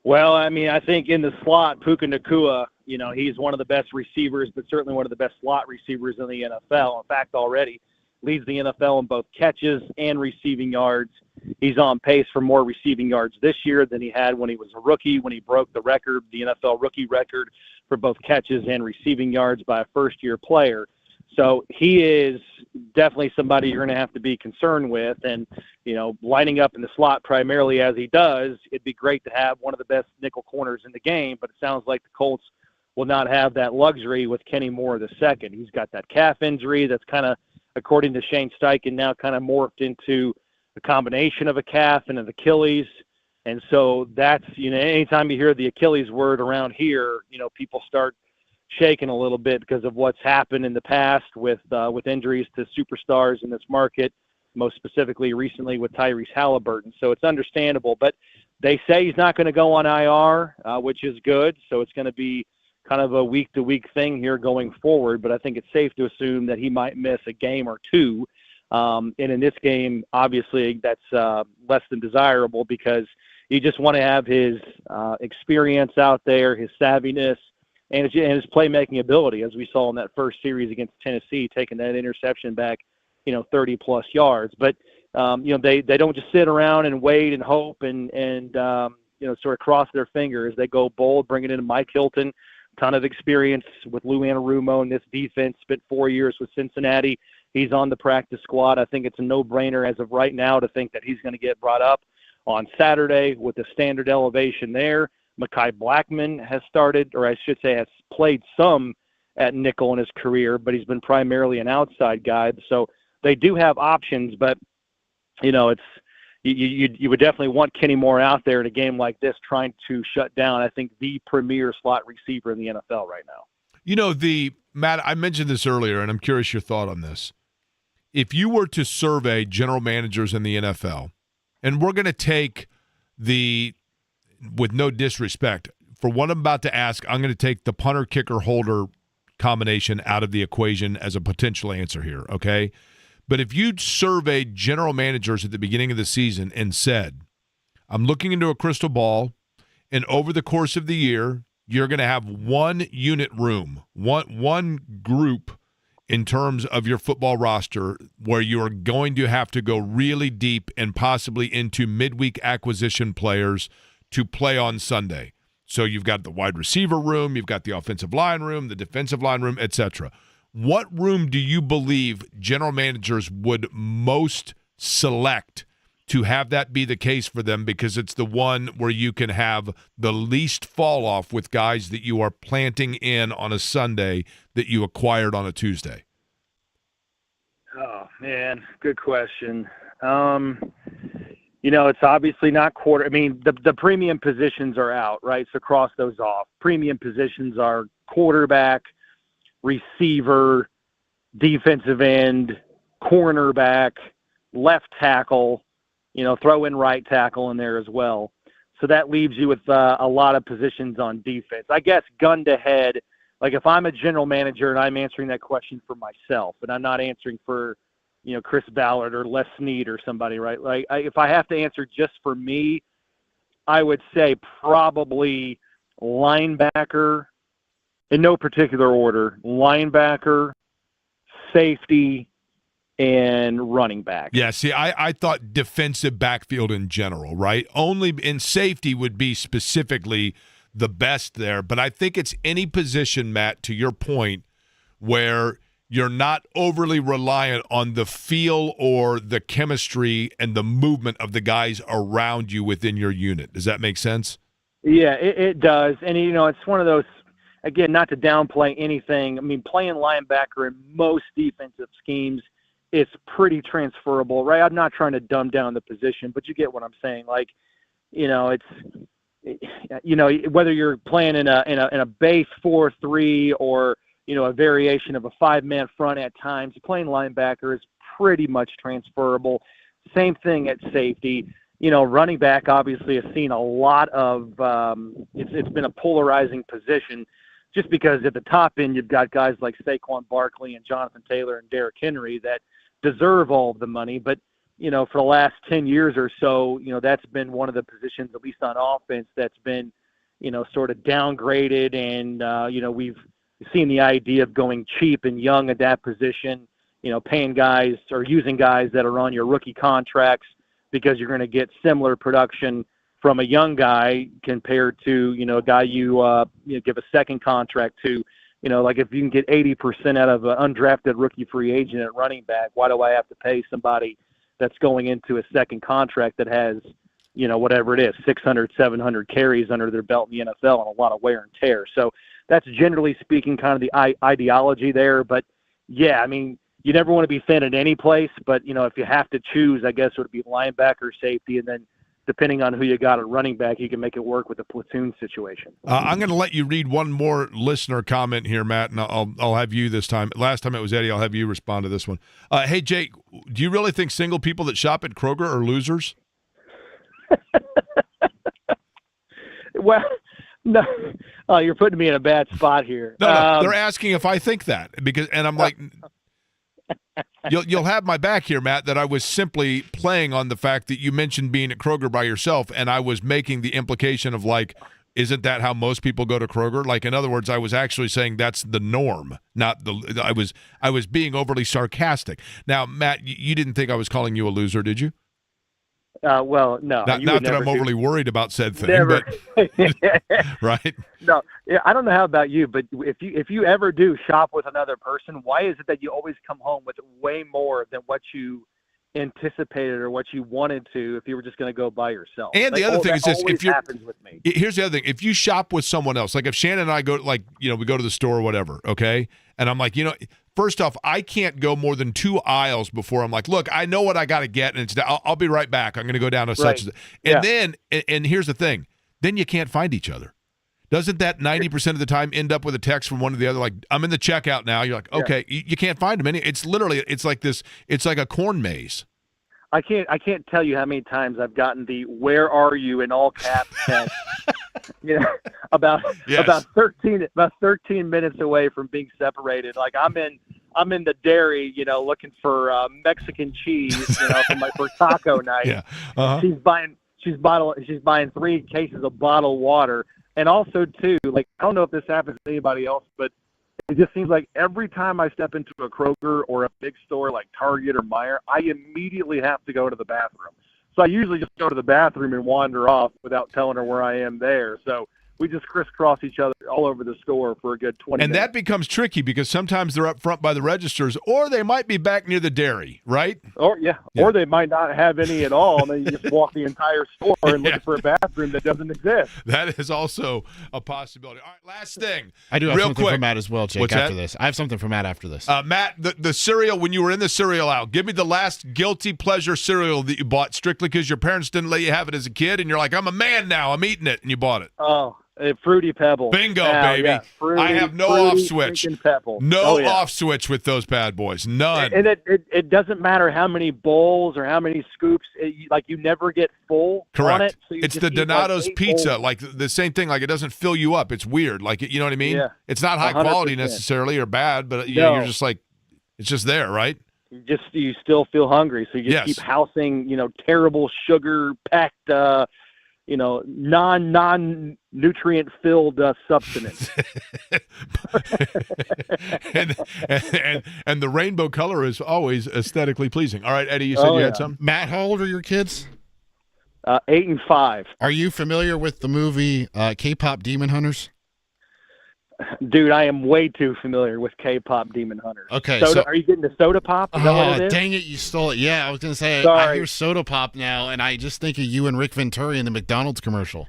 Well, I mean, I think in the slot, Puka Nacua, he's one of the best receivers, but certainly one of the best slot receivers in the NFL. In fact, already leads the NFL in both catches and receiving yards. He's on pace for more receiving yards this year than he had when he was a rookie, when he broke the record, the NFL rookie record for both catches and receiving yards by a first-year player. So he is definitely somebody you're going to have to be concerned with. And, lining up in the slot primarily as he does, it'd be great to have one of the best nickel corners in the game, but it sounds like the Colts will not have that luxury with Kenny Moore II. He's got that calf injury that's kind of, according to Shane Steichen, now kind of morphed into a combination of a calf and an Achilles. And so that's, anytime you hear the Achilles word around here, people start shaking a little bit because of what's happened in the past with injuries to superstars in this market, most specifically recently with Tyrese Halliburton. So it's understandable, but they say he's not going to go on IR, which is good. So it's going to be kind of a week-to-week thing here going forward, but I think it's safe to assume that he might miss a game or two. And in this game, obviously, that's less than desirable because you just want to have his experience out there, his savviness, and his playmaking ability, as we saw in that first series against Tennessee, taking that interception back, 30-plus yards. But, they don't just sit around and wait and hope and sort of cross their fingers. They go bold, bring it in Mike Hilton, ton of experience with Lou Anarumo in this defense, spent 4 years with Cincinnati. He's on the practice squad. I think it's a no-brainer as of right now to think that he's going to get brought up on Saturday with the standard elevation there. Mekhi Blackman has started, or I should say has played some at nickel in his career, but he's been primarily an outside guy. So they do have options, but, it's you would definitely want Kenny Moore out there in a game like this trying to shut down, I think, the premier slot receiver in the NFL right now. Matt, I mentioned this earlier, and I'm curious your thought on this. If you were to survey general managers in the NFL, and we're going to take with no disrespect, for what I'm about to ask, I'm going to take the punter, kicker, holder combination out of the equation as a potential answer here, okay? But if you surveyed general managers at the beginning of the season and said, I'm looking into a crystal ball, and over the course of the year, you're going to have one unit room, one group in terms of your football roster where you are going to have to go really deep and possibly into midweek acquisition players to play on Sunday. So you've got the wide receiver room, you've got the offensive line room, the defensive line room, etc. What room do you believe general managers would most select to have that be the case for them, because it's the one where you can have the least fall off with guys that you are planting in on a Sunday that you acquired on a Tuesday? Oh, man, good question. It's obviously not quarter. I mean, the premium positions are out, right? So cross those off. Premium positions are quarterback, receiver, defensive end, cornerback, left tackle, throw in right tackle in there as well. So that leaves you with a lot of positions on defense. I guess gun to head, like if I'm a general manager and I'm answering that question for myself and I'm not answering for, Chris Ballard or Les Snead or somebody, right? Like if I have to answer just for me, I would say probably linebacker, in no particular order, linebacker, safety, and running back. Yeah, see, I thought defensive backfield in general, right? Only in safety would be specifically the best there, but I think it's any position, Matt, to your point, where you're not overly reliant on the feel or the chemistry and the movement of the guys around you within your unit. Does that make sense? Yeah, it does. And, it's one of those, again, not to downplay anything. I mean, playing linebacker in most defensive schemes, it's pretty transferable, right? I'm not trying to dumb down the position, but you get what I'm saying. Like, it's, whether you're playing in a base 4-3 or, a variation of a 5-man front at times, playing linebacker is pretty much transferable. Same thing at safety. Running back obviously has seen a lot of it's been a polarizing position just because at the top end you've got guys like Saquon Barkley and Jonathan Taylor and Derrick Henry that deserve all of the money. But, for the last 10 years or so, that's been one of the positions, at least on offense, that's been, sort of downgraded. And, we've seen the idea of going cheap and young at that position, paying guys or using guys that are on your rookie contracts because you're going to get similar production from a young guy compared to, a guy you give a second contract to. Like if you can get 80% out of an undrafted rookie free agent at running back, why do I have to pay somebody that's going into a second contract that has, whatever it is, 600, 700 carries under their belt in the NFL and a lot of wear and tear. So that's generally speaking kind of the ideology there. But, yeah, I mean, you never want to be thin at any place. But, if you have to choose, I guess it would be linebacker, safety, and then depending on who you got at running back, you can make it work with a platoon situation. I'm going to let you read one more listener comment here, Matt, and I'll have you this time. Last time it was Eddie. I'll have you respond to this one. Hey, Jake, do you really think single people that shop at Kroger are losers? Well, no. Oh, you're putting me in a bad spot here. No, they're asking if I think that and I'm like, you'll have my back here, Matt. That I was simply playing on the fact that you mentioned being at Kroger by yourself, and I was making the implication of like, isn't that how most people go to Kroger? Like, in other words, I was actually saying that's the norm, not the. I was being overly sarcastic. Now, Matt, you didn't think I was calling you a loser, did you? Well, no. Not that I'm overly worried about said thing, never. But right? No, yeah, I don't know how about you, but if you ever do shop with another person, why is it that you always come home with way more than what you anticipated or what you wanted to if you were just going to go by yourself? And the other thing is this: if you happens with me. Here's the other thing: if you shop with someone else, like if Shannon and I go, like we go to the store or whatever, okay, and I'm like, first off, I can't go more than 2 aisles before I'm like, look, I know what I got to get, and I'll be right back. I'm going to go down to such and then, and here's the thing, then you can't find each other. Doesn't that 90% of the time end up with a text from one to the other, like, I'm in the checkout now? You're like, okay, you can't find them. It's literally, it's like this, it's like a corn maze. I can't tell you how many times I've gotten the "Where are you?" in all caps text. About 13 minutes away from being separated. Like I'm in the dairy, looking for Mexican cheese, for taco night. Yeah. Uh-huh. She's buying 3 cases of bottled water, and also too, like I don't know if this happens to anybody else, but it just seems like every time I step into a Kroger or a big store like Target or Meijer, I immediately have to go to the bathroom. So I usually just go to the bathroom and wander off without telling her where I am there. So we just crisscross each other all over the store for a good 20 minutes. And that becomes tricky because sometimes they're up front by the registers, or they might be back near the dairy, right? Or they might not have any at all, and then you just walk the entire store and look for a bathroom that doesn't exist. That is also a possibility. All right, last thing. I do have real something quick for Matt as well, Jake, What's after that? this. I have something for Matt after this. Matt, the cereal, when you were in the cereal aisle, give me the last guilty pleasure cereal that you bought strictly because your parents didn't let you have it as a kid, and you're like, I'm a man now, I'm eating it, and you bought it. Oh, Fruity Pebbles. Bingo, baby. Yeah, I have no off switch. No yeah. off switch with those bad boys. None. And it doesn't matter how many bowls or how many scoops. You never get full Correct. on it. So it's the Donato's like pizza. bowls. Like the same thing. Like it doesn't fill you up. It's weird. Like, you know what I mean? Yeah. It's not high 100%. quality necessarily or bad, but No. you're just like, it's just there, right? You still feel hungry. So you just keep housing, terrible sugar packed, non-nutrient filled substance. and the rainbow color is always aesthetically pleasing. All right, Eddie, you said you had some? Matt, how old are your kids? 8 and 5. Are you familiar with the movie K-Pop Demon Hunters? Dude, I am way too familiar with K-Pop Demon Hunters. Okay, soda, so are you getting the soda pop? Is that what it is? Dang it, you stole it. Yeah, I was going to say, I Sorry. hear soda pop now, and I just think of you and Rick Venturi in the McDonald's commercial.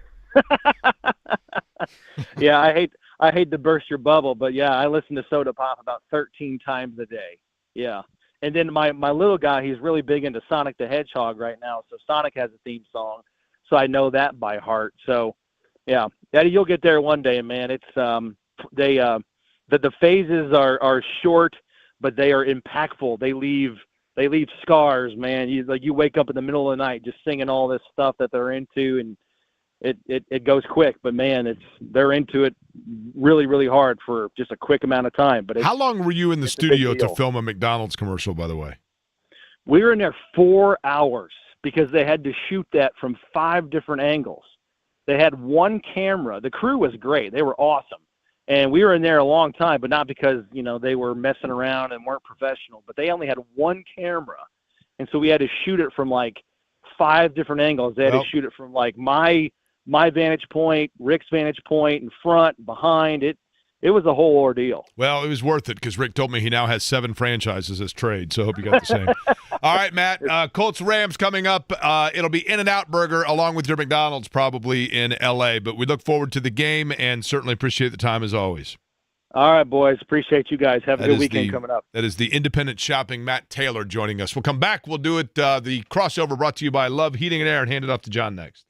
Yeah, I hate to burst your bubble, but yeah, I listen to soda pop about 13 times a day. Yeah. And then my little guy, he's really big into Sonic the Hedgehog right now, so Sonic has a theme song, so I know that by heart. So, yeah, Eddie, you'll get there one day, man. It's the phases are short, but they are impactful. They leave scars, man. You wake up in the middle of the night just singing all this stuff that they're into, and it goes quick. But man, they're into it really, really hard for just a quick amount of time. But how long were you in the studio to film a McDonald's commercial, by the way? We were in there 4 hours because they had to shoot that from 5 different angles. They had one camera. The crew was great. They were awesome. And we were in there a long time, but not because, they were messing around and weren't professional, but they only had one camera. And so we had to shoot it from like 5 different angles. They had to shoot it from like my vantage point, Rick's vantage point, in front, behind. It was a whole ordeal. Well, it was worth it because Rick told me he now has 7 franchises as trade, so I hope you got the same. All right, Matt, Colts Rams coming up. It'll be In-N-Out Burger along with your McDonald's probably in L.A., but we look forward to the game and certainly appreciate the time as always. All right, boys. Appreciate you guys. Have a That good is weekend coming up. That is the independent shopping Matt Taylor joining us. We'll come back. We'll do it, the crossover brought to you by Love Heating and Air, and hand it off to John next.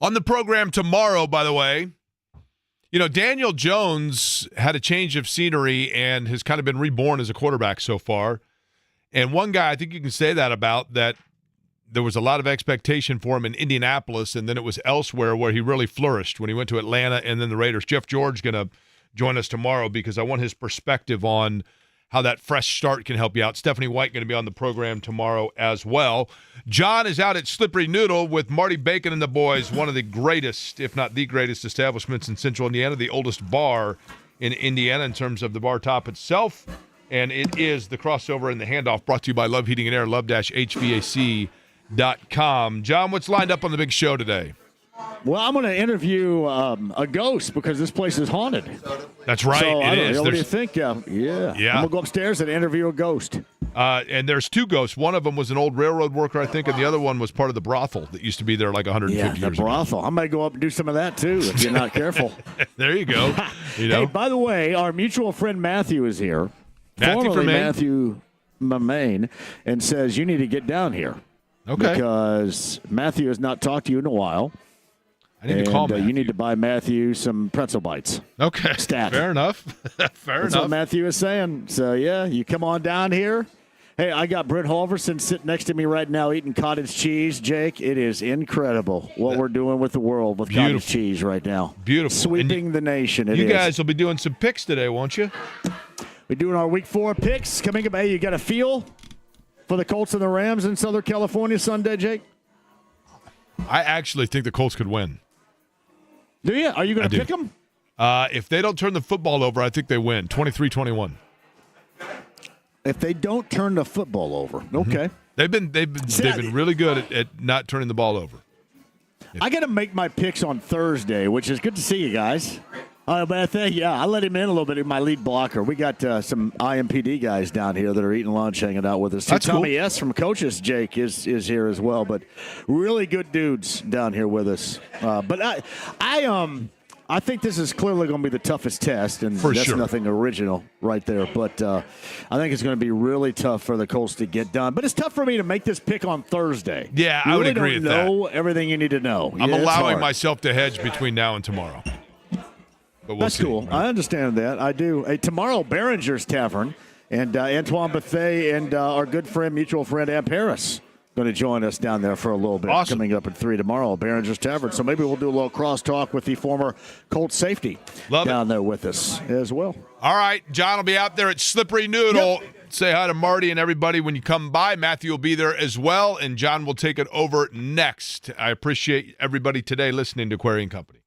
On the program tomorrow, by the way, Daniel Jones had a change of scenery and has kind of been reborn as a quarterback so far. And one guy I think you can say that about, that there was a lot of expectation for him in Indianapolis, and then it was elsewhere where he really flourished when he went to Atlanta and then the Raiders. Jeff George going to join us tomorrow because I want his perspective on how that fresh start can help you out. Stephanie White going to be on the program tomorrow as well. John is out at Slippery Noodle with Marty Bacon and the boys, one of the greatest, if not the greatest, establishments in Central Indiana, the oldest bar in Indiana in terms of the bar top itself. And it is the crossover and the handoff brought to you by Love Heating and Air, love-hvac.com. John, what's lined up on the big show today? Well, I'm going to interview a ghost because this place is haunted. That's right. So, it is. What do you think? Yeah. I'm going to go upstairs and interview a ghost. And there's two ghosts. One of them was an old railroad worker, I think, and the other one was part of the brothel that used to be there like 150 years the brothel. I might go up and do some of that, too, if you're not careful. There you go. Hey, by the way, our mutual friend Matthew is here. Formerly Matthew Mamain, and says you need to get down here. Okay. Because Matthew has not talked to you in a while. I need to call Matthew. You need to buy Matthew some pretzel bites. Okay. Stat. Fair enough. That's what Matthew is saying. So, yeah, you come on down here. Hey, I got Brent Halverson sitting next to me right now eating cottage cheese. Jake, it is incredible what we're doing with the world with cottage cheese right now. Beautiful. Sweeping the nation. You guys will be doing some picks today, won't you? We're doing our Week 4 picks. Coming up, hey, you got a feel for the Colts and the Rams in Southern California Sunday, Jake? I actually think the Colts could win. Do you? Are you going to pick them? If they don't turn the football over, I think they win, 23-21. If they don't turn the football over, okay. They've been really good at not turning the ball over. I got to make my picks on Thursday, which is good to see you guys. But I think, I let him in a little bit in my lead blocker. We got some IMPD guys down here that are eating lunch, hanging out with us. That's Tommy cool. S. from Coaches, Jake, is here as well. But really good dudes down here with us. But I think this is clearly going to be the toughest test, and that's nothing original right there. But I think it's going to be really tough for the Colts to get done. But it's tough for me to make this pick on Thursday. Yeah, I would agree with that. Know everything you need to know. I'm allowing myself to hedge between now and tomorrow. But That's cool. Right? I understand that. I do. Hey, tomorrow, Behringer's Tavern, and Antoine Bethea and our good friend, mutual friend, Amp Harris, going to join us down there for a little bit. Awesome. Coming up at 3 tomorrow, Behringer's Tavern. So maybe we'll do a little cross-talk with the former Colts safety down there with us as well. All right. John will be out there at Slippery Noodle. Yep. Say hi to Marty and everybody when you come by. Matthew will be there as well, and John will take it over next. I appreciate everybody today listening to Query & Company.